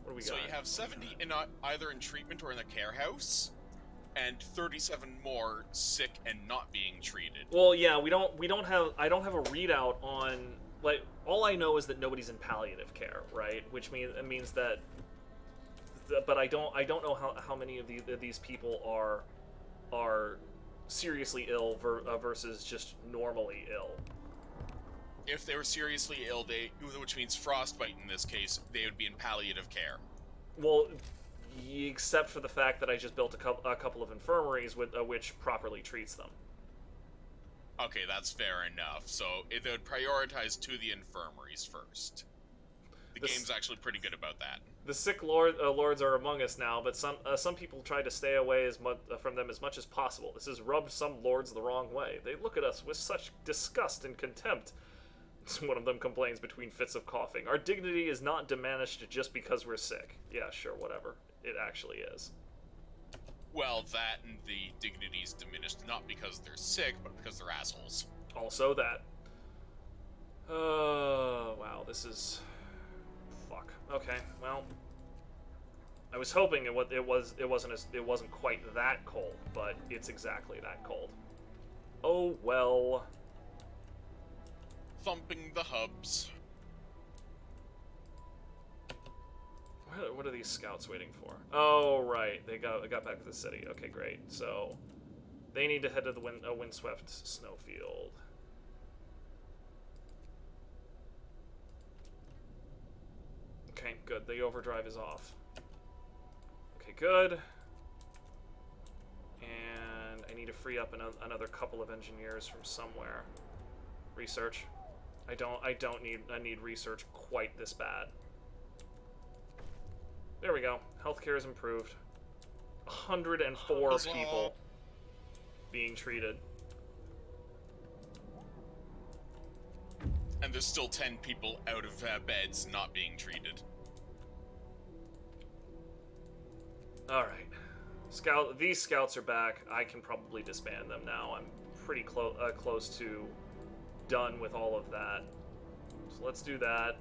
What do we got? So you have 70 either in treatment or in the care house, and 37 more sick and not being treated. Well, yeah, I don't have a readout on, like, all I know is that nobody's in palliative care, right? Which means that, but I don't know how many of these people are seriously ill versus just normally ill. If they were seriously ill, which means frostbite in this case, they would be in palliative care. Well, except for the fact that I just built a couple of infirmaries which properly treats them. Okay, that's fair enough. So they would prioritize to the infirmaries first. The game's actually pretty good about that. The sick lords are among us now, but some people try to stay away from them as much as possible. This has rubbed some lords the wrong way. They look at us with such disgust and contempt. One of them complains between fits of coughing. Our dignity is not diminished just because we're sick. Yeah, sure, whatever. It actually is. Well, that and the dignity is diminished not because they're sick, but because they're assholes. Also that. Wow, this is... Fuck. Okay, well... I was hoping it wasn't quite that cold, but it's exactly that cold. Oh, well... Thumping the hubs. What are these scouts waiting for? Oh, right. They got back to the city. Okay, great. So, they need to head to the windswept snowfield. Okay, good. The overdrive is off. Okay, good. And I need to free up another couple of engineers from somewhere. Research. I need research quite this bad. There we go. Healthcare is improved. 104 people being treated. And there's still 10 people out of beds not being treated. Alright. These scouts are back. I can probably disband them now. I'm pretty close to done with all of that. So let's do that.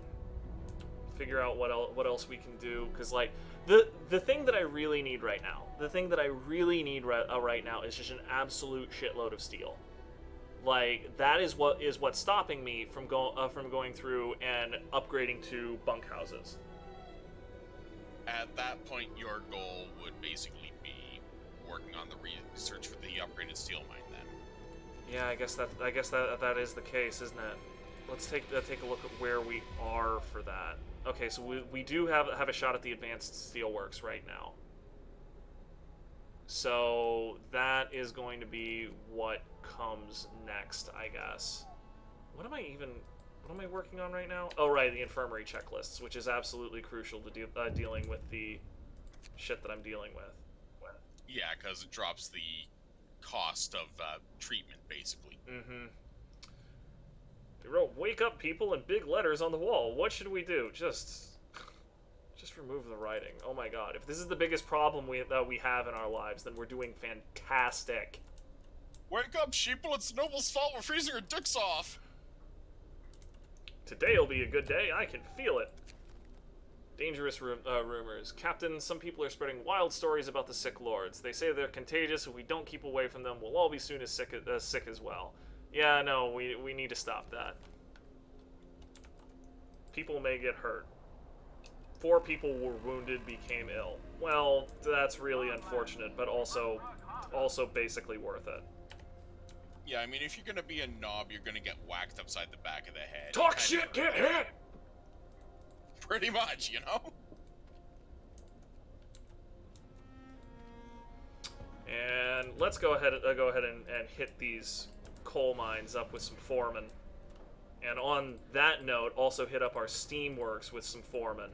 Figure out what else we can do, because like the thing that I really need right now, right now is just an absolute shitload of steel. Like that is what's stopping me from going through and upgrading to bunkhouses. At that point, your goal would basically be working on the research for the upgraded steel mine. Then. Yeah, I guess that is the case, isn't it? Let's take a look at where we are for that. Okay, so we do have a shot at the advanced steelworks right now. So that is going to be what comes next, I guess. What am I working on right now? Oh, right, the infirmary checklists, which is absolutely crucial to dealing with the shit that I'm dealing with. Yeah, because it drops the cost of treatment, basically. Mm-hmm. They wrote, "Wake up, people," in big letters on the wall. What should we do? Just remove the writing. Oh my god. If this is the biggest problem that we have in our lives, then we're doing fantastic. Wake up, sheeple. It's Noble's fault. We're freezing our dicks off. Today'll be a good day. I can feel it. Dangerous rumors. Captain, some people are spreading wild stories about the sick lords. They say they're contagious. If we don't keep away from them, we'll all be soon as sick as well. Yeah, no, we need to stop that. People may get hurt. 4 people were wounded, became ill. Well, that's really unfortunate, but also basically worth it. Yeah, I mean, if you're gonna be a knob, you're gonna get whacked upside the back of the head. Talk shit, get hit! Pretty much, you know? And let's go ahead and hit these coal mines up with some foremen. And on that note, also hit up our steamworks with some foremen.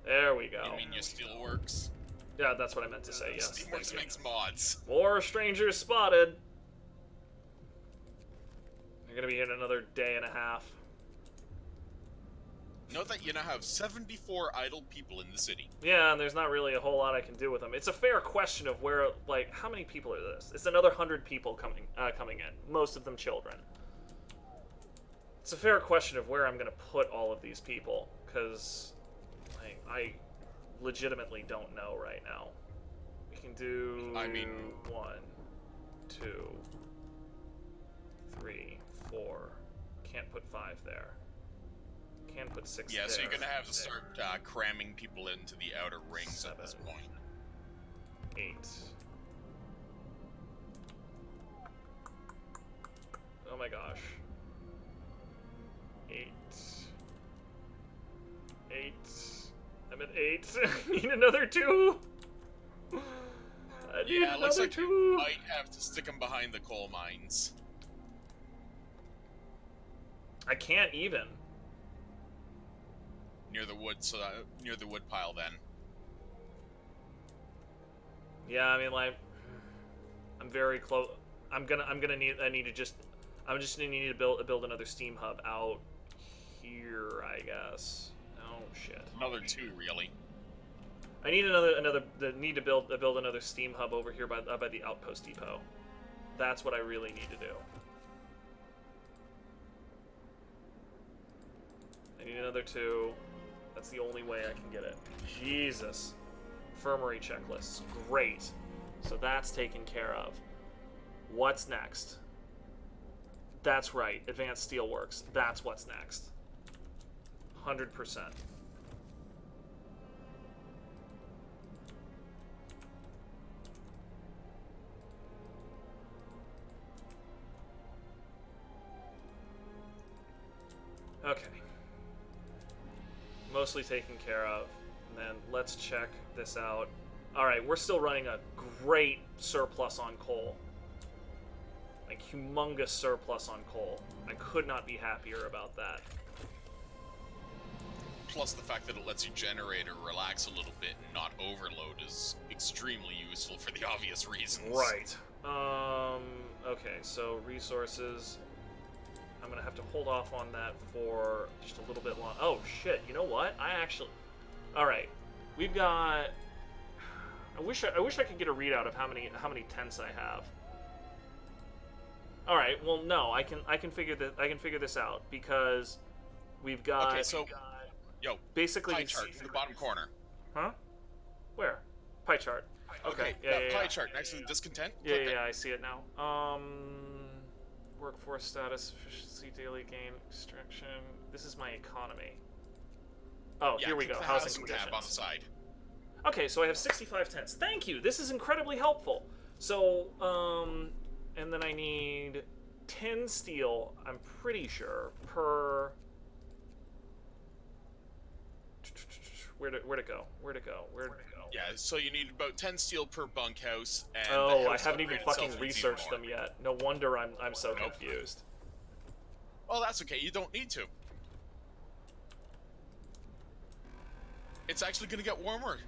There we go. You mean your steelworks? Yeah, that's what I meant to say, yes. Steamworks makes mods. More strangers spotted. They're gonna be here in another day and a half. Note that you now have 74 idle people in the city. Yeah, and there's not really a whole lot I can do with them. It's a fair question of where, like, how many people are this? It's another 100 people coming in, most of them children. It's a fair question of where I'm gonna put all of these people, because I legitimately don't know right now. We can do, I mean, 1, 2, 3, 4. Can't put 5 there. Can put 6 yeah, there. so you're gonna have to start cramming people into the outer rings 7, at this point. 8. Oh my gosh. 8. 8. I'm at 8. Need another 2. I need Yeah, it looks another like 2. you might have to stick them behind the coal mines. I can't even. near the wood, near the wood pile. Then. Yeah, I mean, like, I'm very close. I need to just. I'm just gonna need to build another steam hub out here, I guess. Oh shit. Another 2, really. I need need to build another steam hub over here by the outpost depot. That's what I really need to do. I need another 2. That's the only way I can get it. Jesus. Infirmary checklists. Great. So that's taken care of. What's next? That's right. Advanced Steelworks. That's what's next. 100%. Okay. Mostly taken care of. And then let's check this out. Alright, we're still running a great surplus on coal. Like, humongous surplus on coal. I could not be happier about that. Plus the fact that it lets you generate or relax a little bit and not overload is extremely useful for the obvious reasons. Right. Okay, so resources. I'm gonna have to hold off on that for just a little bit long. Oh shit! You know what? All right, we've got. I wish I could get a readout of how many tents I have. All right. Well, no, I can figure this out because we've got. Okay, so yo, basically pie chart in the bottom corner. Huh? Where? Pie chart. Okay. Pie chart next to the discontent. Yeah, I see it now. Workforce status, efficiency, daily gain, extraction. This is my economy. Oh, yeah, here we go. The housing conditions. tab on the side. Okay, so I have 65 tents. Thank you. This is incredibly helpful. So, and then I need 10 steel. I'm pretty sure per. Where'd it go? Yeah, so you need about 10 steel per bunkhouse. And oh, I haven't even fucking researched them yet. No wonder I'm so confused. Oh, that's okay. You don't need to. It's actually gonna get warmer.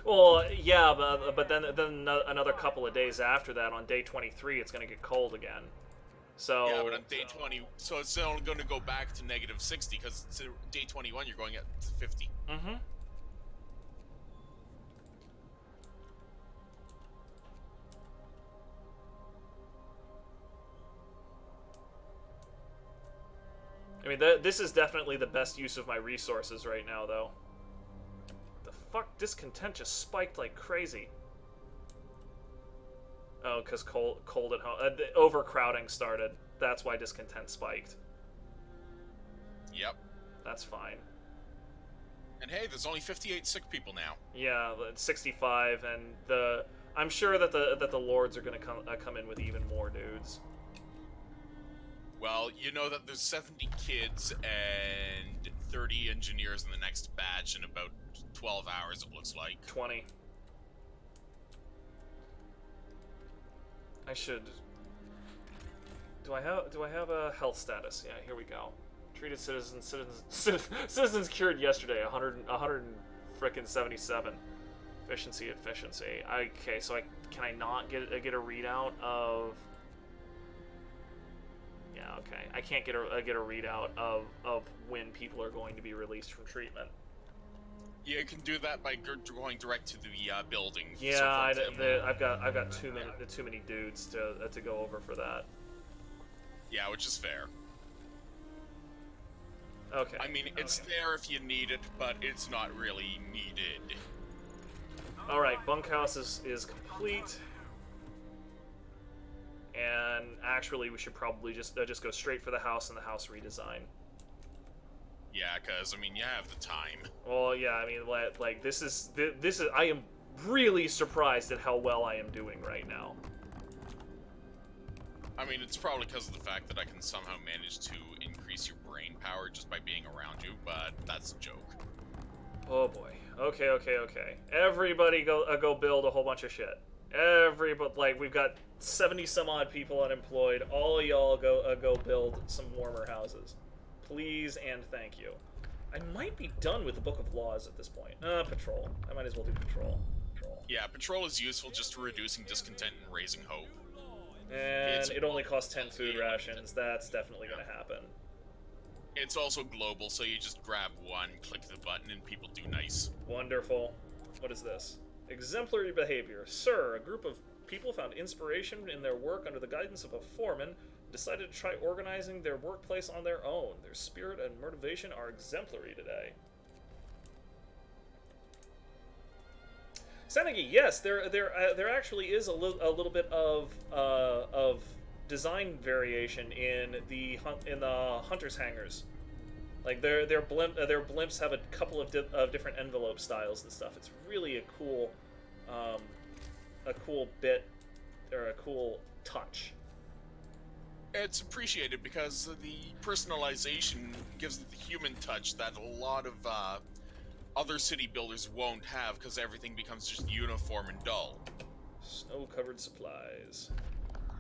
Well, yeah, but then another couple of days after that, on day 23, it's gonna get cold again. So yeah, but on day 20, so it's only going to go back to -60 because day 21 you're going at 50. Mm-hmm. I mean, this is definitely the best use of my resources right now, though. The fuck? Discontent just spiked like crazy. Oh, because cold at home. The overcrowding started. That's why discontent spiked. Yep. That's fine. And hey, there's only 58 sick people now. Yeah, 65, and I'm sure that the lords are gonna come in with even more dudes. Well, you know that there's 70 kids and 30 engineers in the next batch in about 12 hours, it looks like. 20. I should. Do I have a health status? Yeah, here we go. Treated citizens cured yesterday. 177. Efficiency. Okay, so can I not get a readout of? Yeah, okay. I can't get a readout of when people are going to be released from treatment. Yeah, you can do that by going direct to the building. Yeah, I've got too many dudes to go over for that. Yeah, which is fair. Okay. I mean, it's there if you need it, but it's not really needed. All right, bunkhouse is complete. And actually, we should probably just go straight for the house and the house redesign. Yeah, because I mean, you have the time. Well, yeah, I mean, like this is. I am really surprised at how well I am doing right now. I mean, it's probably because of the fact that I can somehow manage to increase your brain power just by being around you, but that's a joke. Oh boy. Okay. Everybody go build a whole bunch of shit. Like, we've got 70 some odd people unemployed. All of y'all go build some warmer houses, please and thank you. I might be done with the Book of Laws at this point. Patrol. I might as well do patrol. Yeah, patrol is useful just for reducing discontent and raising hope. And it only costs 10 food rations. That's definitely going to happen. It's also global, so you just grab one, click the button, and people do nice. Wonderful. What is this? Exemplary behavior. Sir, a group of people found inspiration in their work under the guidance of a foreman and decided to try organizing their workplace on their own. Their spirit and motivation are exemplary today. Senegi, yes, there actually is a little bit of design variation in the hunters' hangars. Like their blimps have a couple of different envelope styles and stuff. It's really a cool bit or a cool touch. It's appreciated because the personalization gives it the human touch that a lot of other city builders won't have because everything becomes just uniform and dull. Snow-covered supplies.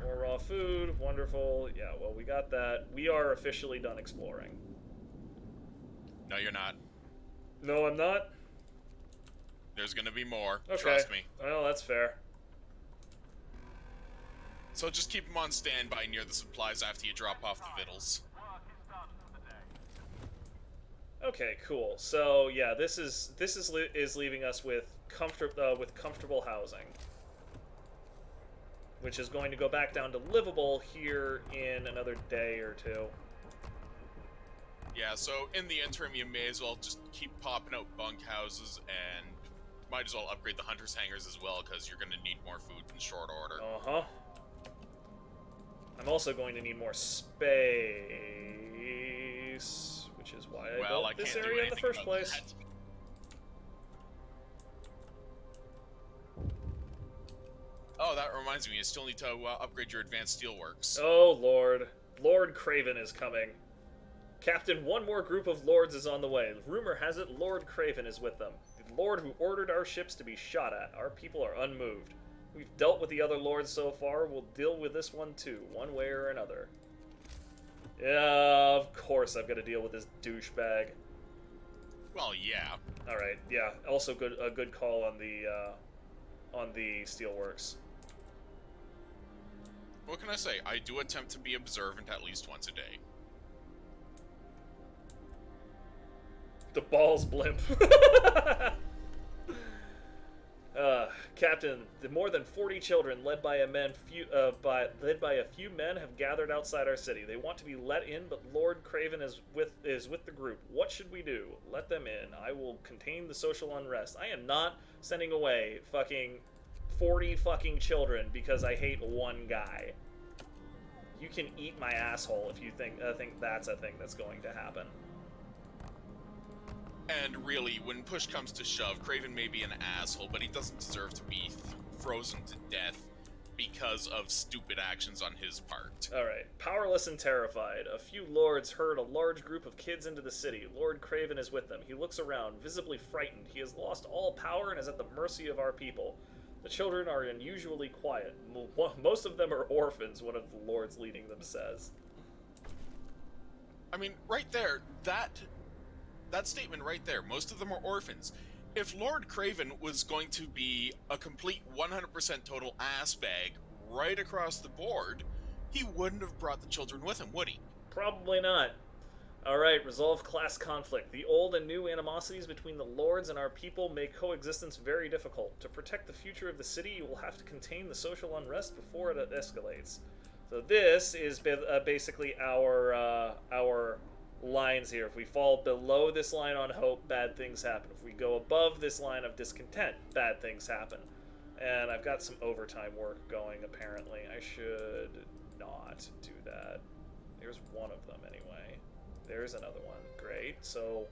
More raw food. Wonderful. Yeah, well, we got that. We are officially done exploring. No, you're not. No, I'm not? There's gonna be more. Okay. Trust me. Well, that's fair. So just keep them on standby near the supplies after you drop off the victuals. Okay, cool. So yeah, this is leaving us with comfortable housing, which is going to go back down to livable here in another day or two. Yeah, so in the interim, you may as well just keep popping out bunkhouses and might as well upgrade the hunters' hangars as well because you're going to need more food in short order. Uh-huh. I'm also going to need more space, which is why I built this area in the first place. That. Oh, that reminds me, you still need to upgrade your advanced steelworks. Oh, Lord. Lord Craven is coming. Captain, one more group of lords is on the way. Rumor has it Lord Craven is with them. The lord who ordered our ships to be shot at. Our people are unmoved. We've dealt with the other lords so far. We'll deal with this one too, one way or another. Yeah, of course I've got to deal with this douchebag. Well, yeah. Alright, yeah. Also a good call on the steelworks. What can I say? I do attempt to be observant at least once a day. The balls blimp. Captain, the more than 40 children led by a few men have gathered outside our city. They want to be let in, but Lord Craven is with the group. What should we do? Let them in. I will contain the social unrest. I am not sending away fucking 40 fucking children because I hate one guy. You can eat my asshole if you think that's a thing that's going to happen. And really, when push comes to shove, Craven may be an asshole, but he doesn't deserve to be frozen to death because of stupid actions on his part. Alright. Powerless and terrified. A few lords herd a large group of kids into the city. Lord Craven is with them. He looks around, visibly frightened. He has lost all power and is at the mercy of our people. The children are unusually quiet. Most of them are orphans, one of the lords leading them says. I mean, right there, that statement right there, most of them are orphans. If Lord Craven was going to be a complete 100% total ass bag right across the board, he wouldn't have brought the children with him, would he? Probably not. Alright, resolve class conflict. The old and new animosities between the lords and our people make coexistence very difficult. To protect the future of the city, you will have to contain the social unrest before it escalates. So this is basically our lines here. If we fall below this line on hope, bad things happen. If we go above this line of discontent, bad things happen. And I've got some overtime work going, apparently. I should not do that. There's one of them, anyway. There's another one. Great. So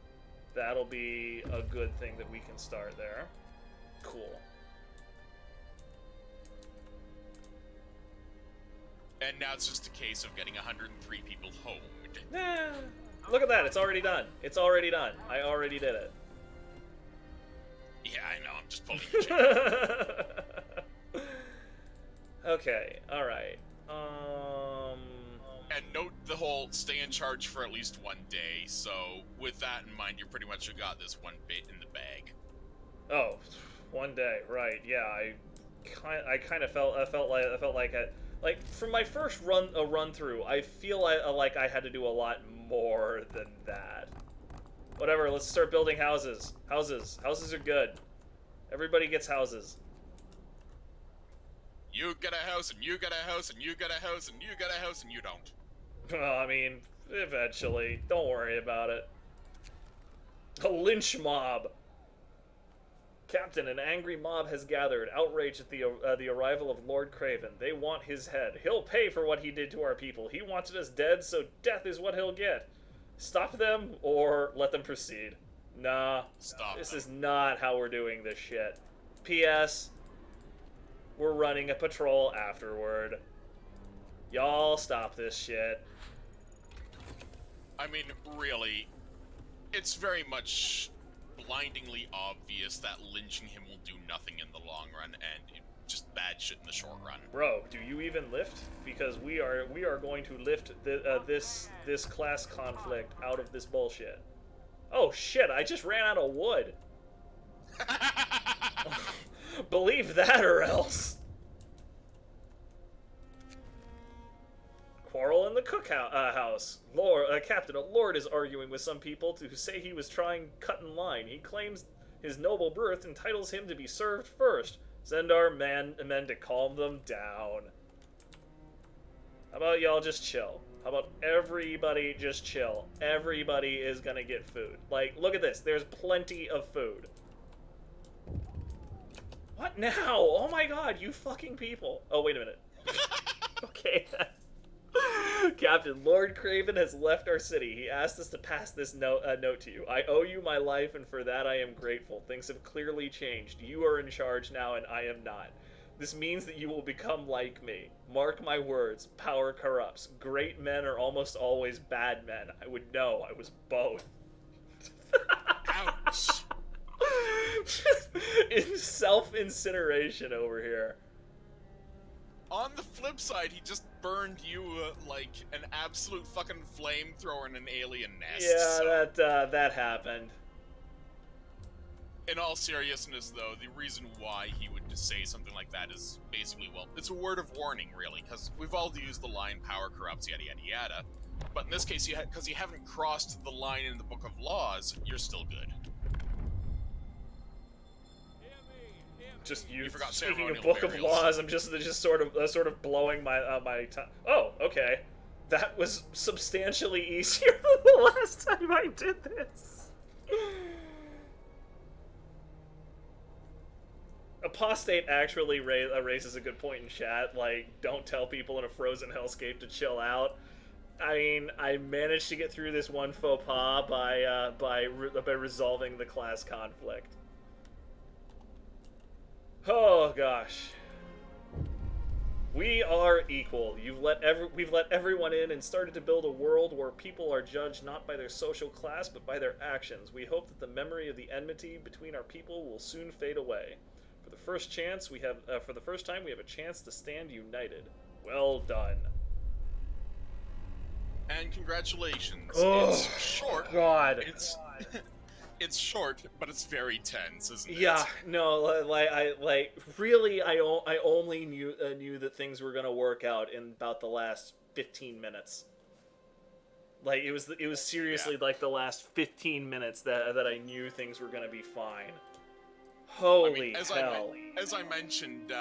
that'll be a good thing that we can start there. Cool. And now it's just a case of getting 103 people homed. Nah. Look at that, it's already done. It's already done. I already did it. Yeah, I know, I'm just pulling your chain. Okay, alright. And note the whole stay in charge for at least one day. So with that in mind, you pretty much got this one bit in the bag. Oh, one day, right? Yeah, I kind of felt like from my first run through, I feel like I had to do a lot more than that. Whatever, let's start building houses. Houses are good. Everybody gets houses. You get a house, and you get a house, and you get a house, and you get a house, and you don't. Well, I mean, eventually. Don't worry about it. A lynch mob. Captain, an angry mob has gathered, outraged at the arrival of Lord Craven. They want his head. He'll pay for what he did to our people. He wanted us dead, so death is what he'll get. Stop them, or let them proceed. Nah, this is not how we're doing this shit. P.S. We're running a patrol afterward. Y'all stop this shit. I mean, really, it's very much blindingly obvious that lynching him will do nothing in the long run, and just bad shit in the short run. Bro, do you even lift? Because we are going to lift this class conflict out of this bullshit. Oh shit! I just ran out of wood. Believe that or else. Quarrel in the cookhouse. Captain, a lord is arguing with some people who say he was trying cut in line. He claims his noble birth entitles him to be served first. Send our men to calm them down. How about y'all just chill? How about everybody just chill? Everybody is gonna get food. Like, look at this. There's plenty of food. What now? Oh my god, you fucking people. Oh, wait a minute. Okay. Captain, Lord Craven has left our city. He asked us to pass this note to you. I owe you my life, and for that I am grateful. Things have clearly changed. You are in charge now, and I am not. This means that you will become like me. Mark my words. Power corrupts. Great men are almost always bad men. I would know. I was both. Ouch. In self-incineration over here. On the flip side, he just burned you like an absolute fucking flamethrower in an alien nest. Yeah, so. That happened. In all seriousness, though, the reason why he would say something like that is basically, well, it's a word of warning, really, because we've all used the line "power corrupts," yada yada yada. But in this case, because you haven't crossed the line in the Book of Laws, you're still good. Just you forgot speaking of ceremonial Book burials. of Laws, I'm just sort of blowing my my time. Oh, okay, that was substantially easier than the last time I did this. Apostate actually raises a good point in chat. Like, don't tell people in a frozen hellscape to chill out. I mean, I managed to get through this one faux pas by resolving the class conflict. Oh gosh. We are equal. We've let everyone in and started to build a world where people are judged not by their social class but by their actions. We hope that the memory of the enmity between our people will soon fade away. For the first time we have a chance to stand united. Well done. And congratulations. Oh, it's short. God. It's short, but it's very tense, isn't it? Yeah, no, I only knew that things were gonna work out in about the last 15 minutes. Like, it was seriously like the last 15 minutes that I knew things were gonna be fine. Holy hell. As I mentioned,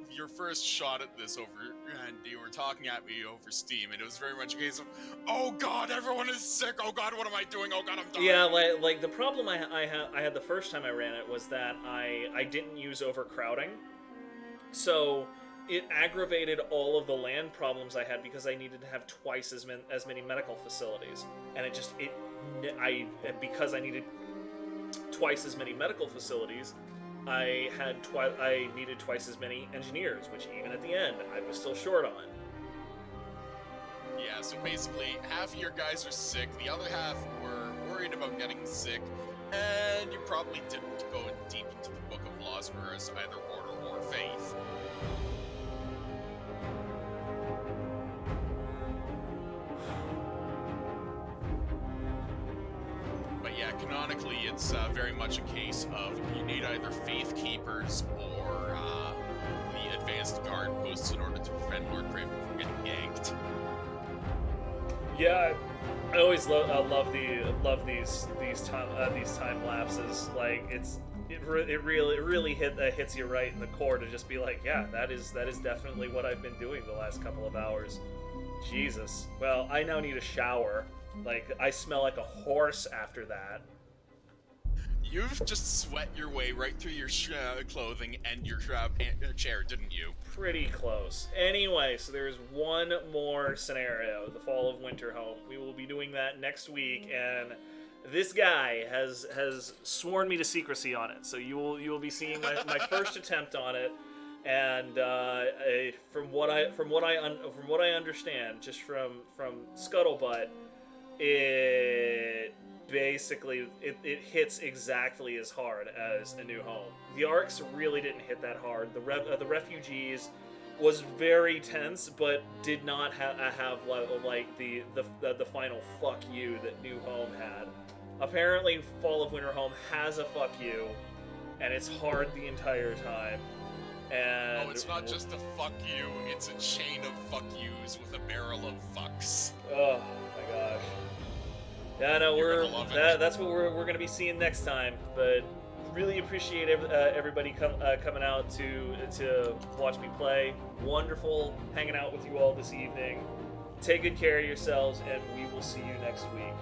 your first shot at this over, and you were talking at me over Steam, and it was very much a case of, oh god, everyone is sick, oh god, what am I doing, oh god, I'm dying. Yeah, like the problem I had the first time I ran it was that I didn't use overcrowding. So it aggravated all of the land problems I had because I needed to have twice as many medical facilities. And because I needed twice as many medical facilities, I needed twice as many engineers, which even at the end, I was still short on. Yeah, so basically, half of your guys are sick, the other half were worried about getting sick, and you probably didn't go deep into the Book of Laws, whereas either order or faith. yeah, canonically, it's very much a case of you need either Faith Keepers or the Advanced Guard posts in order to prevent Lord Craven from getting yanked. Yeah, I always love these time lapses. Like it really hits you right in the core to just be like, yeah, that is definitely what I've been doing the last couple of hours. Jesus. Well, I now need a shower. Like, I smell like a horse after that. You've just sweat your way right through your clothing and your chair, didn't you? Pretty close. Anyway, so there's one more scenario, the Fall of Winter Home. We will be doing that next week, and this guy has sworn me to secrecy on it. So you will be seeing my first attempt on it. And from what I understand, just from Scuttlebutt, it basically it hits exactly as hard as A New Home. The arcs really didn't hit that hard. The refugees was very tense, but did not have like the final fuck you that New Home had. Apparently, Fall of Winter Home has a fuck you, and it's hard the entire time. And it's not just a fuck you, it's a chain of fuck yous with a barrel of fucks. Oh my gosh. Yeah, no, that's what we're gonna be seeing next time. But really appreciate everybody coming out to watch me play. Wonderful hanging out with you all this evening. Take good care of yourselves, and we will see you next week.